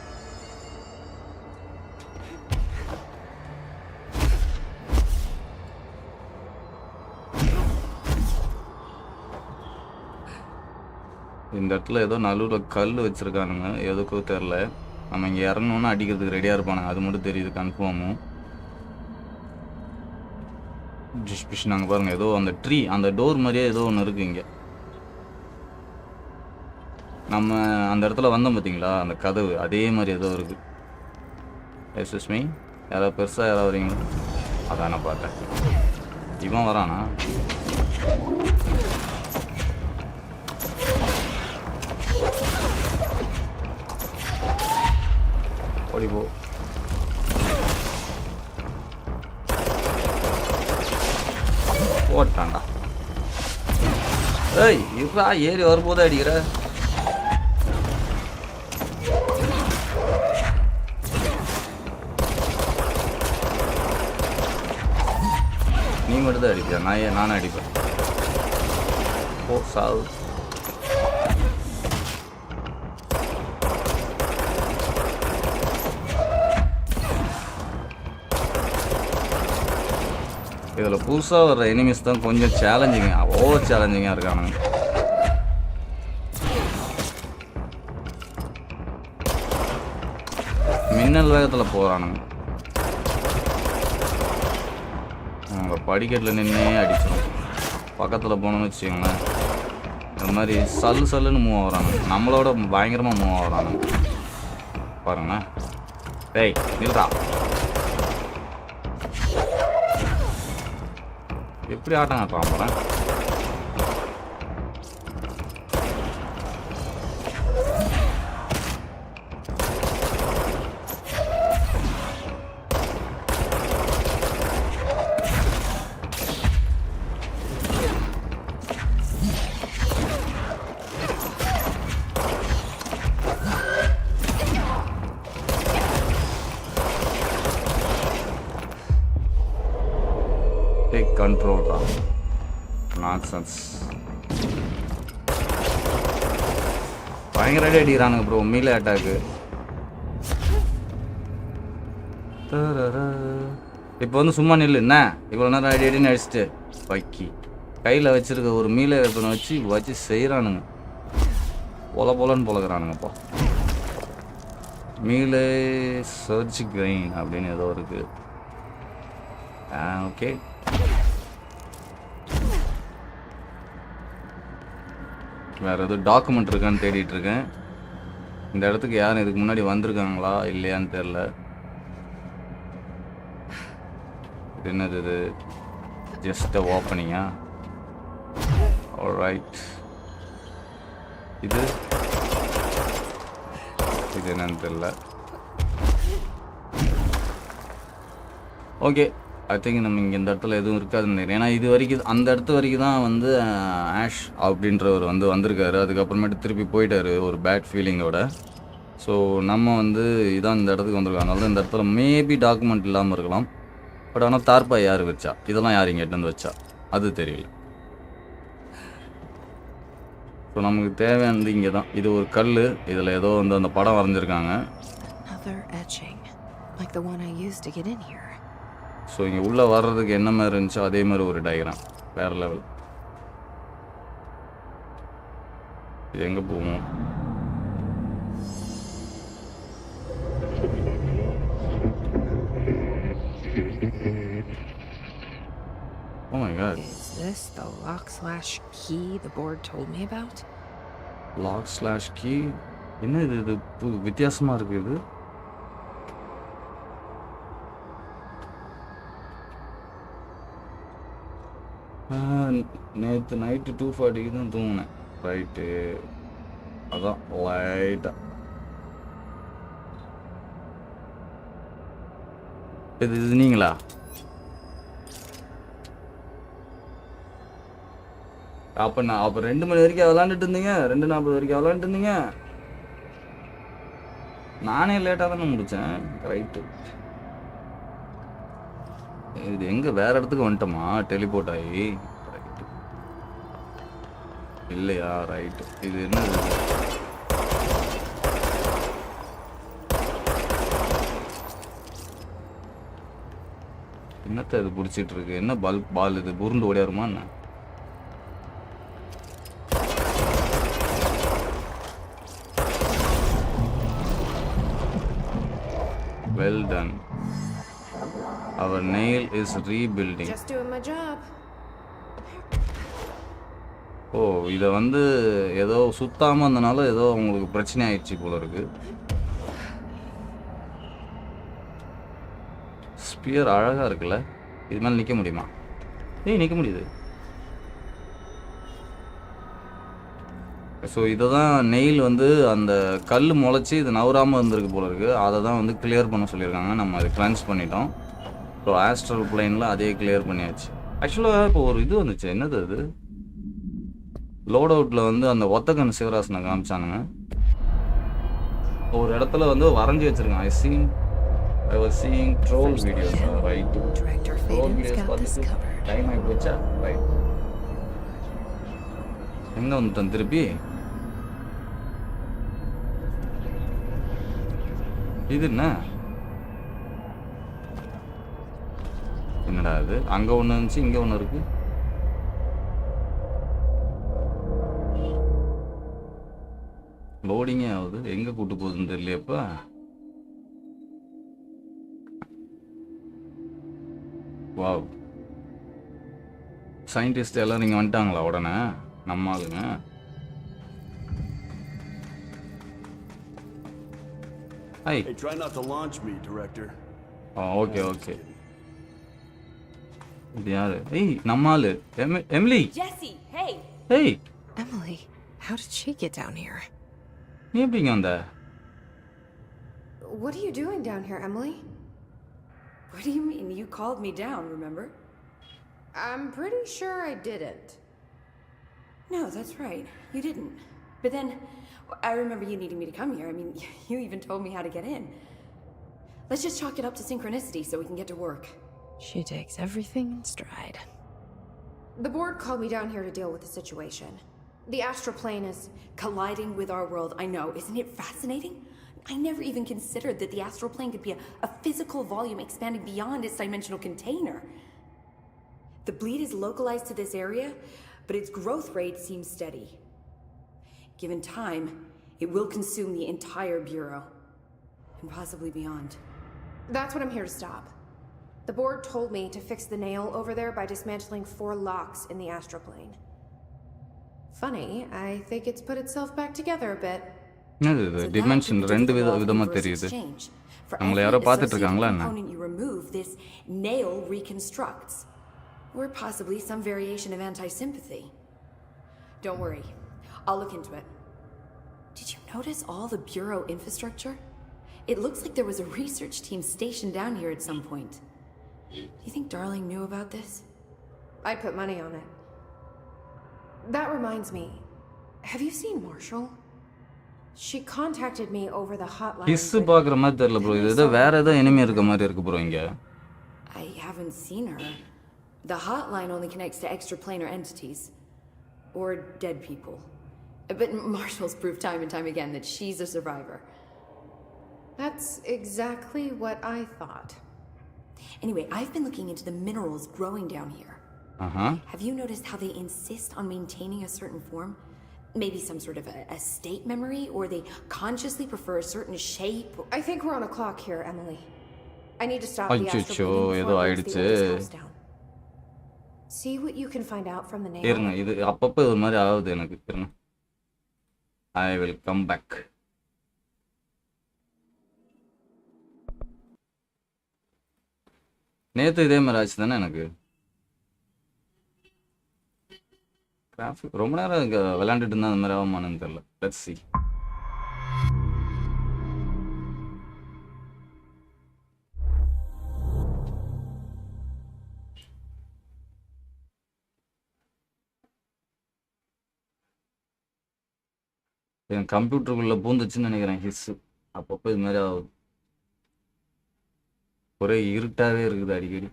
இந்த இடத்துல ஏதோ நடுவில் கல் வச்சுருக்கானுங்க, எதுக்கோ தெரில. நம்ம இங்கே இறங்கணுன்னு அடிக்கிறதுக்கு ரெடியாக இருப்பானுங்க, அது மட்டும் தெரியுது கன்ஃபார்மும். டிஷ் நாங்கள் பாருங்கள், ஏதோ அந்த ட்ரீ அந்த டோர் மாதிரியே ஏதோ ஒன்று இருக்குது இங்கே. நம்ம அந்த இடத்துல வந்தோம் பார்த்தீங்களா, அந்த கதவு அதே மாதிரி ஏதோ இருக்குது. எஸ்எஸ் மீ யாராவது பெருசாக யாராவது வரீங்களா? அதான் நான் பார்த்தேன். இவன் வரானா? ஓடிப்போ. போட்டான்டா. ஏய் இப்பா ஏறி வரும்போதே அடிக்கிற. நீ மட்டும் தான் அடிப்பியா? நானும் அடிப்பேன். ஓ சாவு. இதில் புதுசாக வர்ற எனிமிஸ் தான் கொஞ்சம் சேலஞ்சிங்க, ஓவர் சேலஞ்சிங்காக இருக்கானுங்க. மின்னல் வேகத்தில் போகிறானுங்க. அவங்க படிக்கட்டில் நின்னே அடிச்சிடும். பக்கத்தில் போனோம்னு வச்சுக்கோங்களேன், இந்த மாதிரி சல்லுன்னு மூவ் ஆகுறாங்க, நம்மளோட பயங்கரமாக மூவ் ஆகுறாங்க பாருங்களேன். டேய் நில்றா, எப்படி ஆட்டம் காட்டுறான் போகிறேன். Take control, nonsense. பயங்கர அடி அடிக்கிறானுங்க ப்ரோ, மீலே அட்டாக்கு. இப்போ வந்து சும்மா நில்லு என்ன, இவ்வளோ நேரம் அடி அடின்னு அடிச்சுட்டு பக்கி கையில் வச்சுருக்க ஒரு மீலை வெப்பனை வச்சு செய்கிறானுங்க, பொலன்னு பொலக்கிறானுங்கப்பா. மீலே சர்ச் கிரைன் அப்படின்னு ஏதோ இருக்குது. ஓகே, வேறு எதுவும் டாக்குமெண்ட் இருக்கான்னு தேடிட்டு இருக்கேன். இந்த இடத்துக்கு யாரும் இதுக்கு முன்னாடி வந்திருக்காங்களா இல்லையான்னு தெரில. இது என்னது, இது ஜஸ்ட் ஓப்பனிங்கா? ஆல்ரைட், இது என்னன்னு தெரில. ஓகே, ஐ திங்க் நம்ம இங்கே இந்த இடத்துல எதுவும் இருக்காதுன்னு நினைக்கிறேன். ஏன்னா இது வரைக்கும் அந்த இடத்து வரைக்கும் தான் வந்து ஆஷ் அப்படின்றவர் வந்திருக்காரு. அதுக்கப்புறமேட்டு திருப்பி போயிட்டார் ஒரு பேட் ஃபீலிங்கோட. ஸோ நம்ம வந்து இதான் இந்த இடத்துக்கு வந்திருக்கோம். அதனால தான் இந்த இடத்துல மேபி டாக்குமெண்ட் இல்லாமல் இருக்கலாம். பட் ஆனால் தார்பாய் யார் வச்சா, இதெல்லாம் யார் இங்கே எட்டு வச்சா அது தெரியல. ஸோ நமக்கு தேவையானது இங்கே தான். இது ஒரு கல், இதில் ஏதோ வந்து அந்த படம் வரைஞ்சிருக்காங்க. ஸோ இங்கே உள்ளே வர்றதுக்கு என்ன மாதிரி இருந்துச்சோ அதே மாதிரி ஒரு டயக்ராம், வேறு லெவல். இது எங்கே போவோம்? Oh my god. Is this the lock/key the board told me about? Lock/key? என்ன இது வித்தியாசமாக இருக்குது இது. நேற்று நைட்டு 2:40 தான் தூங்கினேன். ரைட்டு, அதான் லைட்டாக இது நீங்களா? அப்போ 2 மணி வரைக்கும் விளாண்டுட்டு இருந்தீங்க, 2:40 வரைக்கும் விளாண்டுட்டு இருந்தீங்க. நானே லேட்டாக தானே முடித்தேன். ரைட்டு, இது எங்கே வேறு இடத்துக்கு வந்துட்டோமா டெலிபோர்ட் ஆகி? ரைட்டு இல்லையா? ரைட்டு, இது என்னது? என்னத்தை இது பிடிச்சிட்டு இருக்கு? என்ன பால் இது புருண்டு ஓடியாருமா என்ன? Well done. Our nail is rebuilding. Just doing my job. ஓ, இதை வந்து ஏதோ சுத்தாமல் இருந்தனால ஏதோ உங்களுக்கு பிரச்சனை ஆயிடுச்சு போல இருக்கு. ஸ்பியர் அழகாக இருக்குல்ல, இது மேலே நிற்க முடியுமா? நிற்க முடியுது. ஸோ இதை தான் நெயில் வந்து அந்த கல் முளைச்சி இது நவராமல் இருந்திருக்கு போல இருக்குது. அதை தான் வந்து கிளியர் பண்ண சொல்லியிருக்காங்க. நம்ம அதை கிளன்ஸ் பண்ணிட்டோம். ஸோ ஆஸ்ட்ரல் பிளைனில் அதே கிளியர் பண்ணியாச்சு. ஆக்சுவலாக இப்போ ஒரு இது வந்துச்சு, என்னது அது? லோட் அவுட்டில் வந்து அந்த ஒத்தக்கன் சிவராசனை காமிச்சானுங்க. ஒரு இடத்துல வந்து வரைஞ்சி வச்சுருக்கேன். I was seeing troll videos, right? Troll videos பார்த்துட்டு டைம் ஆகி போச்சா? ரைட், எங்கே வந்துட்டேன் திருப்பி? இது என்னடா இது? அங்கே ஒன்று இருந்துச்சு, இங்கே ஒன்று இருக்கு. லோடிங்கே ஆகுது, எங்கே கூட்டு போகுதுன்னு தெரியலையப்பா. வாவ், சயின்டிஸ்ட் எல்லாரும் இங்கே வந்துட்டாங்களா உடனே நம்ம ஆளுங்க? Hey, try not to launch me, Director. Okay. இது யாரு? ஏய், நம்ம ஆளு. Emily. Jesse, hey. Hey. Emily, how did she get down here? நீ எப்படி இங்க வந்த? What are you doing down here, Emily? What do you mean? You called me down, remember? I'm pretty sure I didn't. No, that's right. You didn't. But then, I remember you needing me to come here. I mean, you even told me how to get in. Let's just chalk it up to synchronicity so we can get to work. She takes everything in stride. The board called me down here to deal with the situation. The astral plane is colliding with our world. I know. Isn't it fascinating? I never even considered that the astral plane could be a physical volume expanding beyond its dimensional container. The bleed is localized to this area, but its growth rate seems steady. Given time, it will consume the entire Bureau, and possibly beyond. That's what I'm here to stop. The board told me to fix the nail over there by dismantling 4 locks in the astral plane. Funny, I think it's put itself back together a bit. என்னது dimension ரெண்டு விதமா தெரியுது. நம்மள யாரோ பார்த்துட்டு இருக்காங்களா என்ன? You remove this nail reconstructs, or possibly some variation of anti-sympathy. Don't worry, I'll look into it. Did you notice all the Bureau infrastructure? It looks like there was a research team stationed down here at some point. Do you think Darling knew about this? I put money on it. That reminds me, have you seen Marshall? She contacted me over the hotline. Kiss பாக்குற மாதிரி தெரியல bro. இது வேற ஏதோ enemy இருக்க மாதிரி இருக்கு bro இங்க. I haven't seen her. The hotline only connects to extraplanar entities or dead people. But Marshall's proved time and time again that she's a survivor. That's exactly what I thought. Anyway, I've been looking into the minerals growing down here. Have you noticed how they insist on maintaining a certain form? Maybe some sort of a state memory, or they consciously prefer a certain shape? I think we're on a clock here, Emily. I need to stop the astral plane ஏதோ before it ஆயிடுச்சு. burns the house down. See what you can find out from the nail. இருங்க, இது அப்பப்போ இது மாதிரி ஆகுது எனக்கு. இருங்க. I will come back. நேத்து இதே மாதிரி ஆச்சு தானே எனக்கு. கிராஃபிக் ரொம்ப நேரம் விளையாண்டுட்டு இருந்தா அந்த மாதிரி ஆகுமானு தெரியல. Let's see. என் கம்ப்யூட்டருக்குள்ள பூந்துச்சுன்னு நினைக்கிறேன் ஹிஸ்ஸு. அப்பப்போ இது மாதிரி ஆகுது. ஒரே இருட்டாவே இருக்குது அடிக்கடி.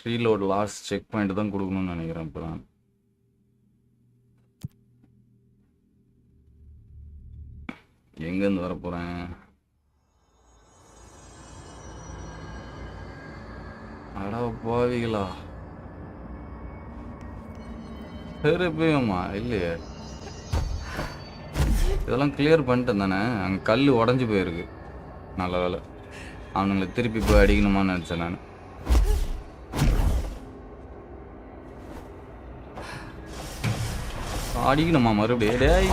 ரீலோட் லாஸ்ட் செக் பாயிண்ட் தான் கொடுக்கணும்னு நினைக்கிறேன் இப்போ நான். எங்கேருந்து வர போகிறேன்? அடா பாவிகளா, திருப்பியுமா? இல்லையே, இதெல்லாம் கிளியர் பண்ணிட்டேன் தானே. அங்கே கல் உடஞ்சி போயிருக்கு. நல்ல வேலை. அவனுங்களை திருப்பி போய் அடிக்கணுமான்னு நினச்சேன் நான். அடிக்கணுமா மறுபடியும்? டேய்,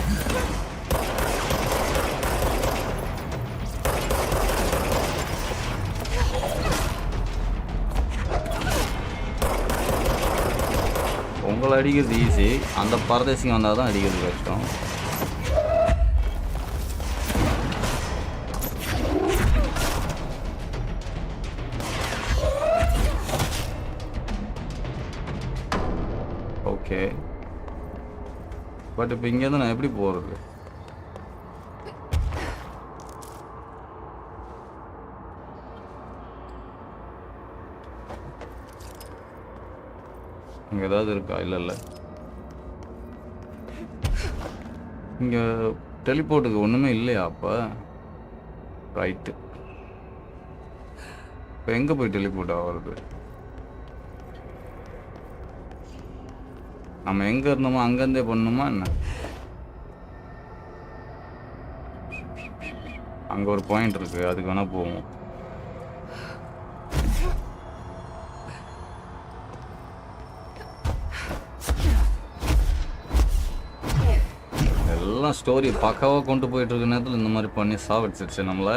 உங்களை அடிக்கிறது ஈஸி, அந்த பரதேசிங்க வந்தால் தான் அடிக்கிறது கஷ்டம். ஓகே, பட் இப்போ இங்கேருந்து நான் எப்படி போகிறது? இங்கே ஏதாவது இருக்கா? இல்லை, இங்கே டெலிபோர்ட்டுக்கு ஒன்றுமே இல்லையா அப்போ? ரைட்டு, இப்போ எங்கே போய் டெலிபோர்ட் ஆகிறது? நம்ம எங்கே இருந்தோமோ அங்கேருந்தே பண்ணணுமா என்ன? அங்கே ஒரு பாயிண்ட் இருக்குது, அதுக்கு வேணால் போவோம். எல்லாம் ஸ்டோரி பக்காவாக கொண்டு போயிட்டு இருக்க நேரத்தில் இந்த மாதிரி பண்ணி சாவடிச்சிருச்சு நம்மளை.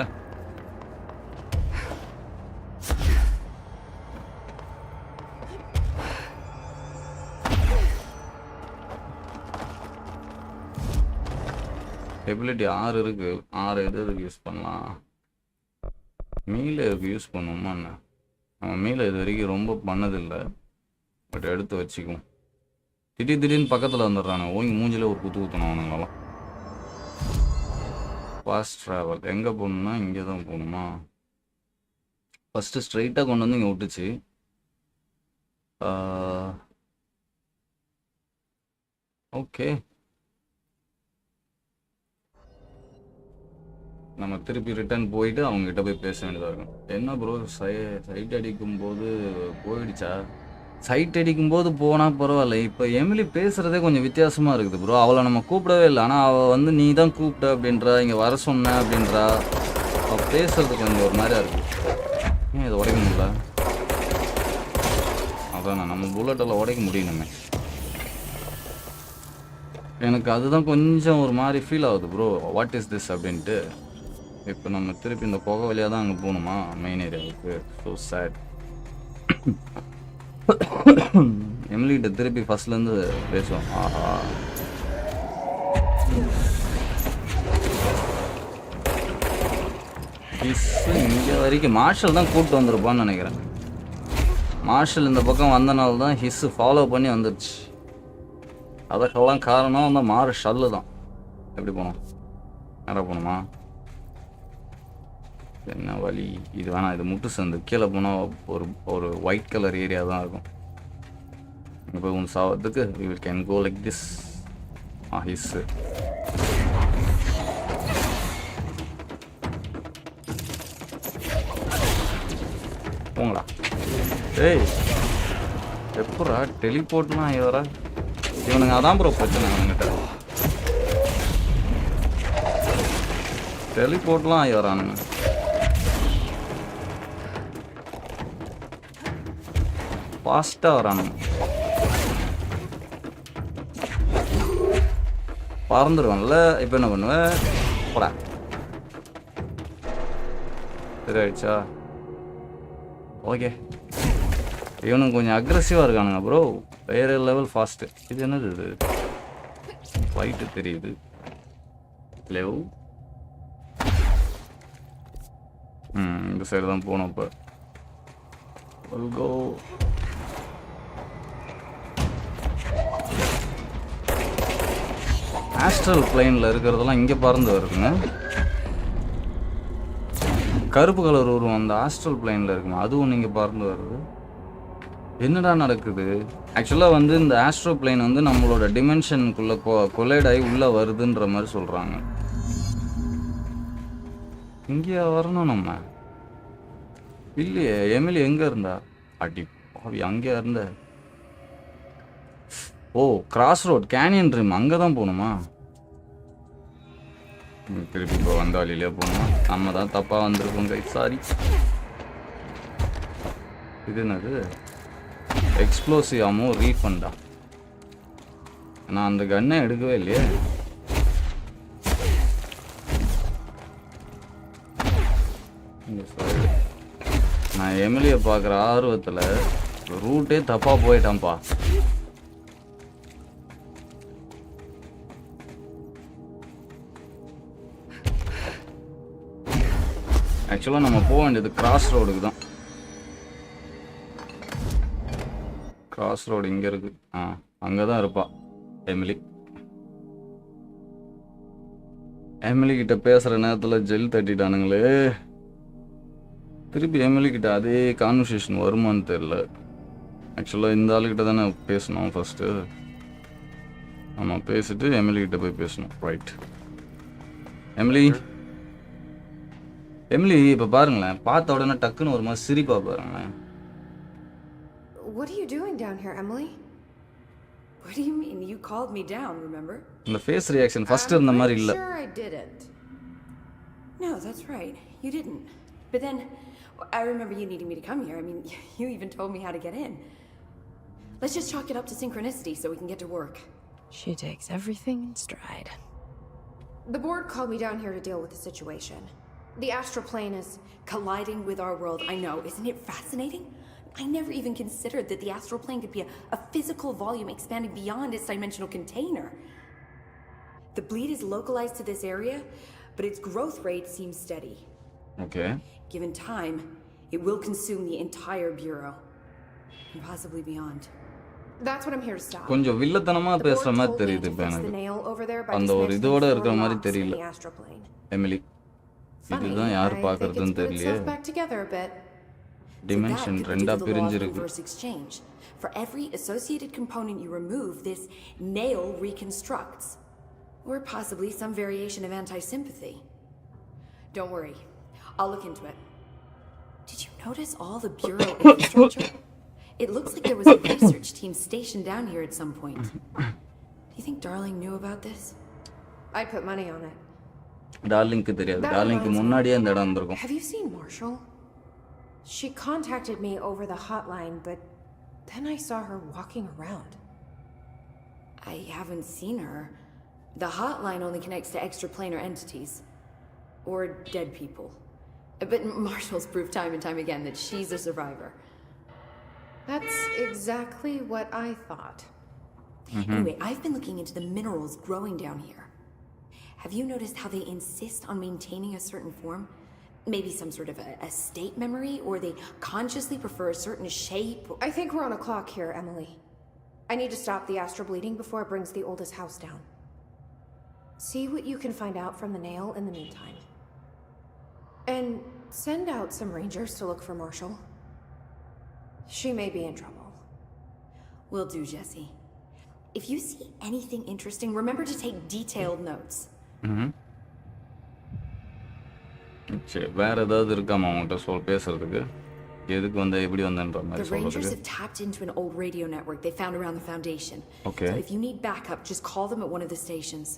எபிலிட்டி 6 இருக்கு. 6 எதுக்கு யூஸ் பண்ணலாம்? மீல எதுக்கு யூஸ் பண்ணுவோமா என்ன? நம்ம மீல இது வரைக்கும் ரொம்ப பண்ணதில்லை. பட் எடுத்து வச்சுக்குவோம். திடீர்னு பக்கத்தில் வந்துடுறானு ஓங்கி மூஞ்சில் ஒரு குத்து ஊற்றணும் அவனுங்களாம். ஃபாஸ்ட் ட்ராவல் எங்கே போகணுன்னா இங்கே தான் போகணுமா? ஃபஸ்ட்டு ஸ்ட்ரைட்டாக கொண்டு வந்து இங்கே விட்டுச்சு. ஓகே, நம்ம திருப்பி ரிட்டர்ன் போயிட்டு அவங்ககிட்ட போய் பேச வேண்டியதாக இருக்கும். என்ன ப்ரோ சைட் அடிக்கும்போது போயிடுச்சா? சைட் அடிக்கும்போது போனால் பரவாயில்ல. இப்போ எமிலி பேசுகிறதே கொஞ்சம் வித்தியாசமாக இருக்குது ப்ரோ. அவளை நம்ம கூப்பிடவே இல்லை, ஆனால் அவள் வந்து நீ தான் கூப்பிட்ட அப்படின்றா, இங்கே வர சொன்ன அப்படின்றா. அவள் பேசுறது கொஞ்சம் ஒரு மாதிரியா இருக்குது. ஏன் இதை உடைக்க முடியல? அதான் நம்ம புல்லட்டெல்லாம் உடைக்க முடியணுமே. எனக்கு அதுதான் கொஞ்சம் ஒரு மாதிரி ஃபீல் ஆகுது ப்ரோ. வாட் இஸ் திஸ் அப்படின்ட்டு. இப்போ நம்ம திருப்பி இந்த புகை வழியாக தான் அங்கே போகணுமா மெயின் ஏரியாவுக்கு? So sad. எம்லிகிட்ட திருப்பி ஃபர்ஸ்ட்லேருந்து பேசுவோம். ஆஹா, இங்கே வரைக்கும் மார்ஷல் தான் கூப்பிட்டு வந்திருப்பான்னு நினைக்கிறேன். மார்ஷல் இந்த பக்கம் வந்தனால தான் ஹிஸ்ஸு ஃபாலோ பண்ணி வந்துடுச்சு. அதுக்கெல்லாம் காரணம் அந்த மார்ஷல்லு தான். எப்படி போனோம்? நேராக போகணுமா? என்ன வழி இது? வேணாம், இது முட்டு சந்து. கீழே போனால் ஒரு ஒயிட் கலர் ஏரியா தான் இருக்கும். இங்கே போய் ஒன்று சாவதுக்கு we can go like this. ஹிஸ்ஸு போங்களா? ஏய் எப்படா டெலிபோர்ட்லாம் இவரா? இவனுங்க அதான் ப்ரோ பிரச்சனை. அவனுங்கிட்ட டெலிபோர்ட்லாம் ஆகிறானுங்க. ஃபாஸ்ட்டாக வரானுங்க. பறந்துடுவான்ல. இப்போ என்ன பண்ணுவேன்? போடா. சரி ஆயிடுச்சா? ஓகே. இவனுக்கு கொஞ்சம் அக்ரெசிவாக இருக்கானுங்க ப்ரோ. வேறு லெவல் ஃபாஸ்ட்டு. இது என்னது? இது ஃபைட்டு தெரியுது. லெவ் இந்த சைடு தான் போகணும். இப்போ go. ஆஸ்ட்ரல் பிளைனில் இருக்கிறதெல்லாம் இங்கே பறந்து வருதுங்க. கருப்பு கலர் உருவம் அந்த ஆஸ்ட்ரல் பிளைனில் இருக்குமா, அதுவும் இங்கே பறந்து வருது. என்னடா நடக்குது? ஆக்சுவலாக வந்து இந்த ஆஸ்ட்ரோ பிளைன் வந்து நம்மளோட டிமென்ஷனுக்குள்ளே கொலைட் ஆகி உள்ளே வருதுன்ற மாதிரி சொல்கிறாங்க. இங்கேயா வரணும் நம்ம? இல்லையே, எமிலி எங்கே இருந்தா? அடி பாவி, அங்கே இருந்த. ஓ, கிராஸ் ரோட் கேனியன் ட்ரீம், அங்கே தான் போகணுமா? திருப்பி இப்போ வந்த வழியிலே போகணுமா? நம்ம தான் தப்பாக வந்திருக்கோம் கை, சாரி. இது என்னது? எக்ஸ்ப்ளோசிவ் ஆமோ ரீஃபண்டா? நான் அந்த கன்னை எடுக்கவே இல்லையே. நான் எமிலியை பார்க்குற ஆர்வத்தில் ரூட்டே தப்பாக போயிட்டான்ப்பா. ஆக்சுவலாக நம்ம போக வேண்டியது கிராஸ் ரோடுக்கு தான். கிராஸ் ரோடு இங்கே இருக்கு. அங்கே தான் இருப்பா எமிலி. எமிலி கிட்ட பேசுகிற நேரத்தில் ஜெல் தட்டிட்டானுங்களே. திருப்பி எமிலி கிட்ட அதே கான்வர்சேஷன் வருமானு தெரியல. ஆக்சுவலாக இந்த ஆளுக்கிட்ட தானே பேசணும் ஃபஸ்ட்டு. நம்ம பேசிட்டு எமிலி கிட்ட போய் பேசணும். ரைட். எமிலி எமிலி இப்போ பாருங்களேன், பார்த்த உடனே டக்குன்னு ஒரு மாதிரி சிரிப்பா பாருங்களேன். What are you doing down here, Emily? What do you mean? You called me down, remember? இந்த ஃபேஸ் ரியாக்ஷன் ஃபர்ஸ்ட் இருந்த மாதிரி இல்ல. Sure I didn't. No, that's right. You didn't. But then I remember you needing me to come here. I mean, you even told me how to get in. Let's just chalk it up to synchronicity so we can get to work. She takes everything in stride. The board called me down here to deal with the situation. The astral plane is colliding with our world. I know. Isn't it fascinating? I never even considered that the astral plane could be a physical volume expanding beyond its dimensional container. The bleed is localized to this area, but its growth rate seems steady. Okay. Given time, it will consume the entire bureau, and possibly beyond. That's what I'm here to stop. கொஞ்சம் வில்லத்தனமா The board பேசுற மாதிரி told me தெரியுது to இப்ப fix the எனக்கு. nail over there by அந்த ஒரு dismantling இதோட 4 இருக்கிற மாதிரி locks in தெரியல. the astral plane. Emily Funny, இதுதான் யார் I think பார்க்கறதுன்னு it's put தெரியலையே. itself back together a bit. Dimension ரெண்டா பிரிஞ்சிருக்கு. Inverse exchange. For every associated component you remove, this nail reconstructs. Or possibly some variation of anti-sympathy. Don't worry. I'll look into it. Did you notice all the bureau infrastructure? It looks like there was a research team stationed down here at some point. Do you think Darling knew about this? I put money on it. டார்லிங்க்கு தெரியாது. டார்லிங்க்கு முன்னாடியே அந்த இடம் வந்திருக்கும். Have you seen Marshall? She contacted me over the hotline, but then I saw her walking around. I haven't seen her. The hotline only connects to extraplanar entities. Or dead people. But Marshall's proved time and time again that she's a survivor. That's exactly what I thought. Anyway, I've been looking into the minerals growing down here. Have you noticed how they insist on maintaining a certain form? Maybe some sort of a state memory, or they consciously prefer a certain shape? I think we're on a clock here, Emily. I need to stop the astral bleeding before it brings the oldest house down. See what you can find out from the nail in the meantime. And send out some rangers to look for Marshall. She may be in trouble. Will do, Jesse. If you see anything interesting, remember to take detailed notes. சரி வேற ஏதாவது இருக்காமா உங்கள்கிட்ட பேசுறதுக்கு எதுக்கு வந்த எப்படி வந்தன்ற மாதிரி The Rangers சொல்றதுக்கு have tapped into an old radio network they found around the Foundation. Okay. So if you need backup, just call them at one of the stations.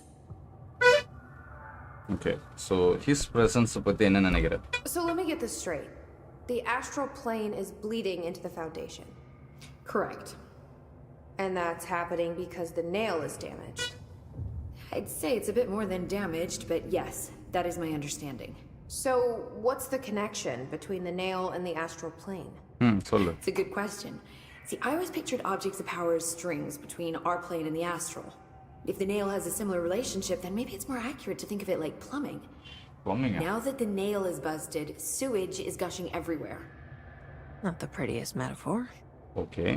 Okay. So his presence பத்தி என்ன நினைக்கிற? So let me get this straight. The astral plane is bleeding into the Foundation. Correct. And that's happening because the nail is damaged. I'd say it's a bit more than damaged, but yes, that is my understanding. So what's the connection between the nail and the astral plane? சொல்லு. It's a good question. See, I always pictured objects of power as strings between our plane and the astral. If the nail has a similar relationship, then maybe it's more accurate to think of it like plumbing. Plumbing. Now that the nail is busted, sewage is gushing everywhere. Not the prettiest metaphor. Okay.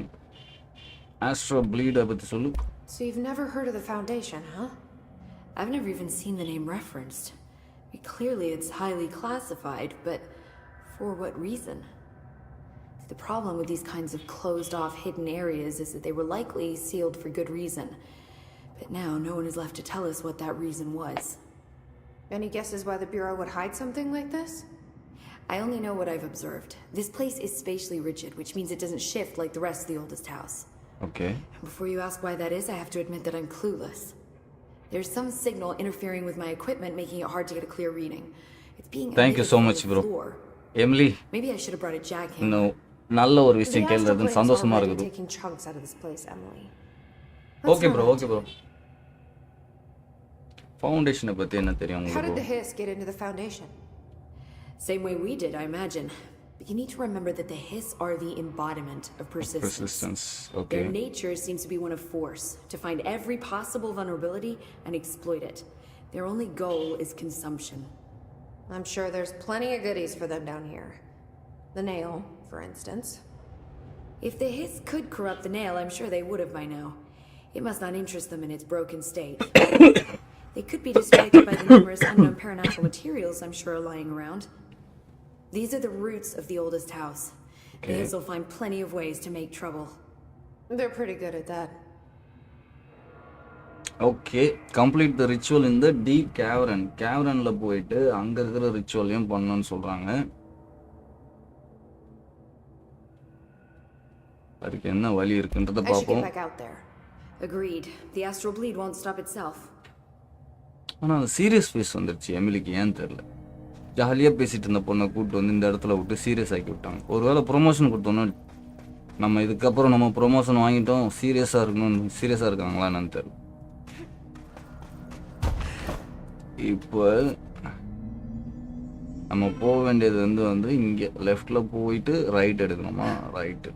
Astro bleed பத்தி சொல்லு. So you've never heard of the Foundation, huh? I've never even seen the name referenced. Clearly it's highly classified, but for what reason? The problem with these kinds of closed-off hidden areas is that they were likely sealed for good reason. But now no one is left to tell us what that reason was. Any guesses why the Bureau would hide something like this? I only know what I've observed. This place is spatially rigid, which means it doesn't shift like the rest of the oldest house. Okay. Before you ask why that is, I have to admit that I'm clueless. There's some signal interfering with my equipment, making it hard to get a clear reading. It's being Thank you emitted so from much, the bro. floor. Emily, Maybe I should have brought a jackhammer. no. நல்ல ஒரு The விஷயம் astral கேள்றது plane's சந்தோஷமா already இருக்குது. taking chunks out of this place, Emily. Okay bro, okay bro. ஃபவுண்டேஷனை பத்தி என்ன தெரியும் How did the உங்களுக்கு? Hiss get into the Foundation? Same way we did, I imagine. But you need to remember that the Hiss are the embodiment of persistence. Persistence. Their Okay. nature seems to be one of force, to find every possible vulnerability and exploit it. Their only goal is consumption. I'm sure there's plenty of goodies for them down here. The nail, for instance. If the Hiss could corrupt the nail, I'm sure they would have by now. It must not interest them in its broken state. They could be distracted by the numerous unknown paranatural materials I'm sure are lying around. These are the roots of the oldest house. The Hiss will find plenty of ways to make trouble. They're pretty good at that. Okay. Complete the ritual in the deep cavern. Cavernல போயிட்டு அங்க இருக்கிற ரிச்சுவலையும் பண்ணணும்னு சொல்றாங்க. அதுக்கு என்ன வழி இருக்குன்றத I should get பாப்போம். back out there. Agreed. The astral bleed won't stop itself. ஆனா அந்த சீரியஸ் ஃபேஸ் வந்துருச்சு எமிலிக்கு ஏன் தெரியல. ஜாலியா பேசிட்டு இருந்த பொண்ணை கூப்பிட்டு வந்து இந்த இடத்துல விட்டு சீரியஸ் ஆக்கி விட்டாங்க. ஒருவேளை ப்ரொமோஷன் கொடுத்தோன்னா நம்ம இதுக்கப்புறம் நம்ம ப்ரொமோஷன் வாங்கிட்டோம் சீரியஸா இருக்கணும்னு சீரியஸா இருக்காங்களா என்னன்னு தெரியல. இப்போ நம்ம போக வேண்டியது வந்து இங்கே லெஃப்டில் போயிட்டு ரைட் எடுக்கணுமா? ரைட்டு.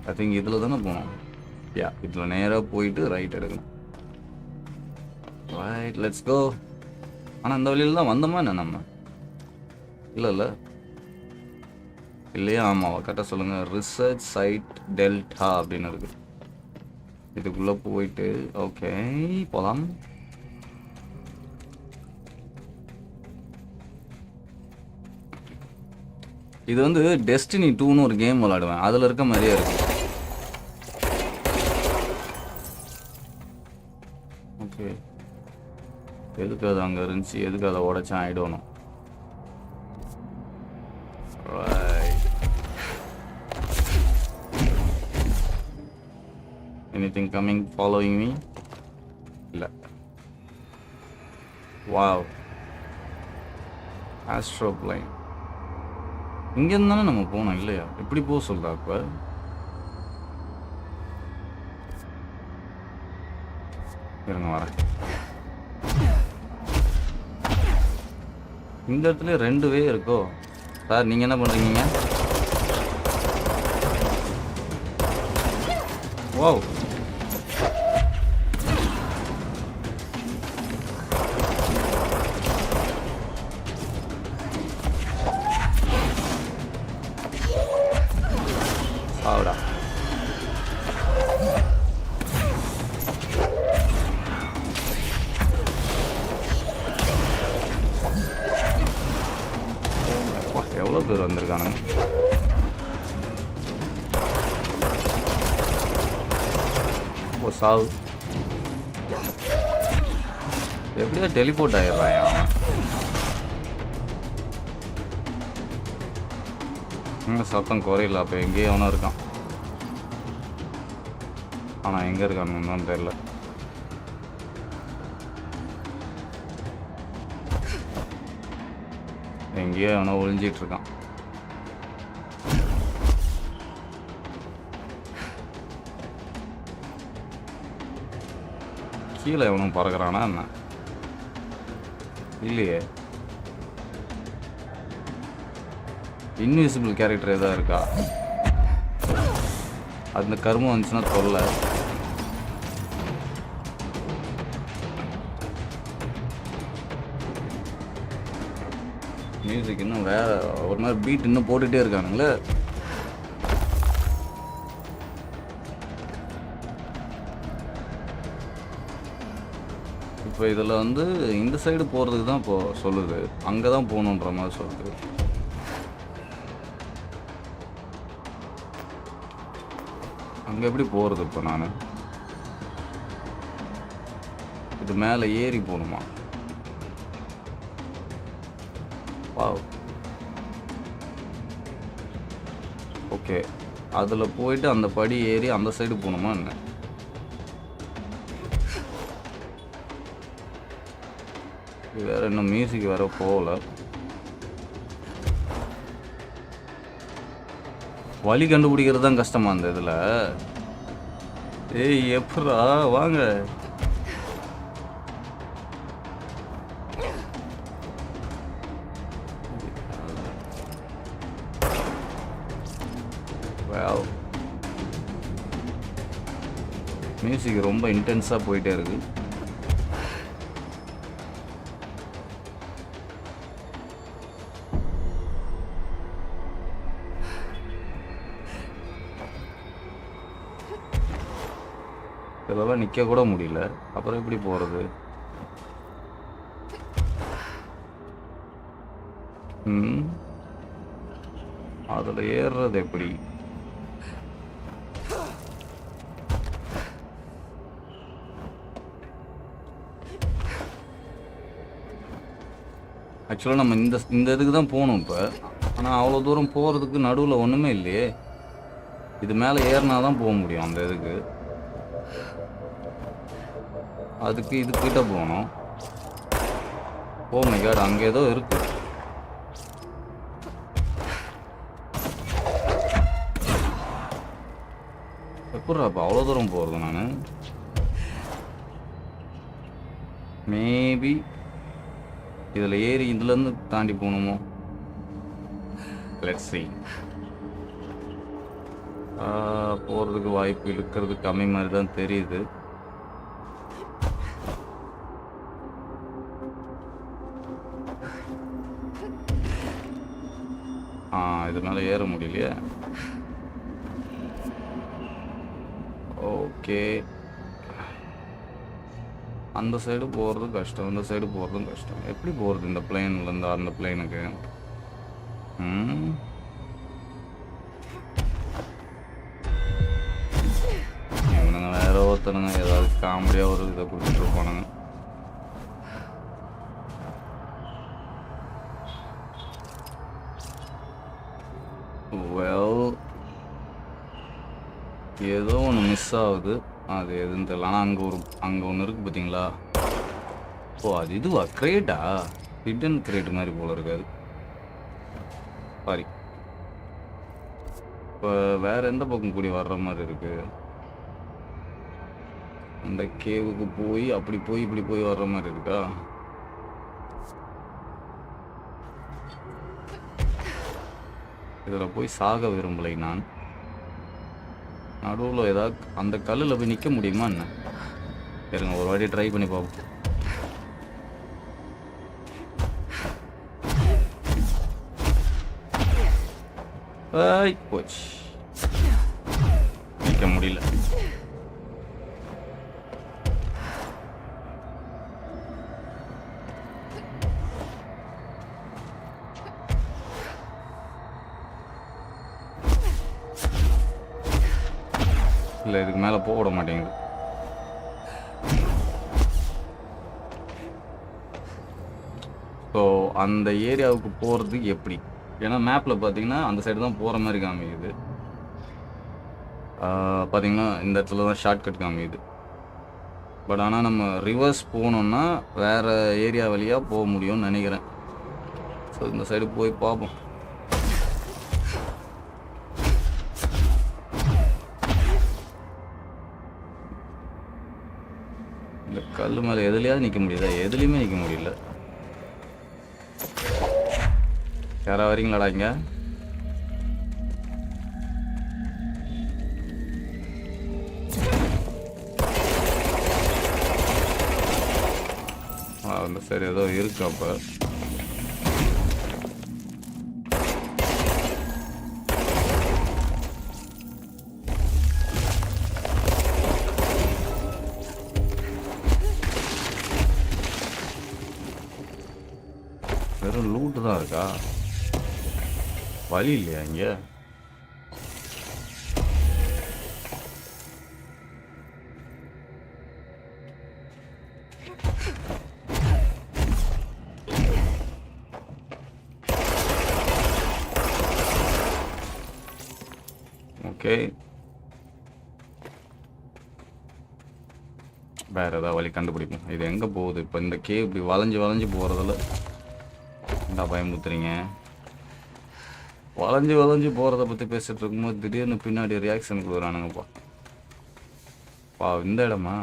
ஐ திங்க் இதில் தானே போகணும். இதில் நேராக போயிட்டு ரைட் எடுக்கணும். Right, let's go. ஆனால் இந்த வழியில் தான் வந்தோமா என்ன நம்ம? இல்லை இல்லையா? ஆமாவா? கரெக்டாக சொல்லுங்கள். ரிசர்ச் சைட் டெல்டா அப்படின்னு இருக்கு. இதுக்குள்ளே போயிட்டு ஓகே போகலாம். இது வந்து டெஸ்டினி 2ன்னு ஒரு கேம் விளாடுவேன். அதில் இருக்க மாதிரியே இருக்கு. ஓகே, எதுக்கு அது அங்கே இருந்துச்சு, எதுக்கு அதை உடைச்சேன்? I don't know. Anything coming following me? இல்ல. Wow. Astro plane. இங்க இருந்தானே நம்ம போனோம் இல்லையா? எப்படி போக சொல்றா இப்ப? இருங்க வரேன். இந்த இடத்துல 2 வே இருக்கோ? சார் நீங்க என்ன பண்றீங்க? வாவ். ஆவுடா. எவ்வளோ பேர் வந்திருக்கானுங்க? ஓ சாவு. எப்படியா டெலிபோர்ட் ஆயிடுறான் அவன். சத்தம் குறையில. அப்போ எங்கேயே அவனும் இருக்கான். ஆனால் எங்கே இருக்கான்னு தெரியல. எங்கேயோ அவனை ஒளிஞ்சிட்டு இருக்கான். கீழே எவனும் பறக்கிறானா என்ன? இல்லையே. இன்விசிபிள் கேரக்டர் ஏதாவது இருக்கா? அந்த கருமம் வந்துச்சுன்னா தொல்லை. மியூசிக் இன்னும் வேற ஒரு மாதிரி பீட் இன்னும் போட்டுகிட்டே இருக்கானுங்களே. இப்போ இதில் வந்து இந்த சைடு போகிறதுக்கு தான் இப்போ சொல்லுது. அங்கே தான் போகணுன்ற மாதிரி சொல்லுது. அங்கே எப்படி போகிறது இப்போ? நான் இது மேலே ஏறி போகணுமா? வாவ். ஓகே, அதில் போயிட்டு அந்த படி ஏறி அந்த சைடு போகணுமா என்ன? வேற இன்னும் மியூசிக் வேற போகல. வழி கண்டுபிடிக்கிறது தான் கஷ்டமா அந்த இதில். ஏய் எப்படா வாங்க. மியூசிக் ரொம்ப இன்டென்ஸாக போயிட்டே இருக்கு. இதெல்லாம் நிற்க கூட முடியல. அப்புறம் எப்படி போகிறது? அதில் ஏறுறது எப்படி? ஆக்சுவலாக நம்ம இந்த இதுக்கு தான் போகணும் இப்போ. ஆனால் அவ்வளோ தூரம் போகிறதுக்கு நடுவில் ஒன்றுமே இல்லையே. இது மேலே ஏறினா தான் போக முடியும் அந்த இதுக்கு. அதுக்கு இதுக்கிட்ட போகணும். ஓ மை காட், அங்கே ஏதோ இருக்கு. எப்படி அப்போ அவ்வளோ தூரம் போகிறது நான்? மேபி இதில் ஏறி இதுலேருந்து தாண்டி போகணுமோ? Let's see. போகிறதுக்கு வாய்ப்பு இருக்கிறது கம்மி மாதிரி தான் தெரியுது. இது மேலே ஏற முடியலையே. ஓகே, அந்த சைடு போகிறதும் கஷ்டம், இந்த சைடு போகிறதும் கஷ்டம். எப்படி போகிறது இந்த பிளேன்லேருந்து அந்த பிளேனுக்கு? இவனுங்க வேற ஒருத்தனுங்க ஏதாவது காமெடியாக ஒரு இதை கொடுத்துட்டு இருப்பானுங்க. வெல், ஏதோ ஒன்று மிஸ் ஆகுது. அது எதுன்னு தெரியல. ஆனால் அங்கே ஒன்று இருக்குது பார்த்தீங்களா? ஓ, அது இதுவா? கிரேட்டா? ஹிடன் கிரேட் மாதிரி போல இருக்காது. சாரி. இப்போ வேறு எந்த பக்கம் கூடி வர்ற மாதிரி இருக்குது? அந்த கேவுக்கு போய் அப்படி போய் இப்படி போய் வர்ற மாதிரி இருக்கா? இதில் போய் சாக விரும்பலை நான். நடுவில் ஏதாவது அந்த கல்லில் போய் நிற்க முடியுமா என்ன? இருங்க, ஒரு வாட்டி ட்ரை பண்ணி பார்ப்போம். போச்சு, நிற்க முடியல. இல்லை, இதுக்கு மேலே போக விட மாட்டேங்குது. ஸோ அந்த ஏரியாவுக்கு போகிறதுக்கு எப்படி? ஏன்னா மேப்பில் பார்த்தீங்கன்னா அந்த சைடு தான் போகிற மாதிரி காமிக்குது. பார்த்தீங்கன்னா இந்த இடத்துல தான் ஷார்ட்கட் காமிக்குது. பட் ஆனால் நம்ம ரிவர்ஸ் போகணுன்னா வேறு ஏரியா வழியாக போக முடியும்னு நினைக்கிறேன். ஸோ இந்த சைடு போய் பார்ப்போம். இந்த கல் மேலே எதுலையாவது நிற்க முடியுதா? எதுலேயுமே நிற்க முடியல. யாரா வரீங்களாடா இங்க? அந்த சரி ஏதோ இருக்கு. அப்ப வெறும் லூட்டு தான் இருக்கா? வழி இல்லையா இங்க? ஓகே, வேற ஏதாவது வழி கண்டுபிடிப்போம். இது எங்க போகுது இப்போ? இந்த கேவ் இப்படி வளைஞ்சு வளைஞ்சு போறதுல என்ன பயமுத்துறீங்க? வளைஞ்சு வளைஞ்சு போகிறத பற்றி பேசிகிட்டு இருக்கும்போது திடீர்னு பின்னாடி ரியாக்ஷன் கொடுக்குறானுங்கப்பா. இந்த இடமா?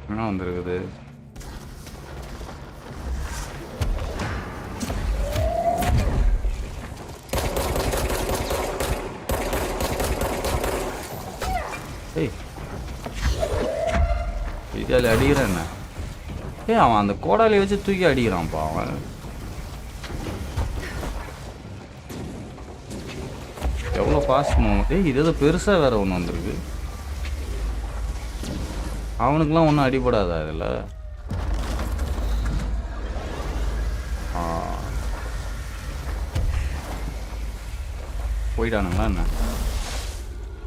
என்ன வந்துருக்குது? ஏய், இதால அடிக்கிறான் என்ன? அவன் அந்த கோடாலியை வச்சு தூக்கி அடிக்கிறான்ப்பா அவன். எவ்வளோ ஃபாஸ்ட் மூவ். இது ஏதோ பெருசாக வேற ஒன்று வந்திருக்கு. அவனுக்குலாம் ஒன்றும் அடிபடாதா இதில்? போயிட்டானுங்களா என்ன?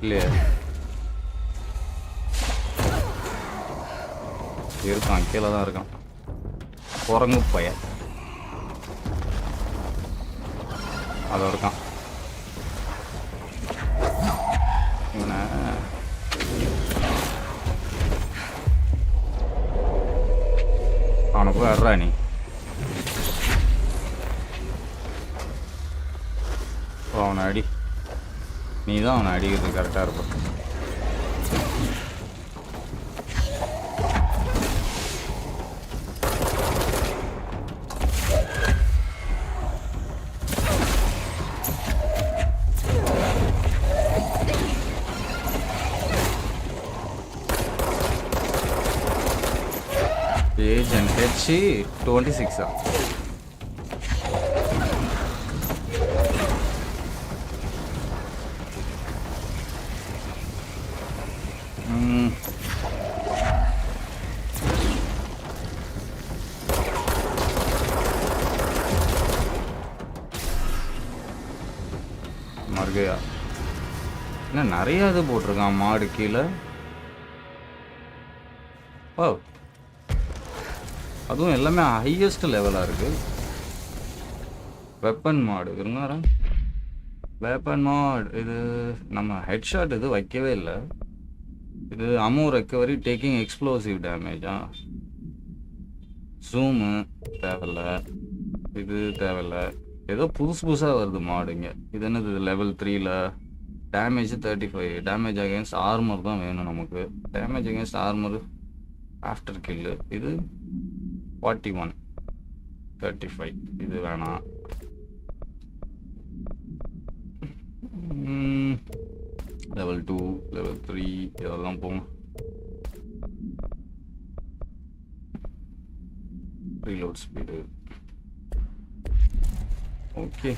இல்லையே, இருக்கான், கீழே தான் இருக்கான். குரங்கு பையன் அதை இருக்கான். இவனை அவனை போய் அட்றா நீ. அவனை அடி. நீ தான் அவனை அடிக்கிறது கரெக்டாக இருக்கும். Agent H 26. மர்கையா என்ன நிறைய இது போட்டிருக்கான் மாடு கீழே. ஓ, அதுவும் எல்லாமே ஹையஸ்ட் லெவலாக இருக்குது. வெப்பன் மாடு இருங்க. வெப்பன் மாட் இது நம்ம ஹெட்ஷாட் இது வைக்கவே இல்லை. இது அமோ ரெக்கவரி டேக்கிங் எக்ஸ்ப்ளோசிவ் டேமேஜா. ஜூமு தேவையில்ல, இது தேவையில்ல. ஏதோ புதுசாக வருது மாடுங்க. இது என்னது லெவல் 3ல் டேமேஜ் 35. டேமேஜ் அகேன்ஸ்ட் ஆர்மர் தான் வேணும் நமக்கு. Damage against armour after kill. இது 41 35. இது வேணாம். லெவல் 2 லெவல் 3 இதெல்லாம் போகும். Reload speed okay.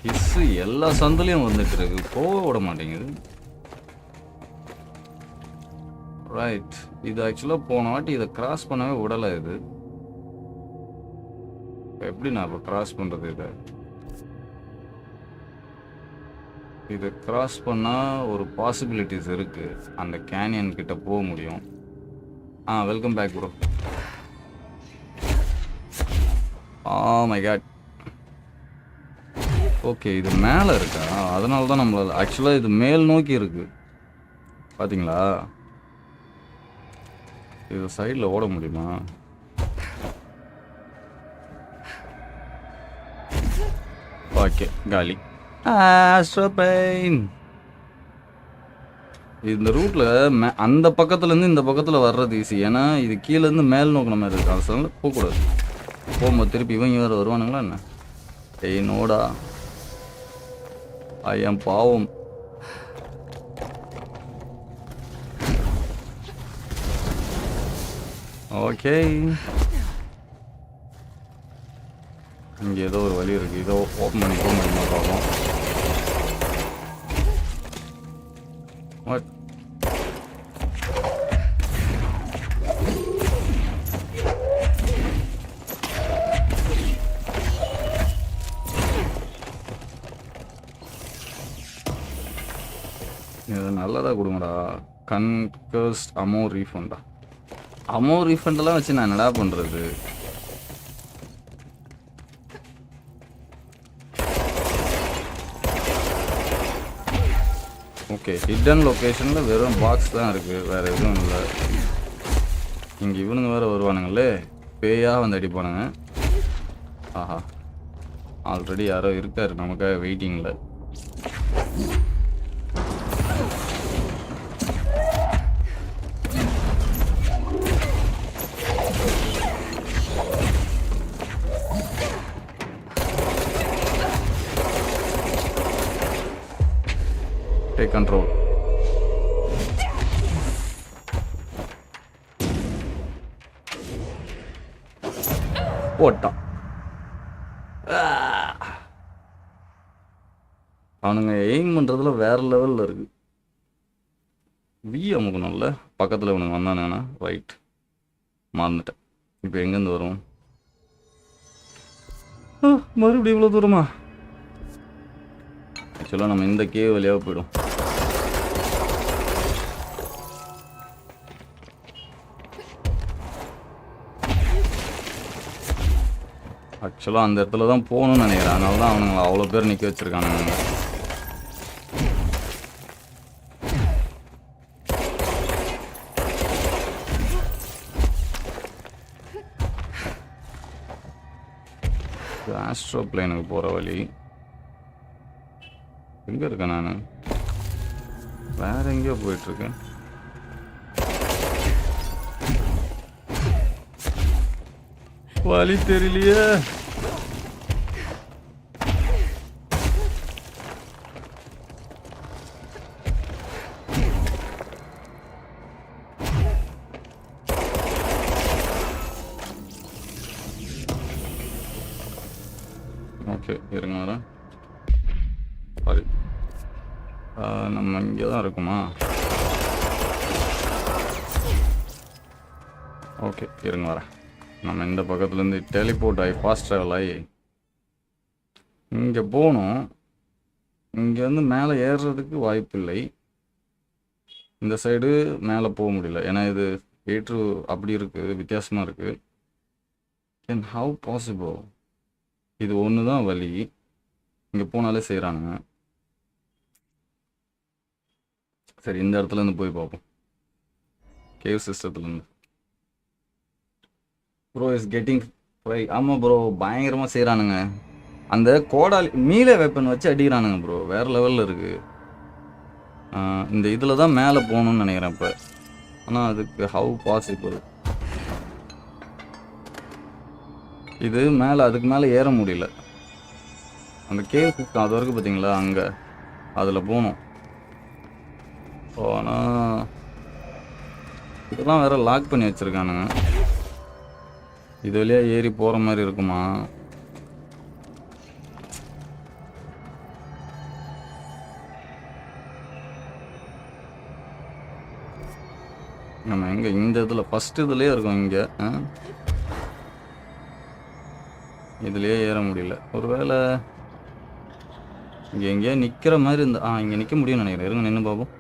ஹிஸ்ஸு எல்லா சந்துலையும் வந்துட்டு இருக்கு, போக விட மாட்டேங்குது. ரைட், இது ஆக்சுவலாக போன வாட்டி இதை கிராஸ் பண்ணவே விடலை. இது எப்படி நான் இப்போ கிராஸ் பண்ணுறது? இதை கிராஸ் பண்ணால் ஒரு பாசிபிலிட்டிஸ் இருக்குது, அந்த கேனியன் கிட்ட போக முடியும். Welcome back bro. My God. Okay, இது மேலே இருக்கா? அதனால தான் நம்மளால் ஆக்சுவலாக இது மேல் நோக்கி இருக்கு, பார்த்தீங்களா? இது சைடில் ஓட முடியுமா? ஓகே, காலி. ஆஸ்ட்ரோபெயின் இந்த ரூட்டில் அந்த பக்கத்துலேருந்து இந்த பக்கத்தில் வர்றது ஈஸி. ஏன்னா இது கீழேருந்து மேல் நோக்கின மாதிரி இருக்குது. அதனால போகக்கூடாது. போகும்போது திருப்பி இவங்க வேறு வருவானுங்களா என்ன? ஏய் நோடா, ஐயம் பாவம். ஓகே, இங்கே ஏதோ ஒரு வழி இருக்குது. இதோ ஓப்பன் பண்ணி போக முடியுமா பார்ப்போம். வாட்? இது நல்லதாக கொடுங்கடா. கன்கஸ்ட் அமோ ரீஃபண்டா? அமோ ரீஃபண்டெல்லாம் வச்சு நான் என்னடா பண்ணுறது? ஓகே, ஹிடன் லொக்கேஷனில் வெறும் பாக்ஸ் தான் இருக்குது, வேறு எதுவும் இல்லை. இங்கே இவனுங்க வேறு வருவானுங்களே, பேயாக வந்து அடிப்பானுங்க. ஆஹா, ஆல்ரெடி யாரோ இருக்கார் நமக்காக வெயிட்டிங்கில். Take control. போட்டான். அவனுங்க எய்ம் பண்ணுறதுல வேற லெவலில் இருக்கு. வி அமுக்கணும்ல, பக்கத்தில் இவனுங்க வந்தானுங்கன்னா. ரைட், மறந்துட்டேன். இப்போ எங்கேருந்து வரும்? மறுபடியும் இவ்வளோ தூரமா? ஆக்சுவலாக நம்ம இந்த கேவ் வழியாக போயிடும். ஆக்சுவலாக அந்த இடத்துல தான் போகணும்னு நினைக்கிறேன். அதனால தான் அவனுங்களை அவ்வளோ பேர் நிற்க வச்சுருக்கானுங்க. ஆஸ்ட்ரோ பிளேனுக்கு போகிற வழி எங்கே இருக்கேன் நான்? வேற எங்கேயோ போயிட்டுருக்கேன். வழி தெரியலையே. ஓகே இருங்க வரேன். சாரி, நம்ம இங்கே தான் இருக்குமா? ஓகே இருங்க வரேன். நம்ம இந்த பக்கத்துலேருந்து டெலிபோர்ட் ஆகி ஃபாஸ்ட் ட்ராவல் ஆகி இங்கே போகணும். இங்கேருந்து மேலே ஏறுறதுக்கு வாய்ப்பு இல்லை. இந்த சைடு மேலே போக முடியல, ஏன்னா இது ஏற்று அப்படி இருக்குது, வித்தியாசமாக இருக்குது. Then how possible? இது ஒன்று தான் வழி. இங்கே போனாலே செய்கிறானுங்க. சரி, இந்த இடத்துலேருந்து போய் பார்ப்போம். கேவ் சிஸ்டத்துலேருந்து. Bro is getting fry. ஆமாம் ப்ரோ, பயங்கரமாக செய்கிறானுங்க. அந்த கோடாலி மீள வெப்பன் வச்சு அடிக்கிறானுங்க ப்ரோ, வேறு லெவலில் இருக்குது. இந்த இதில் தான் மேலே போகணுன்னு நினைக்கிறேன் இப்போ. ஆனால் அதுக்கு ஹவு பாசிபிள்? இது மேலே, அதுக்கு மேலே ஏற முடியல. அந்த கேவ் சிஸ்டம் அது வரைக்கும் பார்த்தீங்களா, அங்கே அதில் போகணும். ஆனால் இதெல்லாம் வேறு லாக் பண்ணி வச்சுருக்கானுங்க. இது வழியாக ஏறி போகிற மாதிரி இருக்குமா? நம்ம எங்கே இந்த இதில் ஃபஸ்ட்டு இதுலேயே இருக்கோம். இங்கே இதுலேயே ஏற முடியல. ஒருவேளை இங்கே எங்கேயா நிற்கிற மாதிரி இருந்தா இங்கே நிற்க முடியும்னு நினைக்கிறேன். இருங்க நின்று பார்ப்போம்.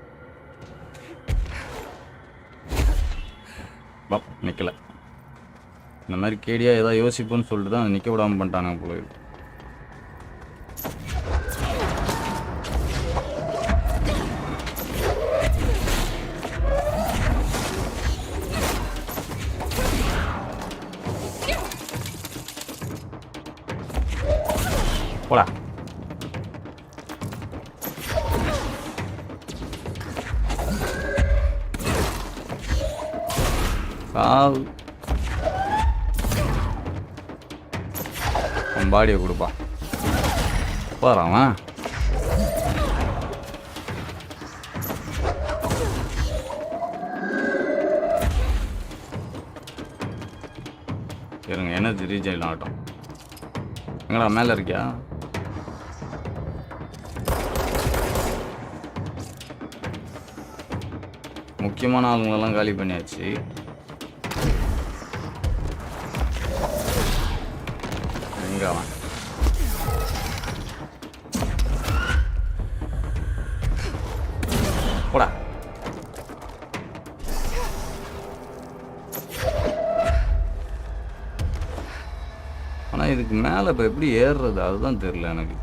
நிற்கலை. இந்த மாதிரி கேடியாக ஏதாவது யோசிப்போன்னு சொல்லிட்டு தான் நிற்க விடாமல் பண்ணிட்டானுங்க போல. போடா. பாடியை கொடுப்பா போறான். இருங்க, எனர்ஜி ரீஜெயின் ஆகட்டும். எங்கடா மேலே இருக்கியா? முக்கியமான ஆளுங்களெல்லாம் காலி பண்ணியாச்சு. எங்க அவன்? போடா. ஆனால் இதுக்கு மேலே இப்போ எப்படி ஏறுறது அதுதான் தெரியல எனக்கு.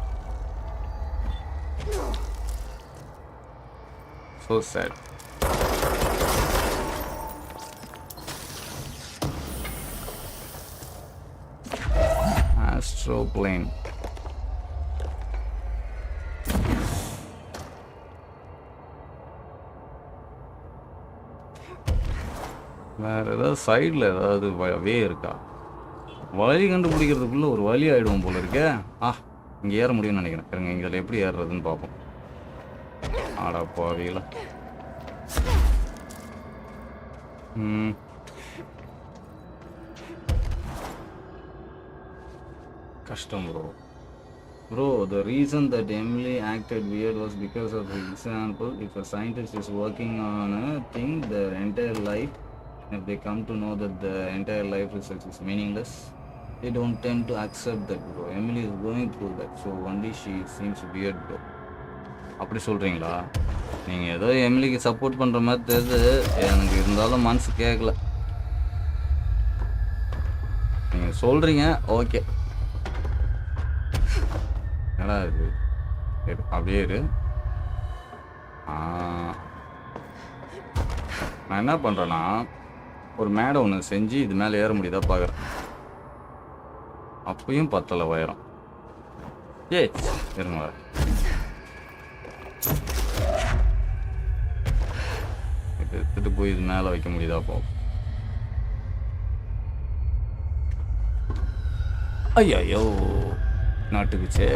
So sad. Astro plane. வேற ஏதாவது சைடில் ஏதாவது வே இருக்கா? வழி கண்டுபிடிக்கிறதுக்குள்ள ஒரு வழி ஆகிடுவோம் போல இருக்கே. இங்கே ஏற முடியும்னு நினைக்கிறேன். இருங்க, இதில் எப்படி ஏறுறதுன்னு பார்ப்போம். ஆடா பாவிகளா. கஷ்டம் bro. Bro, the reason that Emily acted weird was because of the example. If a scientist is working on a thing their entire life, if they come to know that the entire life research is meaningless, they don't tend to accept that, bro. Emily is going through that, so only she seems weird, bro. அப்படி சொல்கிறீங்களா? நீங்கள் ஏதோ எமிலிக்கு support பண்ணுற மாதிரி தெரியுது. எனக்கு இருந்தாலும் மனசு கேட்கல. நீங்கள் சொல்கிறீங்க, ஓகே. என்னடா இது? அப்படியே இரு. நான் என்ன பண்ணுறேன்னா, ஒரு மேடை ஒன்று செஞ்சு இது மேலே ஏற முடியுதா பார்க்குறேன். அப்பயும் பத்தலை உயரம். ஏய் இருங்க வர. எடுத்துட்டு போய் இது மேலே வைக்க முடியுதா போ. ஐயோ நாட்டுக்குச்சே.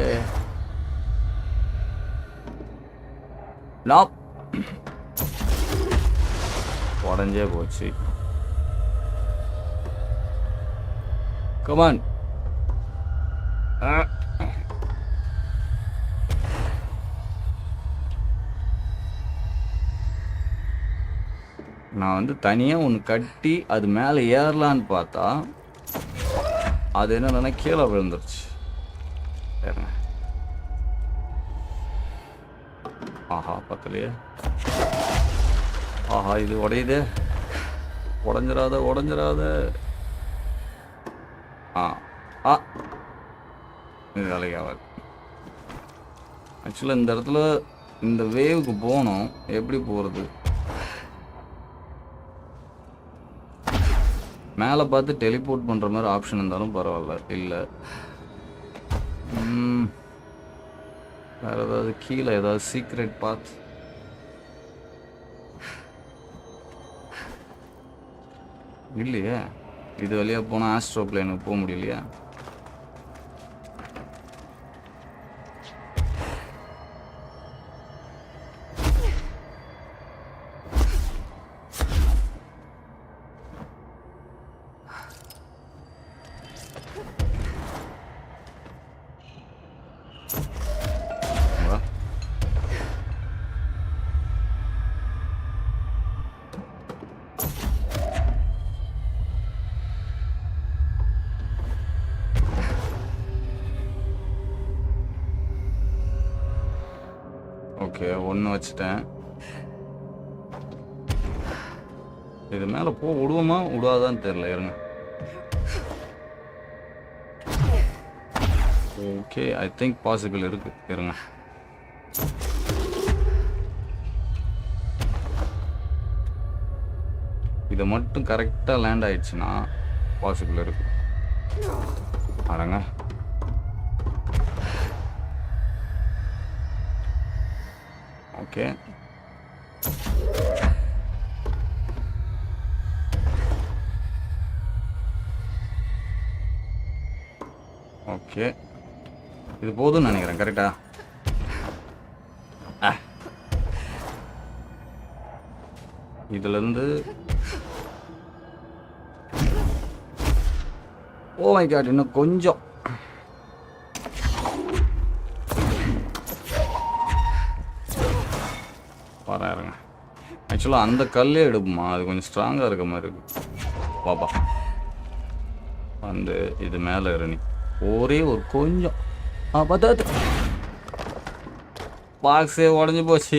லாப் உடஞ்சே போச்சு. கமான். நான் வந்து தனியாக ஒன்று கட்டி அது மேலே ஏறலான்னு பார்த்தா அது என்னன்னா கீழே விழுந்துருச்சு. ஆஹா பக்கலையே. ஆஹா இது உடையுதே. உடஞ்சிராத. இது வேலைக்காகாது. ஆக்சுவலாக இந்த இடத்துல இந்த வேவுக்கு போகணும். எப்படி போகிறது? மேலே பார்த்து டெலிபோர்ட் பண்ணுற மாதிரி ஆப்ஷன் இருந்தாலும் பரவாயில்ல. இல்லை வேறு ஏதாவது கீழே ஏதாவது சீக்ரெட் பாத் இல்லையே. இது வழியாக போனால் ஆஸ்ட்ரோ பிளேனுக்கு போக முடியலையா? ஓகே ஒன்று வச்சுட்டேன். இது மேலே போ விடுவோமா விடுவாதான்னு தெரியல. இருங்க. ஓகே ஐ திங்க் பாசிபிள் இருக்கு. இருங்க. இதை மட்டும் கரெக்டாக லேண்ட் ஆயிடுச்சுன்னா பாசிபிள் இருக்கு. அரங்க ஓகே ஓகே இது போதும்னு நினைக்கிறேன். கரெக்டா? இதுலேருந்து ஓ மை காட் இன்னும் கொஞ்சம். பாருங்க ஆக்சுவலாக அந்த கல்லே எடுப்புமா. அது கொஞ்சம் ஸ்ட்ராங்காக இருக்க மாதிரி இருக்கு. பாப்பா வந்து இது மேலே இறனி ஒரே ஒரு கொஞ்சம் பார்த்தாது பாக்ஸே உடஞ்சி போச்சு.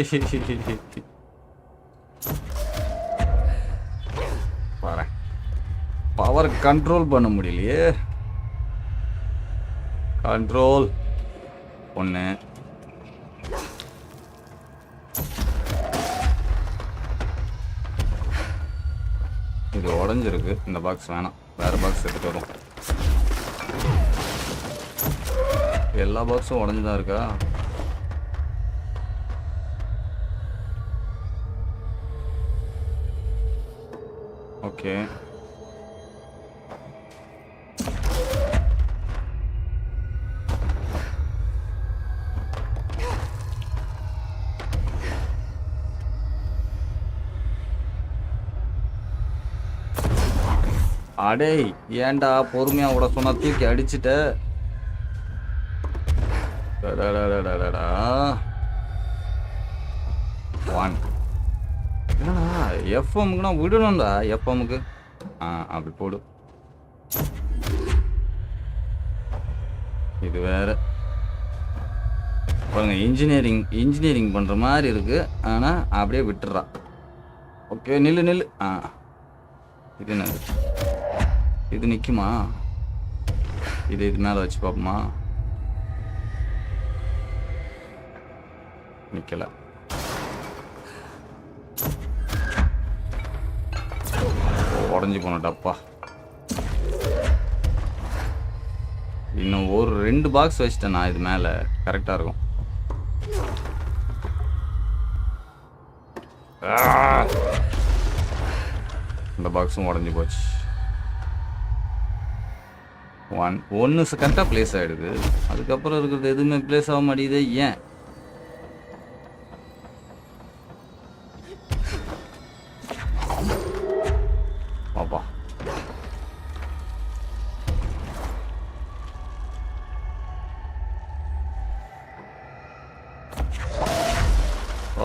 பாரு பவர் கண்ட்ரோல் பண்ண முடியலையே. கண்ட்ரோல் ஒன்று. இது உடஞ்சிருக்கு. இந்த பாக்ஸ் வேணாம். வேறு பாக்ஸ் எடுத்துகிட்டு வரும். எல்லா பாக்ஸும் உடஞ்சி தான் இருக்கா? ஓகே அடே ஏன்டா பொறுமையாக விட சொன்னா தூக்கி அடிச்சுட்ட. என்னடா எஃப்எம்க்குனா விடணும்டா. எஃப்எம்க்கு அப்படி போடு. இது வேற பாருங்க இன்ஜினியரிங் பண்ணுற மாதிரி இருக்கு. ஆனால் அப்படியே விட்டுறா. ஓகே நில்லு. இது என்னது? இது நிற்குமா? இது மேலே வச்சு பார்ப்போமா? நிற்கலை. உடஞ்சி போன டப்பா. இன்னும் ஒரு 2 பாக்ஸ் வச்சிட்டேன் இது மேலே கரெக்டாக இருக்கும். இந்த பாக்ஸும் உடஞ்சி போச்சு. ஒன்று கரெக்டாக ப்ளேஸ் ஆகிடுது. அதுக்கப்புறம் இருக்கிறது எதுவுமே ப்ளேஸ் ஆக மாட்டேங்குது. ஏன்? பாப்பா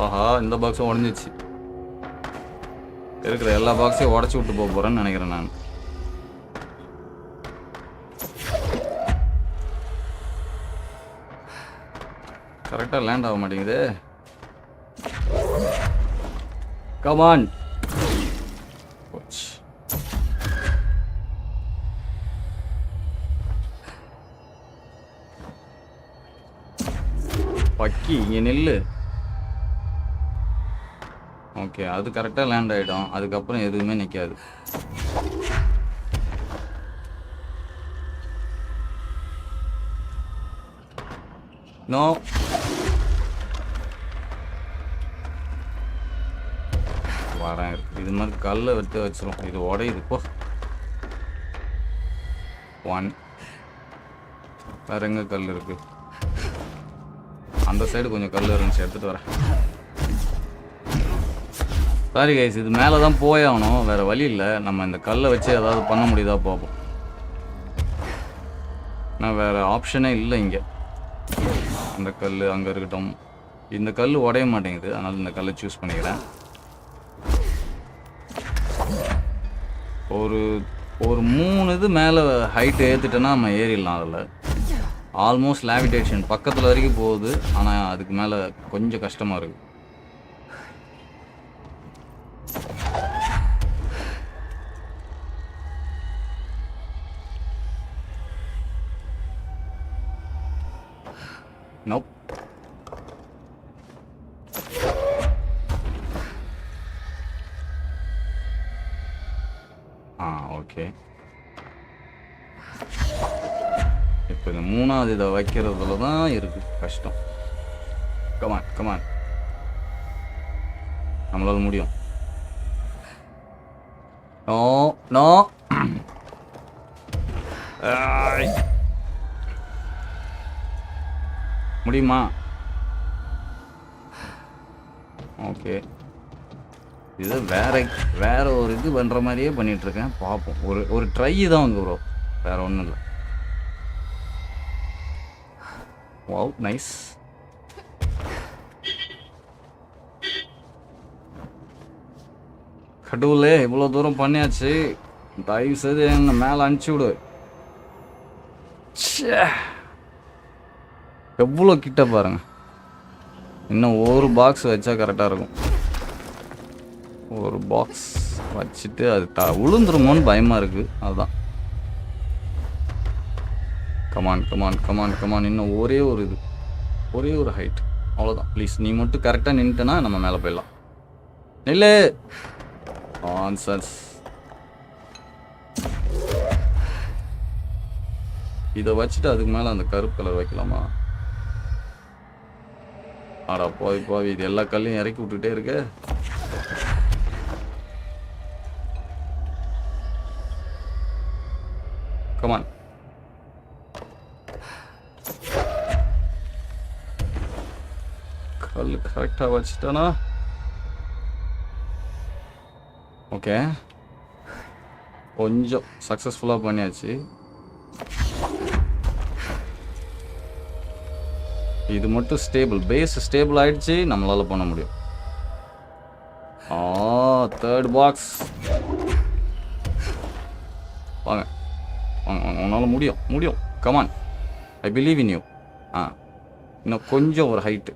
ஆஹா, இந்த பாக்ஸும் உடஞ்சிச்சு. இருக்கிற எல்லா பாக்ஸையும் உடச்சி விட்டு போக போகிறேன்னு நினைக்கிறேன் நான். கரெக்டாக லேண்ட் ஆக மாட்டேங்குது. கமான். பக்கி இங்கே நெல்லு. ஓகே, அது கரெக்டாக லேண்ட் ஆகிடும். அதுக்கப்புறம் எதுவுமே நிற்காது. நோ, வரேன். இது மாதிரி கல்லை வெட்டு வச்சிரும். இது உடையுது. இப்போ 1 வேற எங்கே கல் இருக்கு? அந்த சைடு கொஞ்சம் கல் இருந்துச்சு, எடுத்துகிட்டு வரேன். சாரி கைஸ், இது மேலே தான் போயாகணும், வேறு வழி இல்லை. நம்ம இந்த கல்லை வச்சு ஏதாவது பண்ண முடியுதா பார்ப்போம். நான் வேறு ஆப்ஷனே இல்லை இங்கே. அந்த கல் அங்கே இருக்கட்டும். இந்த கல் உடைய மாட்டேங்குது, அதனால் இந்த கல்லை சூஸ் பண்ணிக்கிறேன். ஒரு 3 இது மேலே ஹைட்டு ஏற்றிட்டேன்னா நம்ம ஏறிடலாம். அதில் ஆல்மோஸ்ட் லேவிடேஷன் பக்கத்தில் வரைக்கும் போகுது. ஆனால் அதுக்கு மேலே கொஞ்சம் கஷ்டமாக இருக்குது. Nope. ஓகே. இப்போ இந்த 3வது இதை வைக்கிறதுல தான் இருக்கு கஷ்டம். கமான் கமான், நம்மளால முடியும். No no. முடியுமா? ஓகே, இது வேற ஒரு இது பண்ணுற மாதிரியே பண்ணிகிட்ருக்கேன். பார்ப்போம். ஒரு ட்ரை தான் வந்து ப்ரோ, வேற ஒன்றும் இல்லை. Wow, nice. கடவுளே, இவ்வளோ தூரம் பண்ணியாச்சு. தயவு செய்து என்ன மேலே அனுப்பிச்சி விடு. எவ்வளோ கிட்ட பாருங்க. இன்னும் ஒரு பாக்ஸ் வச்சா கரெக்டாக இருக்கும். ஒரு பாக்ஸ் வச்சுட்டு அது விழுந்துருமோன்னு பயமாக இருக்குது. அதுதான். Come on come on come on come on. இன்னும் ஒரே ஒரு ஹைட், அவ்வளோதான். ப்ளீஸ், நீ மட்டும் கரெக்டாக நின்றுட்டேன்னா நம்ம மேலே போயிடலாம். இல்லை ஆன்சர்ஸ். இதை வச்சுட்டு அதுக்கு மேலே அந்த கருப்பு கலர் வைக்கலாமா? ஆடா போய் இது எல்லா கல்லையும் இறக்கி விட்டுட்டே இருக்கு. கமான். கல் கரெக்டாக வச்சுட்டானா? ஓகே, கொஞ்சம் சக்ஸஸ்ஃபுல்லாக பண்ணியாச்சு. இது மட்டும் ஸ்டேபிள், பேஸ் ஸ்டேபிள் ஆயிடுச்சு, நம்மளால பண்ண முடியும். Third box. வாங்க வாங்க, உன்னால முடியும். Come on, I believe in you. இன்னும் கொஞ்சம் ஒரு ஹைட்டு.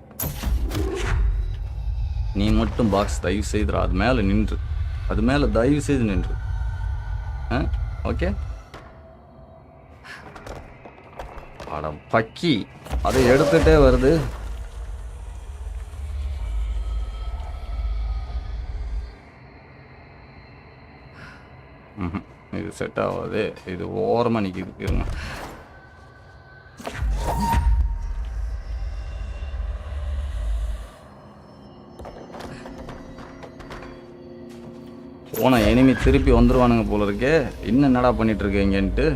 நீ மட்டும் பாக்ஸ் தயவு செய்துடா, அது மேலே நின்று, அது மேலே தயவு செய்து நின்று. ஓகே. அட பக்கி, அதை எடுத்துட்டே வருது. இது செட் ஆகாது. இது ஓரமாக நிற்கிது. இருங்க, போன எனிமி திருப்பி வந்துருவானுங்க போல இருக்கே. இன்னும் என்னடா பண்ணிட்டு இருக்கீங்கன்ட்டு.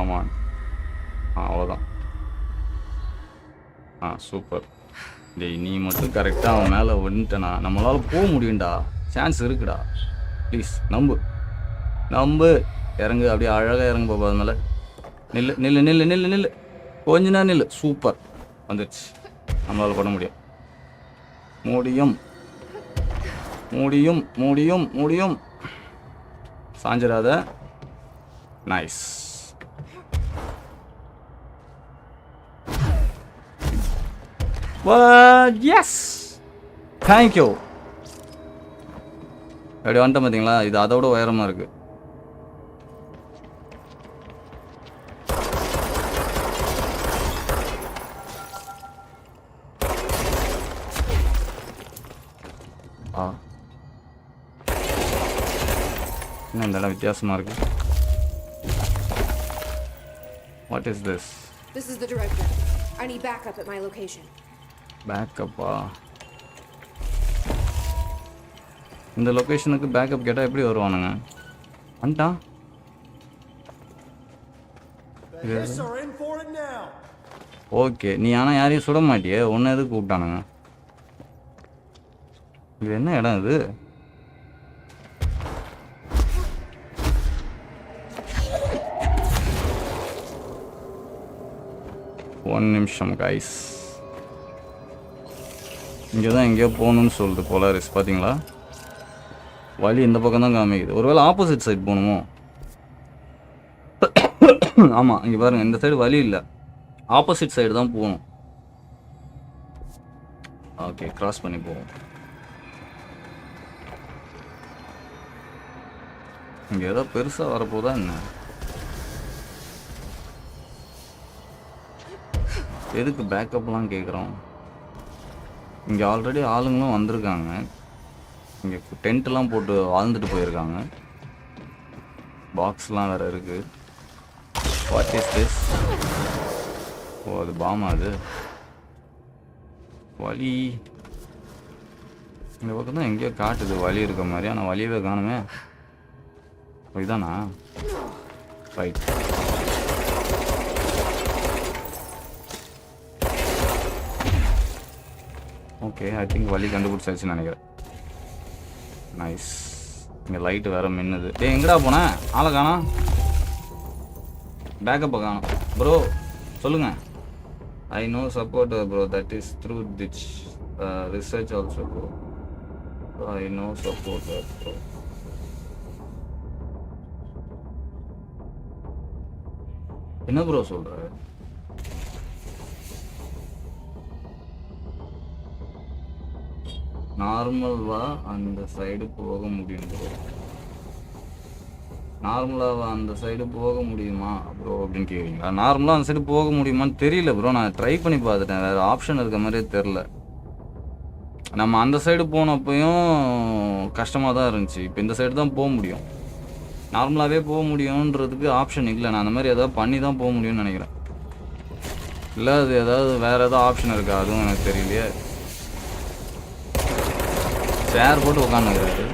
ஆமாம், அவ்வளோதான். சூப்பர். டேய் நீ மட்டும் கரெக்டாக அவன் மேலே வந்துட்டனா நம்மளால் போக முடியும்டா. சான்ஸ் இருக்குடா. ப்ளீஸ் நம்பு. இறங்கு, அப்படியே அழகாக இறங்கு பாப்பா. அதனால நில்லு நில்லு நில்லு நில்லு நில்லு, கொஞ்ச நேரம் நில்லு. சூப்பர், வந்துடுச்சு. நம்மளால் பண்ண முடியும். முடியும் முடியும் முடியும் முடியும். சாஞ்சிடாத. நைஸ். Yes, thank you. அப்படி வந்துட்டேன் பார்த்தீங்களா? இது அதோட உயரமாக இருக்கு. என்ன இந்த இடம் வித்தியாசமாக இருக்கு. What is this? This is the director. I need backup at my location. பேக்கப்பா? இந்த லொக்கேஷனுக்கு பேக்கப் கேட்டால் எப்படி வருவானுங்க? வந்துட்டான். ஓகே, நீ ஆனால் யாரையும் சுட மாட்டியே, ஒன்று எதுக்கு கூப்பிட்டானுங்க? இது என்ன இடம் இது? ஒன் நிமிஷம் கைஸ். இங்கே தான் எங்கேயோ போகணுன்னு சொல்லுது போலாரிஸ். பார்த்தீங்களா? வழி இந்த பக்கம் தான் காமிக்குது. ஒருவேளை ஆப்போசிட் சைட் போகணுமோ? ஆமாம், இங்கே பாருங்கள், இந்த சைடு வழி இல்லை, ஆப்போசிட் சைடு தான் போகணும். ஓகே, கிராஸ் பண்ணி போவோம். இங்கே ஏதோ பெருசாக வரப்போதா என்ன? எதுக்கு பேக்கப்லாம் கேட்குறோம்? இங்கே ஆல்ரெடி ஆளுங்களும் வந்திருக்காங்க. இங்கே டென்ட்லாம் போட்டு வாழ்ந்துட்டு போயிருக்காங்க. பாக்ஸ்லாம் வேறு இருக்குது. What is this? ஓ, அது பாமா? அது வழி இந்த பக்கம் தான் எங்கேயோ காட்டுது வழி இருக்க மாதிரி. ஆனால் வழியவே காணுமே. இதுதானா? ரைட். ஓகே, ஐ திங்க் வழி கண்டுபிடிச்சாச்சுன்னு நினைக்கிறேன். நைஸ். இங்கே லைட்டு வேறு மின்னுது. டேய் எங்கடா போனேன்? ஆளை காணோம், பேக்கப்பை காணோம். ப்ரோ சொல்லுங்கள். I know support bro, that is through திச் research also bro. I know support bro. என்ன ப்ரோ சொல்கிற? நார்மல்வா அந்த சைடு போக முடியும் ப்ரோ? நார்மலாவா அந்த சைடு போக முடியுமா ப்ரோ அப்படின்னு கேட்குறீங்களா? நார்மலாக அந்த சைடு போக முடியுமான்னு தெரியல ப்ரோ. நான் ட்ரை பண்ணி பார்த்துட்டேன், வேறு ஆப்ஷன் இருக்க மாதிரியே தெரில. நம்ம அந்த சைடு போனப்பையும் கஷ்டமாக தான் இருந்துச்சு. இப்போ இந்த சைடு தான் போக முடியும். நார்மலாகவே போக முடியுன்றதுக்கு ஆப்ஷன் இல்லை. நான் அந்த மாதிரி ஏதாவது பண்ணி தான் போக முடியும்னு நினைக்கிறேன். இல்லை அது ஏதாவது வேறு ஏதாவது ஆப்ஷன் இருக்கா? அதுவும் எனக்கு தெரியலையே. சேர் போட்டு உட்காந்துக்கிறாரு.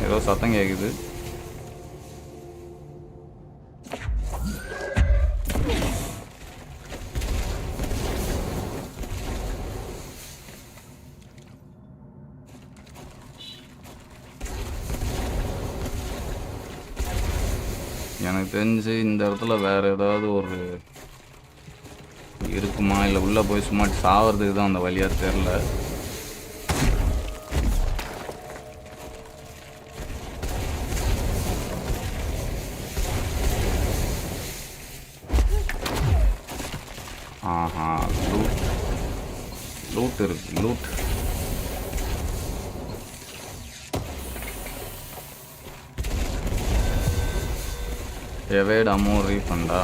ஏதோ சத்தம் கேட்குது. எனக்கு தெரிஞ்சு இந்த இடத்துல வேற ஏதாவது ஒரு இருக்குமா, இல்லை உள்ளே போய் சும்மா சாவறதுக்கு தான் அந்த வழியாக தெரில. ஆஹா, லூட் இருக்கு, லூட். எவேட் அமௌண்ட் ரீஃபண்டா?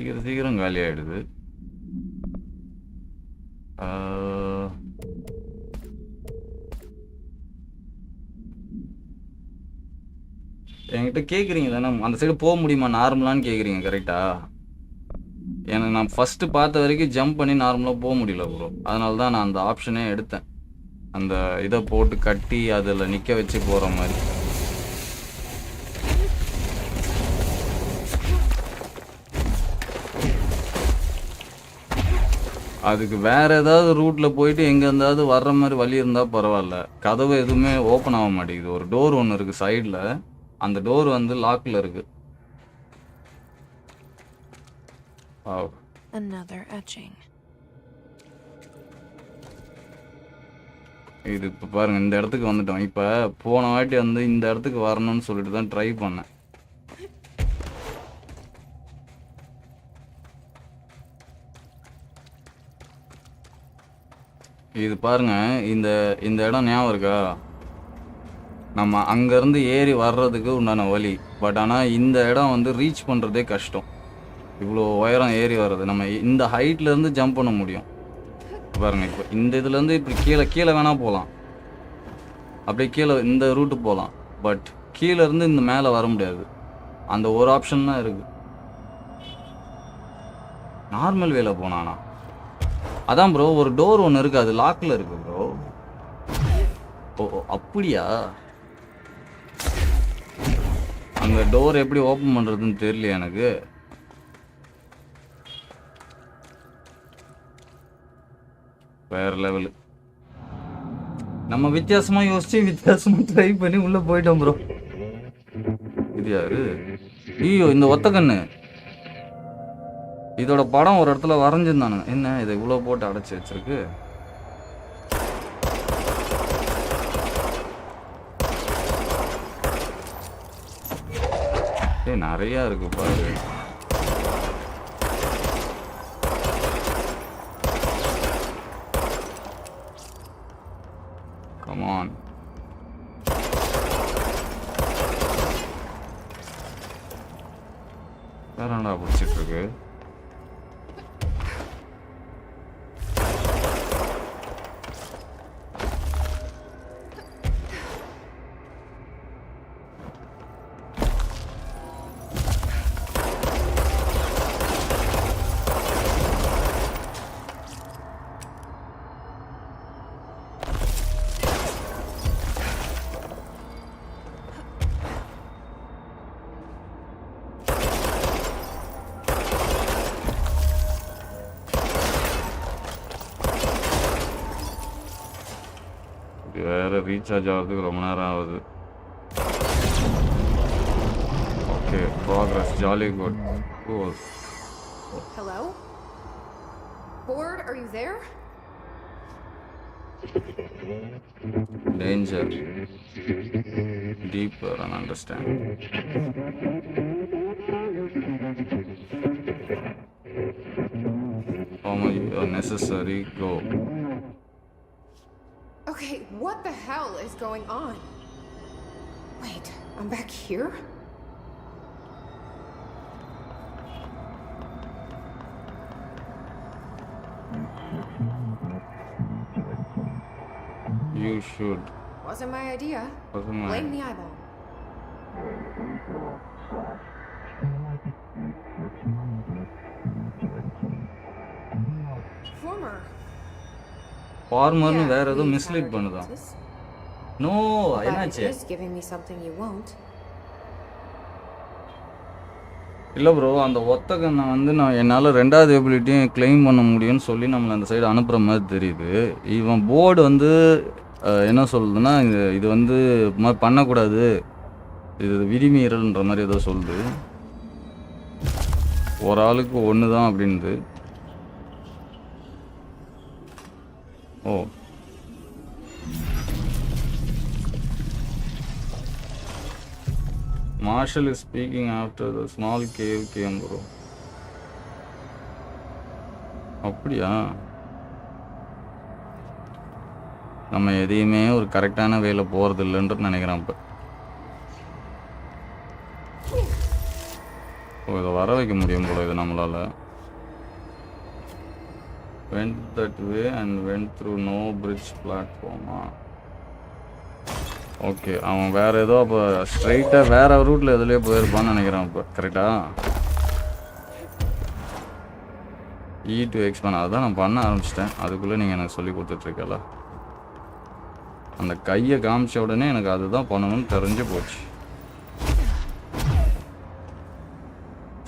இது சீக்கிரம் காலி ஆகிடுது. என்கிட்ட கேட்குறீங்க தானே அந்த சைடு போக முடியுமா நார்மலான்னு கேட்குறீங்க கரெக்டா? எனக்கு நான் ஃபஸ்ட்டு பார்த்த வரைக்கும் ஜம்ப் பண்ணி நார்மலாக போக முடியல ப்ரோ. அதனால தான் நான் அந்த ஆப்ஷனே எடுத்தேன். அந்த இதை போட்டு கட்டி அதில் நிற்க வச்சு போகிற மாதிரி. அதுக்கு வேற ஏதாவது ரூட்டில் போயிட்டு எங்கே இருந்தாவது வர்ற மாதிரி வழி இருந்தால் பரவாயில்ல. கதவு எதுவுமே ஓப்பன் ஆக மாட்டேங்குது. ஒரு டோர் ஒன்று இருக்குது சைடில். அந்த டோர் வந்து லாக்கில் இருக்குது. Another etching. இது இப்போ பாருங்கள் இந்த இடத்துக்கு வந்துட்டோம். இப்போ போன வாட்டி வந்து இந்த இடத்துக்கு வரணும்னு சொல்லிட்டு தான் ட்ரை பண்ணேன். இது பாருங்க இந்த இடம் ஞாபகம் இருக்கா? நம்ம அங்கேருந்து ஏறி வர்றதுக்கு உண்டான வழி. பட் ஆனால் இந்த இடம் வந்து ரீச் பண்ணுறதே கஷ்டம். இவ்வளோ உயரம் ஏறி வர்றது நம்ம இந்த ஹைட்லேருந்து ஜம்ப் பண்ண முடியும் பாருங்க. இப்போ இந்த இதுலேருந்து இப்படி கீழே வேணால் போகலாம். அப்படியே கீழே இந்த ரூட்டு போகலாம். பட் கீழேருந்து இந்த மேலே வர முடியாது. அந்த ஒரு ஆப்ஷன் தான் இருக்குது. நார்மல் வேலை போனானா அதான் ப்ரோ ஒரு டோர் ஒன்று இருக்குது. அது லாக்கில் இருக்குது ப்ரோ. ஓ அப்படியா? அந்த டோர் எப்படி ஓப்பன் பண்ணுறதுன்னு தெரியல எனக்கு. வேற லெவலு. நம்ம வித்தியாசமா யோசிச்சு வித்தியாசமா ட்ரை பண்ணி உள்ள போயிட்டோம் ப்ரோ. இது யாரு? ஐயோ இந்த ஒத்த கண்ணு. இதோட படம் ஒரு இடத்துல வரைஞ்சிருந்தானுங்க. என்ன இதை இவ்வளோ போட்டு அடைச்சி வச்சிருக்கு? நிறையா இருக்கு பாரு. Come on. வேறடா பிடிச்சிட்டு இருக்கு. வேற ரீசார்ஜ் ஆகிறதுக்கு ரொம்ப நேரம் ஆகுது. Okay progress jolly good. Hello? Board, are you there? Danger. Deeper and understand. How much necessary go. Okay, what the hell is going on? Wait, I'm back here? You should. Wasn't my idea. Wasn't mine. Blame the eyeball. Former. ஃபார்மர்னு வேற ஏதோ we mislead hired பண்ணுதான். this, no but என்னாச்சு? it is giving me something you won't. இல்லை bro அந்த ஒத்த கண்ணை வந்து நான் என்னால் ரெண்டாவது எபிலிட்டியும் கிளைம் பண்ண முடியும்னு சொல்லி நம்மளை அந்த சைடு அனுப்புகிற மாதிரி தெரியுது. இவன் போர்டு வந்து என்ன சொல்லுதுன்னா இது வந்து மாதிரி பண்ணக்கூடாது, இது விதிமீறல்ன்ற மாதிரி ஏதோ சொல்லுது. ஒரு ஆளுக்கு ஒன்று தான் அப்படின்து. ஓ Marshall is speaking after the small cave came bro. அப்படியா? நம்ம எதையுமே ஒரு கரெக்டான வேலை போகிறது இல்லைன்றது நினைக்கிறேன். இப்போ இதை வர வைக்க முடியும் போல இது நம்மளால். went that way and went through no bridge platform. Okay, அவன் வேற ஏதோ அப்போ ஸ்ட்ரைட்டாக வேற ரூட்டில் எதுலேயே போயிருப்பான்னு நினைக்கிறேன். இப்போ கரெக்டா டு எக்ஸ்பேண்ட் அதுதான் நான் பண்ண ஆரம்பிச்சிட்டேன். அதுக்குள்ளே நீங்கள் எனக்கு சொல்லி கொடுத்துட்ருக்கல. அந்த கையை காமிச்ச உடனே எனக்கு அதுதான் பண்ணணும்னு தெரிஞ்சு போச்சு.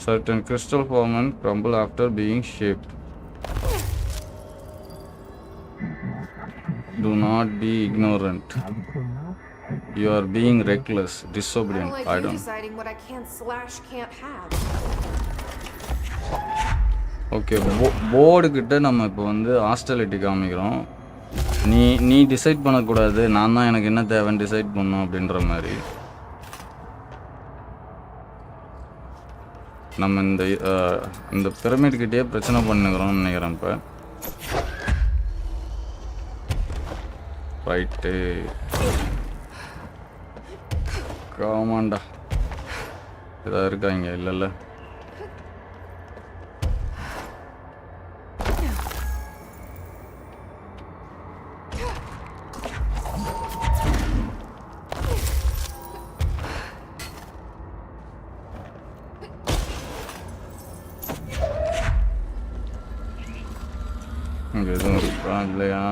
Certain crystal fragments crumble after being shaped. Do not be ignorant. You are being reckless, disobedient. I don't like you deciding what I can't have. Okay, board கிட்ட நம்ம இப்போ வந்து ஹாஸ்டலிட்டி காமிக்கிறோம். நீ டிசைட் பண்ணக்கூடாது, நான் தான் எனக்கு என்ன தேவைன்னு டிசைட் பண்ணணும் அப்படின்ற மாதிரி. நம்ம இந்த பிரமிட்கிட்டே பிரச்சனை பண்ணுகிறோம்னு நினைக்கிறேன். இப்போ ரைட்டு காமாண்டா ஏதாவது இருக்கா இங்கே? இல்லைல்ல. இங்கே எதுவும் இருக்கா? இல்லையா?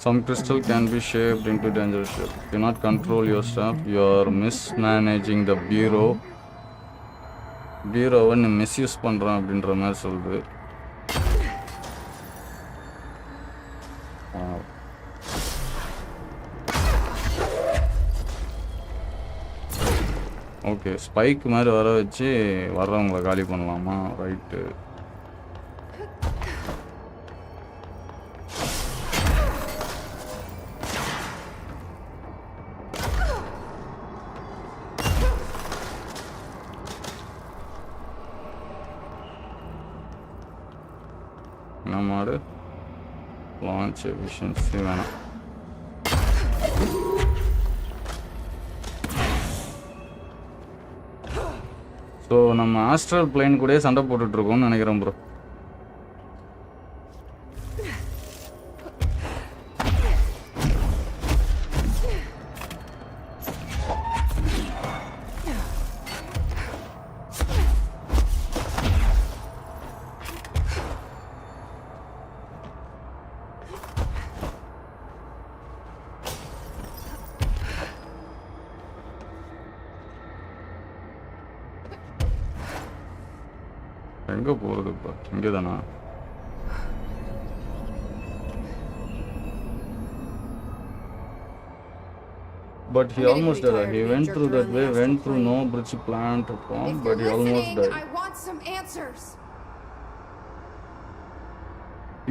Some crystal can be shaped into dangerous shape. You cannot control your stuff. You are mismanaging the bureau. Bureau-வை நீ மிஸ்யூஸ் பண்ணுறான் அப்படின்ற மாதிரி சொல்லுது. ஓகே, ஸ்பைக் மாதிரி வர வச்சு வர்றவங்களை காலி பண்ணலாமா? ரைட்டு. நம்மளோட லான்ச் எஃபிஷியன்சி வேணாம். ஸோ நம்ம ஆஸ்ட்ரல் பிளேன் கூட சண்டை போட்டுட்ருக்கோம்னு நினைக்கிறேன் ப்ரோ. எங்கே போகிறது இப்போ? இங்கே தானா? But he almost died. He went through that way, went through no bridge plan to form, but he almost died. I want some answers.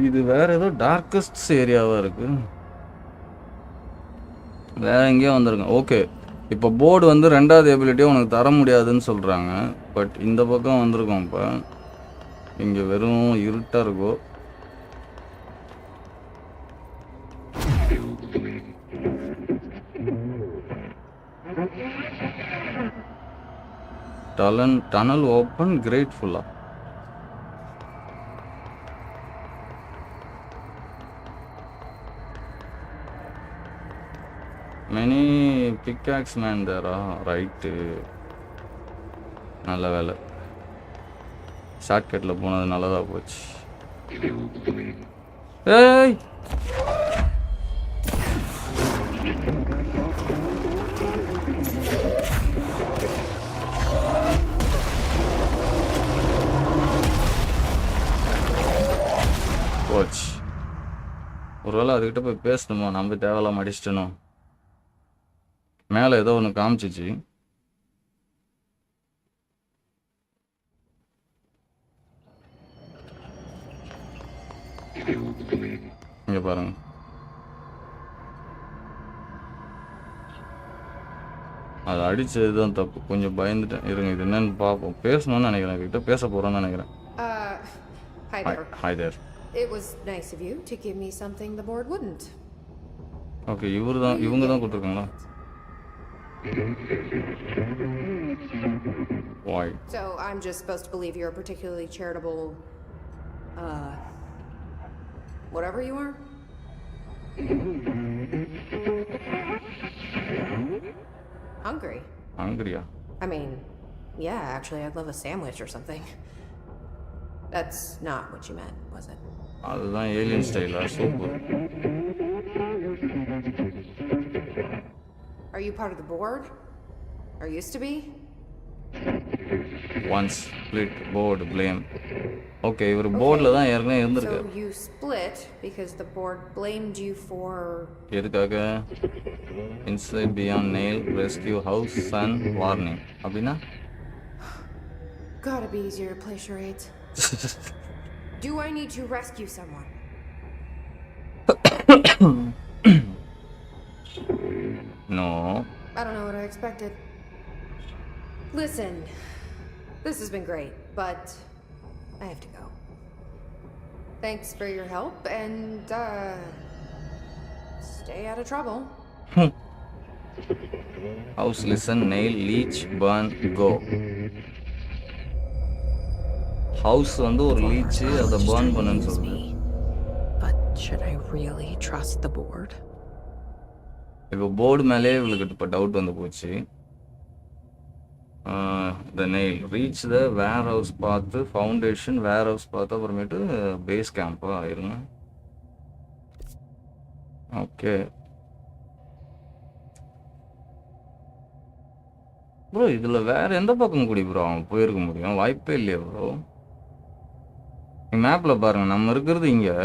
இது வேற ஏதோ டார்க்கஸ்ட் ஏரியாவாக இருக்கு. வேற எங்கேயோ வந்திருக்கேன். ஓகே, இப்போ போர்டு வந்து ரெண்டாவது எபிலிட்டியும் உனக்கு தர முடியாதுன்னு சொல்கிறாங்க. பட் இந்த பக்கம் வந்திருக்கோம். இப்போ இங்கே வெறும் இருட்டாக இருக்கும். டனல் ஓப்பன் கிரேட்ஃபுல்லா. மெனி பிக்காக்ஸ் மேன் தேரா. ரைட்டு, நல்ல வேலை. ஷார்ட்கட்டில் போனது நல்லதாக போச்சு. ஏய், போச்சு. ஒருவேளை அதுக்கிட்ட போய் பேசணுமா? நம்ம தேவையில்லாம அடிச்சிட்டணும். மேலே ஏதோ ஒன்று காமிச்சிச்சு. இங்கே பாருங்க. அது அடிச்சது தான் தப்பு. கொஞ்சம் பயந்துட்டேன். இருங்க, இது என்னன்னு பார்ப்போம். பேசணும்னு நினைக்கிறேன். கிட்ட பேச போகிறேன்னு நினைக்கிறேன். Hi there. Hi there. It was nice of you to give me something the board wouldn't. Okay, இவங்க தான் கொடுத்துருக்காங்களா? Why? So I'm just supposed to believe you're a particularly charitable, whatever you are? Hungry? Hungry-ஆ? I mean, yeah, actually, I'd love a sandwich or something. That's not what you meant, was it? அதுதான் alien ஸ்டைலா? Super. Are you part of the board? Or used to be? Once split board blame. Okay, இவர் போர்டில் தான் ஏற்கனவே So இருந்திருக்காரு. you split because the board blamed you for... எதுக்காக? Inside beyond nail rescue house sun warning அப்படின்னா? Gotta be easier to play charades. Do I need to rescue someone? No. I don't know what I expected. Listen, this has been great, but I have to go. Thanks for your help, and stay out of trouble. House listen nail leech burn go. House வந்து ஒரு leech அதை burn பண்ணுன்னு சொல்லுது. But should I really trust the board? இப்போ board மேலே இவளுக்கு இப்போ doubt வந்து போச்சு. The nail reach the warehouse பார்த்து ஃபவுண்டேஷன் வேர் ஹவுஸ் பார்த்து அப்புறமேட்டு பேஸ் கேம்ப்பா இருங்க. ஓகே ப்ரோ, இதில் வேறு எந்த பக்கம் கூடி ப்ரோ அவன் போயிருக்க முடியும்? வாய்ப்பே இல்லையா ப்ரோ? மேப்பில் பாருங்கள், நம்ம இருக்கிறது இங்கே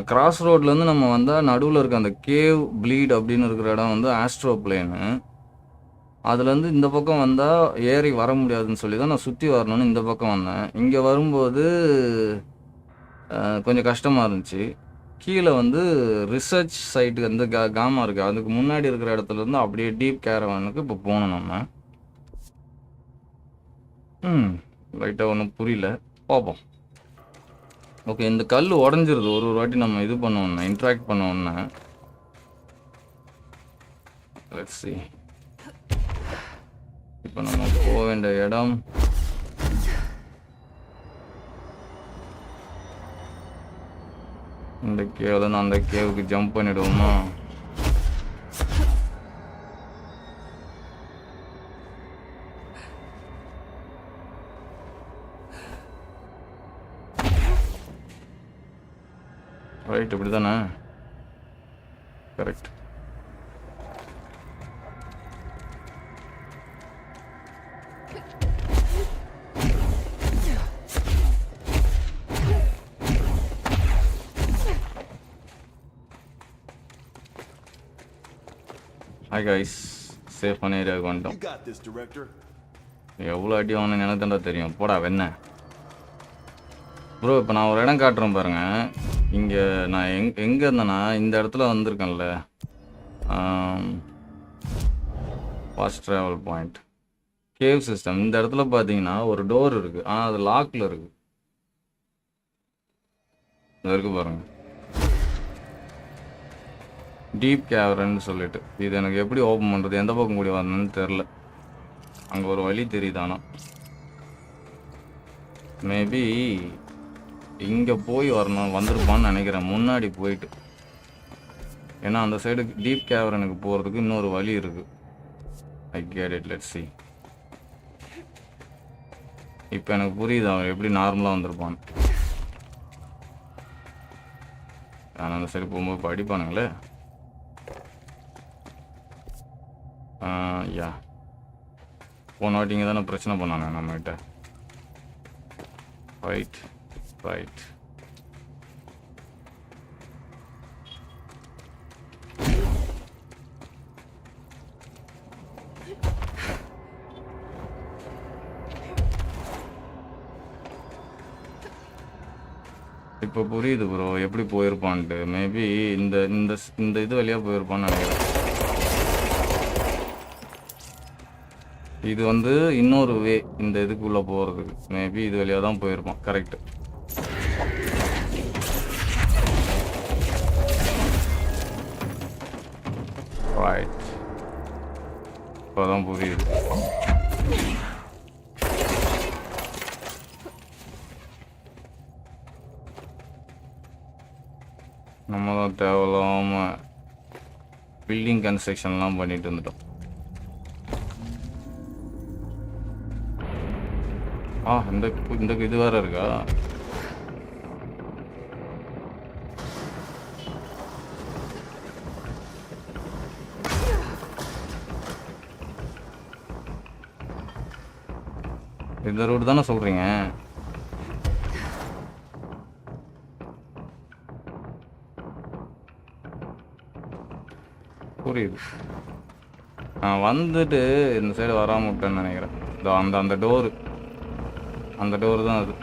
கிராஸ் ரோட்லேருந்து நம்ம வந்தால் நடுவில் இருக்க அந்த கேவ் ப்ளீட் அப்படின்னு இருக்கிற இடம் வந்து ஆஸ்ட்ரோ பிளேனு. அதுலேருந்து இந்த பக்கம் வந்தால் ஏறி வர முடியாதுன்னு சொல்லி தான் நான் சுற்றி வரணும்னு இந்த பக்கம் வந்தேன். இங்கே வரும்போது கொஞ்சம் கஷ்டமாக இருந்துச்சு. கீழே வந்து ரிசர்ச் சைட்டுக்கு வந்து காமா இருக்குது, அதுக்கு முன்னாடி இருக்கிற இடத்துலேருந்து அப்படியே டீப் கேரவானுக்கு இப்போ போகணும் நம்ம. லைட்டாக ஒன்றும் புரியல, பார்ப்போம். ஓகே, இந்த கல் உடஞ்சிருது ஒரு வாட்டி நம்ம இது பண்ணோன்னா, இன்ட்ராக்ட் பண்ணோன்னா. Let's see. இப்போ நம்ம போக வேண்டிய இடம் இந்த கேவ்லேருந்து அந்த கேவுக்கு ஜம்ப் பண்ணிடுவோமா? ரைட், இப்படி தானே? கரெக்ட். ஹாய் கைஸ், சேஃபான ஏரியாவுக்கு வந்துட்டோம். எவ்வளோ அடி வாங்கினு எனக்கு தாண்டா தெரியும், போடா வெண்ண. ப்ரோ, இப்போ நான் ஒரு இடம் காட்டுறேன் பாருங்கள். இங்கே நான் எங்கே இருந்தேன்னா இந்த இடத்துல வந்திருக்கேன்ல, fast travel point cave system. இந்த இடத்துல பார்த்தீங்கன்னா ஒரு டோர் இருக்குது, அது லாக்கில் இருக்குது. இது இருக்குது பாருங்கள், டீப் கேவரன்னு சொல்லிட்டு. இது எனக்கு எப்படி ஓப்பன் பண்ணுறது, எந்த பக்கம் கூடி வரணும்னு தெரில. அங்கே ஒரு வழி தெரியுதானா? மேபி இங்கே போய் வரணும், வந்திருப்பான்னு நினைக்கிறேன் முன்னாடி போயிட்டு. ஏன்னா அந்த சைடு டீப் கேவரனுக்கு போகிறதுக்கு இன்னொரு வழி இருக்குது. I get it, let's see. இப்போ எனக்கு புரியுது அவன் எப்படி நார்மலாக வந்திருப்பான்னு. ஆனால் அந்த சைடு போகும்போது இப்போ அடிப்பானுங்களே. யா, போன வாட்டி இங்கே தானே பிரச்சனை பண்ணாங்க நம்மகிட்ட. Right right. இப்போ புரியுது ப்ரோ எப்படி போயிருப்பான்ட்டு. மேபி இந்த இந்த இந்த இது வழியாக போயிருப்பான்னு நினைக்கிறேன். இது வந்து இன்னொரு வே இந்த இதுக்குள்ளே போகிறதுக்கு. மேபி இது வழியாக தான் போயிருப்பான். கரெக்டு. ரைட். இப்போதான் புரியுது. நம்ம தான் தேவையில்லாம பில்டிங் கன்ஸ்ட்ரக்ஷன்லாம் பண்ணிட்டு வந்துட்டோம். இந்த இது வேற இருக்கா? இந்த ரூட் தானே சொல்றீங்க? புரியுது. நான் வந்துட்டு இந்த சைடு வராமல் விட்டேன்னு நினைக்கிறேன். அந்த டோரு, அந்த டோரு தான் அது.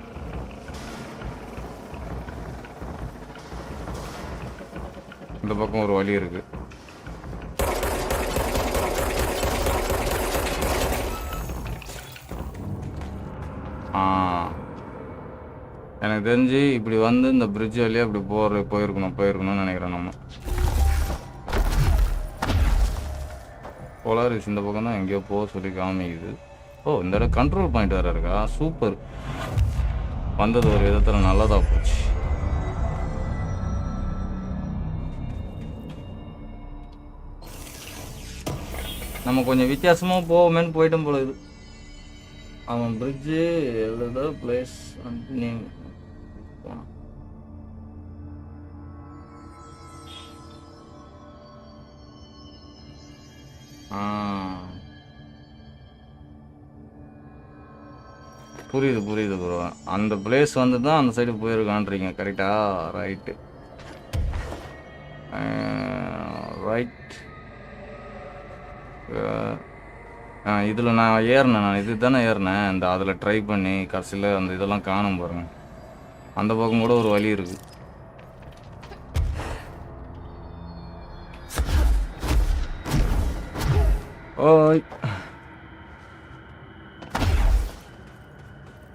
இந்த பக்கம் ஒரு வழி இருக்கு. எனக்கு தெரிஞ்சு இப்படி வந்து இந்த பிரிட்ஜ் வழியாக இப்படி போயிருக்கணும்னு நினைக்கிறேன். நம்ம போலாரிஸ் இந்த பக்கம் தான் எங்கேயோ போக சொல்லி காமிக்குது. இந்த இடம் கண்ட்ரோல் பாயிண்ட் வேறு இருக்கா? சூப்பர். வந்தது ஒரு விதத்தில் நல்லதாக போச்சு. நம்ம கொஞ்சம் வித்தியாசமாக போவோமேன்னு போயிட்டோம் போல இது. அவன் பிரிட்ஜு எழுத பிளேஸ் நேம் போனான். புரியுது ப்ரோ. அந்த பிளேஸ் வந்து தான் அந்த சைடு போயிருக்கான்றீங்க. கரெக்டா? ரைட்டு. இதில் நான் இது தானே ஏறினேன். இந்த அதில் ட்ரை பண்ணி கடைசியில் அந்த இதெல்லாம் காணும் பாருங்க. அந்த பக்கம் கூட ஒரு வழி இருக்கு. ஓய்,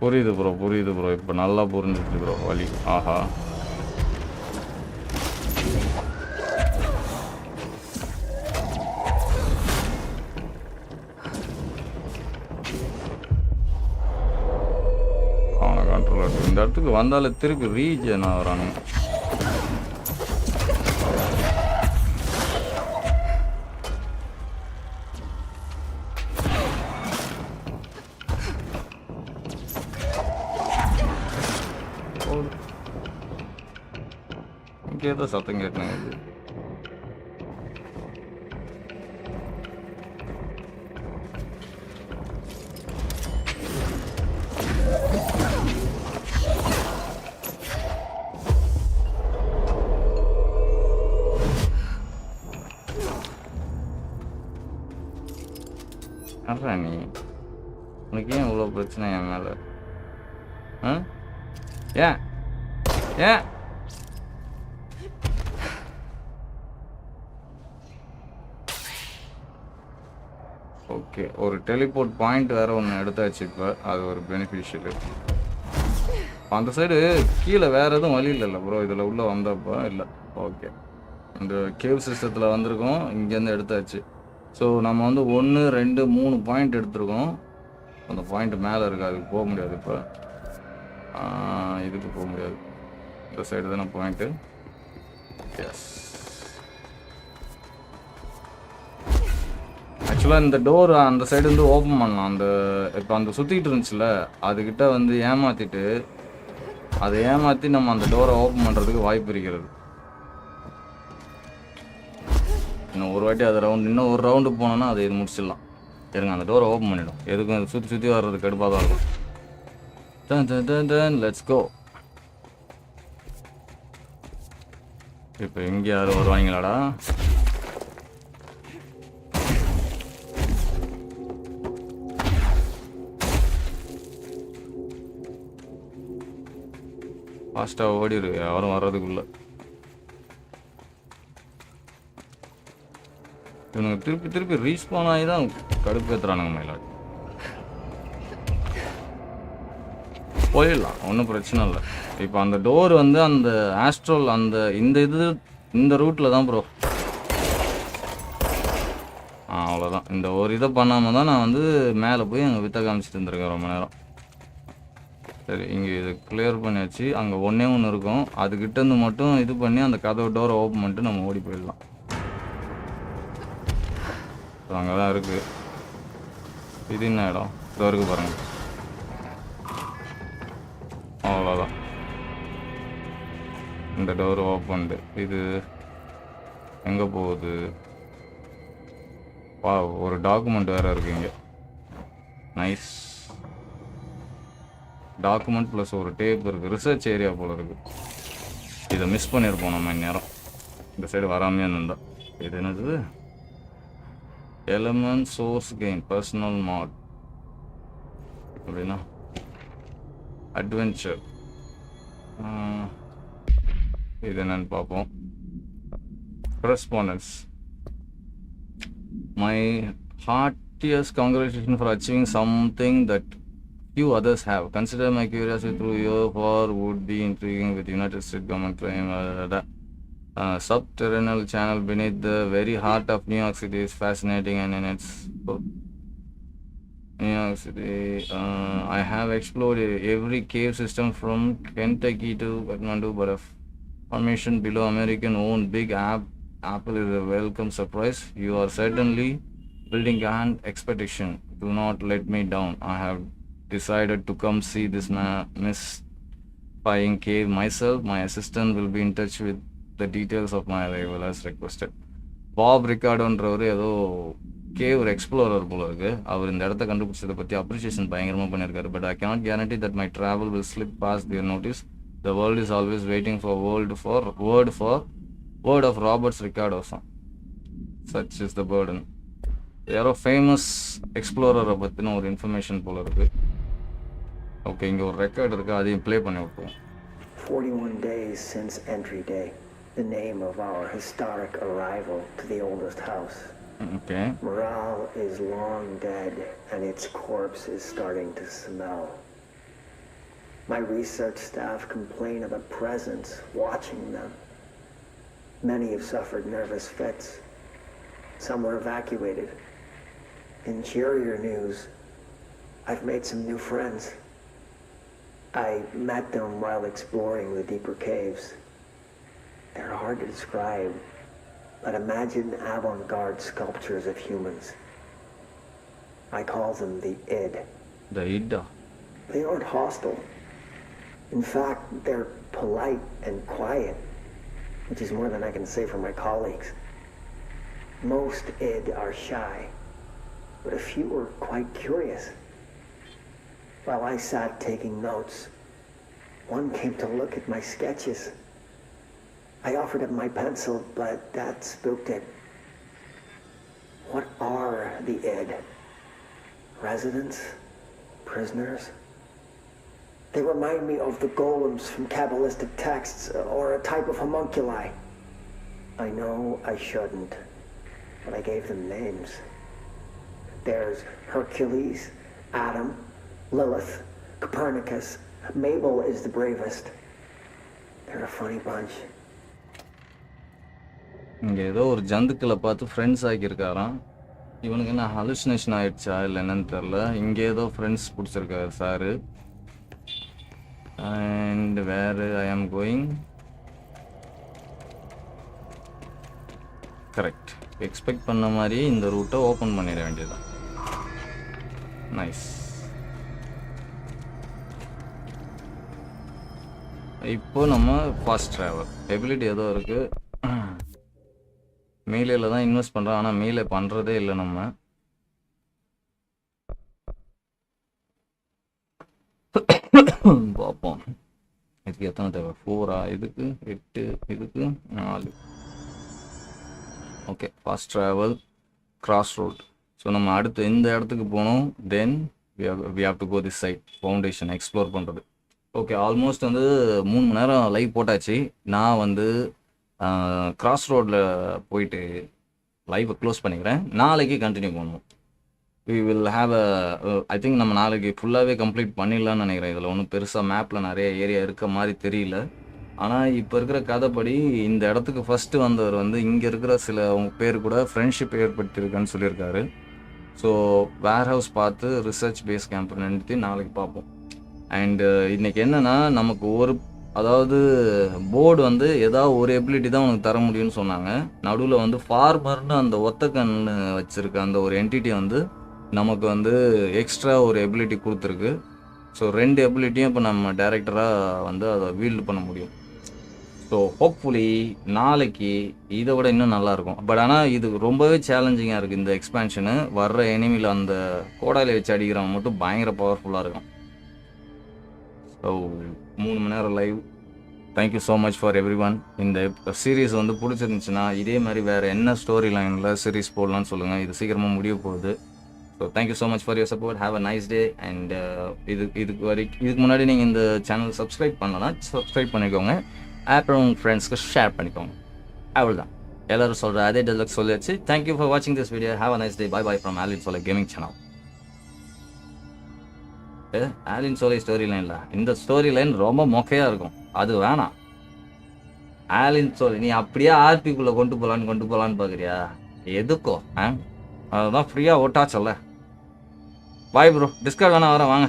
புரியுது ப்ரோ. இப்போ நல்லா புரிஞ்சிச்சு ப்ரோ வழி. ஆஹா, அவனை கண்ட்ரோல். இந்த இடத்துக்கு வந்தாலே திருப்பி ரீஜன் ஆகிறானுங்க. இங்கே ஏதோ சத்தம் கேட்டுனாங்க. அதான் நீ உனக்கு ஏன் இவ்வளோ பிரச்சனை என் மேலே? ஏன் ஓகே, ஒரு டெலிபோர்ட் பாயிண்ட் வேறு ஒன்று எடுத்தாச்சு. இப்போ அது ஒரு பெனிஃபிஷியலு. அந்த சைடு கீழே வேறு எதுவும் வழி இல்லைல்ல ப்ரோ? இதில் உள்ளே வந்தப்போ இல்லை. ஓகே, இந்த கேவ் சிஸ்டத்தில் வந்திருக்கோம். இங்கேருந்து எடுத்தாச்சு. ஸோ நம்ம வந்து 1, 2, 3 பாயிண்ட் எடுத்துருக்கோம். அந்த பாயிண்ட் மேலே இருக்குது. அதுக்கு போக முடியாது. இப்போ இதுக்கு போக முடியாது. இந்த சைடு தானே பாயிண்ட்டு. எஸ், ஆக்சுவலாக இந்த டோர் அந்த சைடு வந்து ஓப்பன் பண்ணலாம். இப்போ அந்த சுற்றிக்கிட்டு இருந்துச்சுல, அதுக்கிட்ட வந்து ஏமாற்றி நம்ம அந்த டோரை ஓப்பன் பண்ணுறதுக்கு வாய்ப்பு இருக்கிறது. இன்னும் ஒரு வாட்டி அது இன்னும் ஒரு ரவுண்டு போனோன்னா அதை இது முடிச்சிடலாம். இருங்க, அந்த டோரை ஓப்பன் பண்ணிடும். எதுக்கும் அது சுற்றி வர்றது கடுப்பாக தான் இருக்கும். Let's go. இப்போ எங்கே யாரும் வருவாங்களாடா? ஃபாஸ்ட்டாக ஓடிடு, யாரும் வர்றதுக்குள்ள. இவனுங்க திருப்பி ரீஸ்பான் ஆகி தான் கடுப்பேற்றுறானுங்க. மயிலாடு போயிடலாம், ஒன்றும் பிரச்சனை இல்லை. இப்போ அந்த டோர் வந்து அந்த ஆஸ்ட்ரோல் இந்த ரூட்டில் தான் ப்ரோ. அவ்வளோதான். அவ்வளோதான். இந்த ஒரு இதை பண்ணாமல் தான் நான் வந்து மேலே போய் அங்கே வித்த காமிச்சிட்டு இருந்திருக்கேன் ரொம்ப நேரம். சரி, இங்கே இதை கிளியர் பண்ணியாச்சு. அங்கே ஒன்றே ஒன்று இருக்கும், அதுக்கிட்டேருந்து மட்டும் இது பண்ணி அந்த கதவு டோரை ஓப்பன் பண்ணிட்டு நம்ம ஓடி போயிடலாம். அங்கே தான் இருக்குது. இது என்ன இடம்? இதோ இருக்குது பாருங்கள். அவ்வளோதான், இந்த டோர் ஓப்பன்டு. இது எங்கே போகுது? வா, ஒரு டாக்குமெண்ட் வேறு இருக்குது இங்கே. நைஸ். டாக்குமெண்ட் ப்ளஸ் ஒரு டேப் இருக்குது. ரிசர்ச் ஏரியா போல் இருக்குது. இதை மிஸ் பண்ணியிருப்போம் நம்ம இந்நேரம். இந்த சைடு வராமையே இருந்தால். இது என்னது? எலமெண்ட் சோர்ஸ் கெயின் பர்சனல் மாட் அப்படின்னா அட்வென்ச்சர். இது என்னன்னு பார்ப்போம். correspondence. My heartiest congratulations for achieving something that few others have. Consider my curiosity through your war would be intriguing with United States government crime. Subterranean channel beneath the very heart of New York City is fascinating, and in its New York City, I have explored every cave system from Kentucky to Kathmandu, but a formation below American-owned Big Apple is a welcome surprise. You are certainly building an expedition. Do not let me down. I have decided to come see this mystifying cave myself. My assistant will be in touch with the details of my arrival as requested. Bob ரிகார்டோன்றவர் ஏதோ cave explorer போல இருக்கு. அவர் இந்த இடத்த கண்டுபிடிச்சதை பற்றி appreciation பயங்கரமாக பண்ணியிருக்காரு. But I cannot guarantee that my travel will slip past their notice. The world is always waiting for word of Robert's Ricardo's. Such is the burden. யாரோ ஃபேமஸ் எக்ஸ்ப்ளோரரை பற்றின ஒரு இன்ஃபர்மேஷன் போல இருக்கு. ஓகே, இங்கே ஒரு ரெக்கார்டு இருக்குது, அதையும் ப்ளே பண்ணி விட்டுருவோம். 41 days since entry day, the name of our historic arrival to the oldest house. Okay. Morale is long dead, and its corpse is starting to smell. My research staff complain of a presence watching them. Many have suffered nervous fits. Some were evacuated. In cheerier news, I've made some new friends. I met them while exploring the deeper caves. They're hard to describe, but imagine avant-garde sculptures of humans. I call them the id. The id? They aren't hostile. In fact, they're polite and quiet, which is more than I can say for my colleagues. Most id are shy, but a few are quite curious. While I sat taking notes, one came to look at my sketches. I offered him my pencil, but that spooked it. What are the id? Residents? Prisoners? They remind me of the golems from Kabbalistic texts, or a type of homunculi. I know I shouldn't, but I gave them names. There's Hercules, Adam, Lilith, Copernicus. Mabel is the bravest. They're a funny bunch. இங்கே ஏதோ ஒரு ஜந்துக்களை பார்த்து friends ஆக்கியிருக்காராம். இவனுக்கு என்ன hallucination ஆகிடுச்சா இல்லை என்னன்னு தெரில. இங்கே ஏதோ ஃப்ரெண்ட்ஸ் பிடிச்சிருக்காரு சாரு. அண்ட் வேறு ஐ ஆம் கோயிங் கரெக்ட். எக்ஸ்பெக்ட் பண்ண மாதிரியே இந்த ரூட்டை ஓப்பன் பண்ணிட வேண்டியதுதான். நைஸ். இப்போ நம்ம ஃபாஸ்ட் ட்ராவல் எபிலிட்டி ஏதோ இருக்குது. மீலையில் தான் இன்வெஸ்ட் பண்ணுறோம், ஆனால் மீலை பண்ணுறதே இல்லை நம்ம. பார்ப்போம் இதுக்கு எத்தனை தேவை. 4 இதுக்கு 8, இதுக்கு 4. Okay, fast travel cross road. So நம்ம அடுத்து இந்த இடத்துக்கு போகணும். தென் we have to go this side, foundation explore பண்ணுறது. ஓகே, ஆல்மோஸ்ட் வந்து 3 மணி நேரம் லைவ் போட்டாச்சு. நான் வந்து கிராஸ் ரோடில் போயிட்டு லைவை க்ளோஸ் பண்ணிக்கிறேன். நாளைக்கு கண்டினியூ பண்ணுவோம். We will have I think நம்ம நாளைக்கு ஃபுல்லாகவே கம்ப்ளீட் பண்ணிடலான்னு நினைக்கிறேன். இதில் ஒன்றும் பெருசாக மேப்பில் நிறைய ஏரியா இருக்க மாதிரி தெரியல. ஆனால் இப்போ இருக்கிற கதைப்படி இந்த இடத்துக்கு ஃபஸ்ட்டு வந்தவர் வந்து இங்கே இருக்கிற சில பேர் கூட ஃப்ரெண்ட்ஷிப் ஏற்படுத்தியிருக்கான்னு சொல்லியிருக்காரு. ஸோ வேர் ஹவுஸ் பார்த்து ரிசர்ச் பேஸ் கேம்ப் நிறுத்தி நாளைக்கு பார்ப்போம். அண்டு இன்றைக்கி என்னென்னா நமக்கு அதாவது போர்டு வந்து ஏதாவது ஒரு எபிலிட்டி தான் உனக்கு தர முடியும்னு சொன்னாங்க. நடுவில் வந்து ஃபார்மர்னு அந்த ஒத்த கண்ணு வச்சுருக்க அந்த ஒரு என்டிட்டி வந்து நமக்கு வந்து எக்ஸ்ட்ரா ஒரு எபிலிட்டி கொடுத்துருக்கு. ஸோ 2 எபிலிட்டியும் இப்போ நம்ம டேரக்டராக வந்து அதை வீல்டு பண்ண முடியும். ஸோ ஹோப்ஃபுல்லி நாளைக்கு இதை விட இன்னும் நல்லாயிருக்கும். பட் ஆனால் இது ரொம்பவே சேலஞ்சிங்காக இருக்குது. இந்த எக்ஸ்பேன்ஷனு வர்ற எனிமியில் அந்த கோடாயில் வச்சு அடிக்கிறவங்க மட்டும் பயங்கர பவர்ஃபுல்லாக இருக்கும். ஸோ 3 மணி நேரம் live. Thank you so much for every one. இந்த சீரீஸ் வந்து பிடிச்சிருந்துச்சுன்னா இதே மாதிரி வேறு என்ன ஸ்டோரி லைனில் சீரீஸ் போடலான்னு சொல்லுங்கள். இது சீக்கிரமாக முடிய போகுது. So thank you so much for your support. Have a nice day. And இதுக்கு முன்னாடி நீங்கள் இந்த சேனல் சப்ஸ்கிரைப் பண்ணலாம், சப்ஸ்கிரைப் பண்ணிக்கோங்க. அப்புறம் உங்கள் ஃப்ரெண்ட்ஸ்க்கு ஷேர் பண்ணிக்கோங்க. அவ்வளோதான். எல்லோரும் சொல்கிற அதே டெலக் சொல்லியாச்சு. தேங்க்யூ ஃபார் வாட்சிங் this video. Have a nice day. By from Allinsolai Gaming Channel. Allinsolai story லைனில் இந்த ஸ்டோரி லைன் ரொம்ப மொக்கையாக இருக்கும். அது வேணாம். Allinsolai நீ அப்படியே ஆர்பிக்குள்ளே கொண்டு போகலான்னு பார்க்குறியா? எதுக்கோ அதுதான் ஃப்ரீயாக ஓட்டாச்சல்ல. Bye bro. டிஸ்கவுண்ட் வேணா வரேன் வாங்க.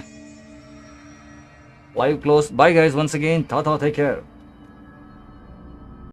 Live close. Bye guys once again. Tata, take care.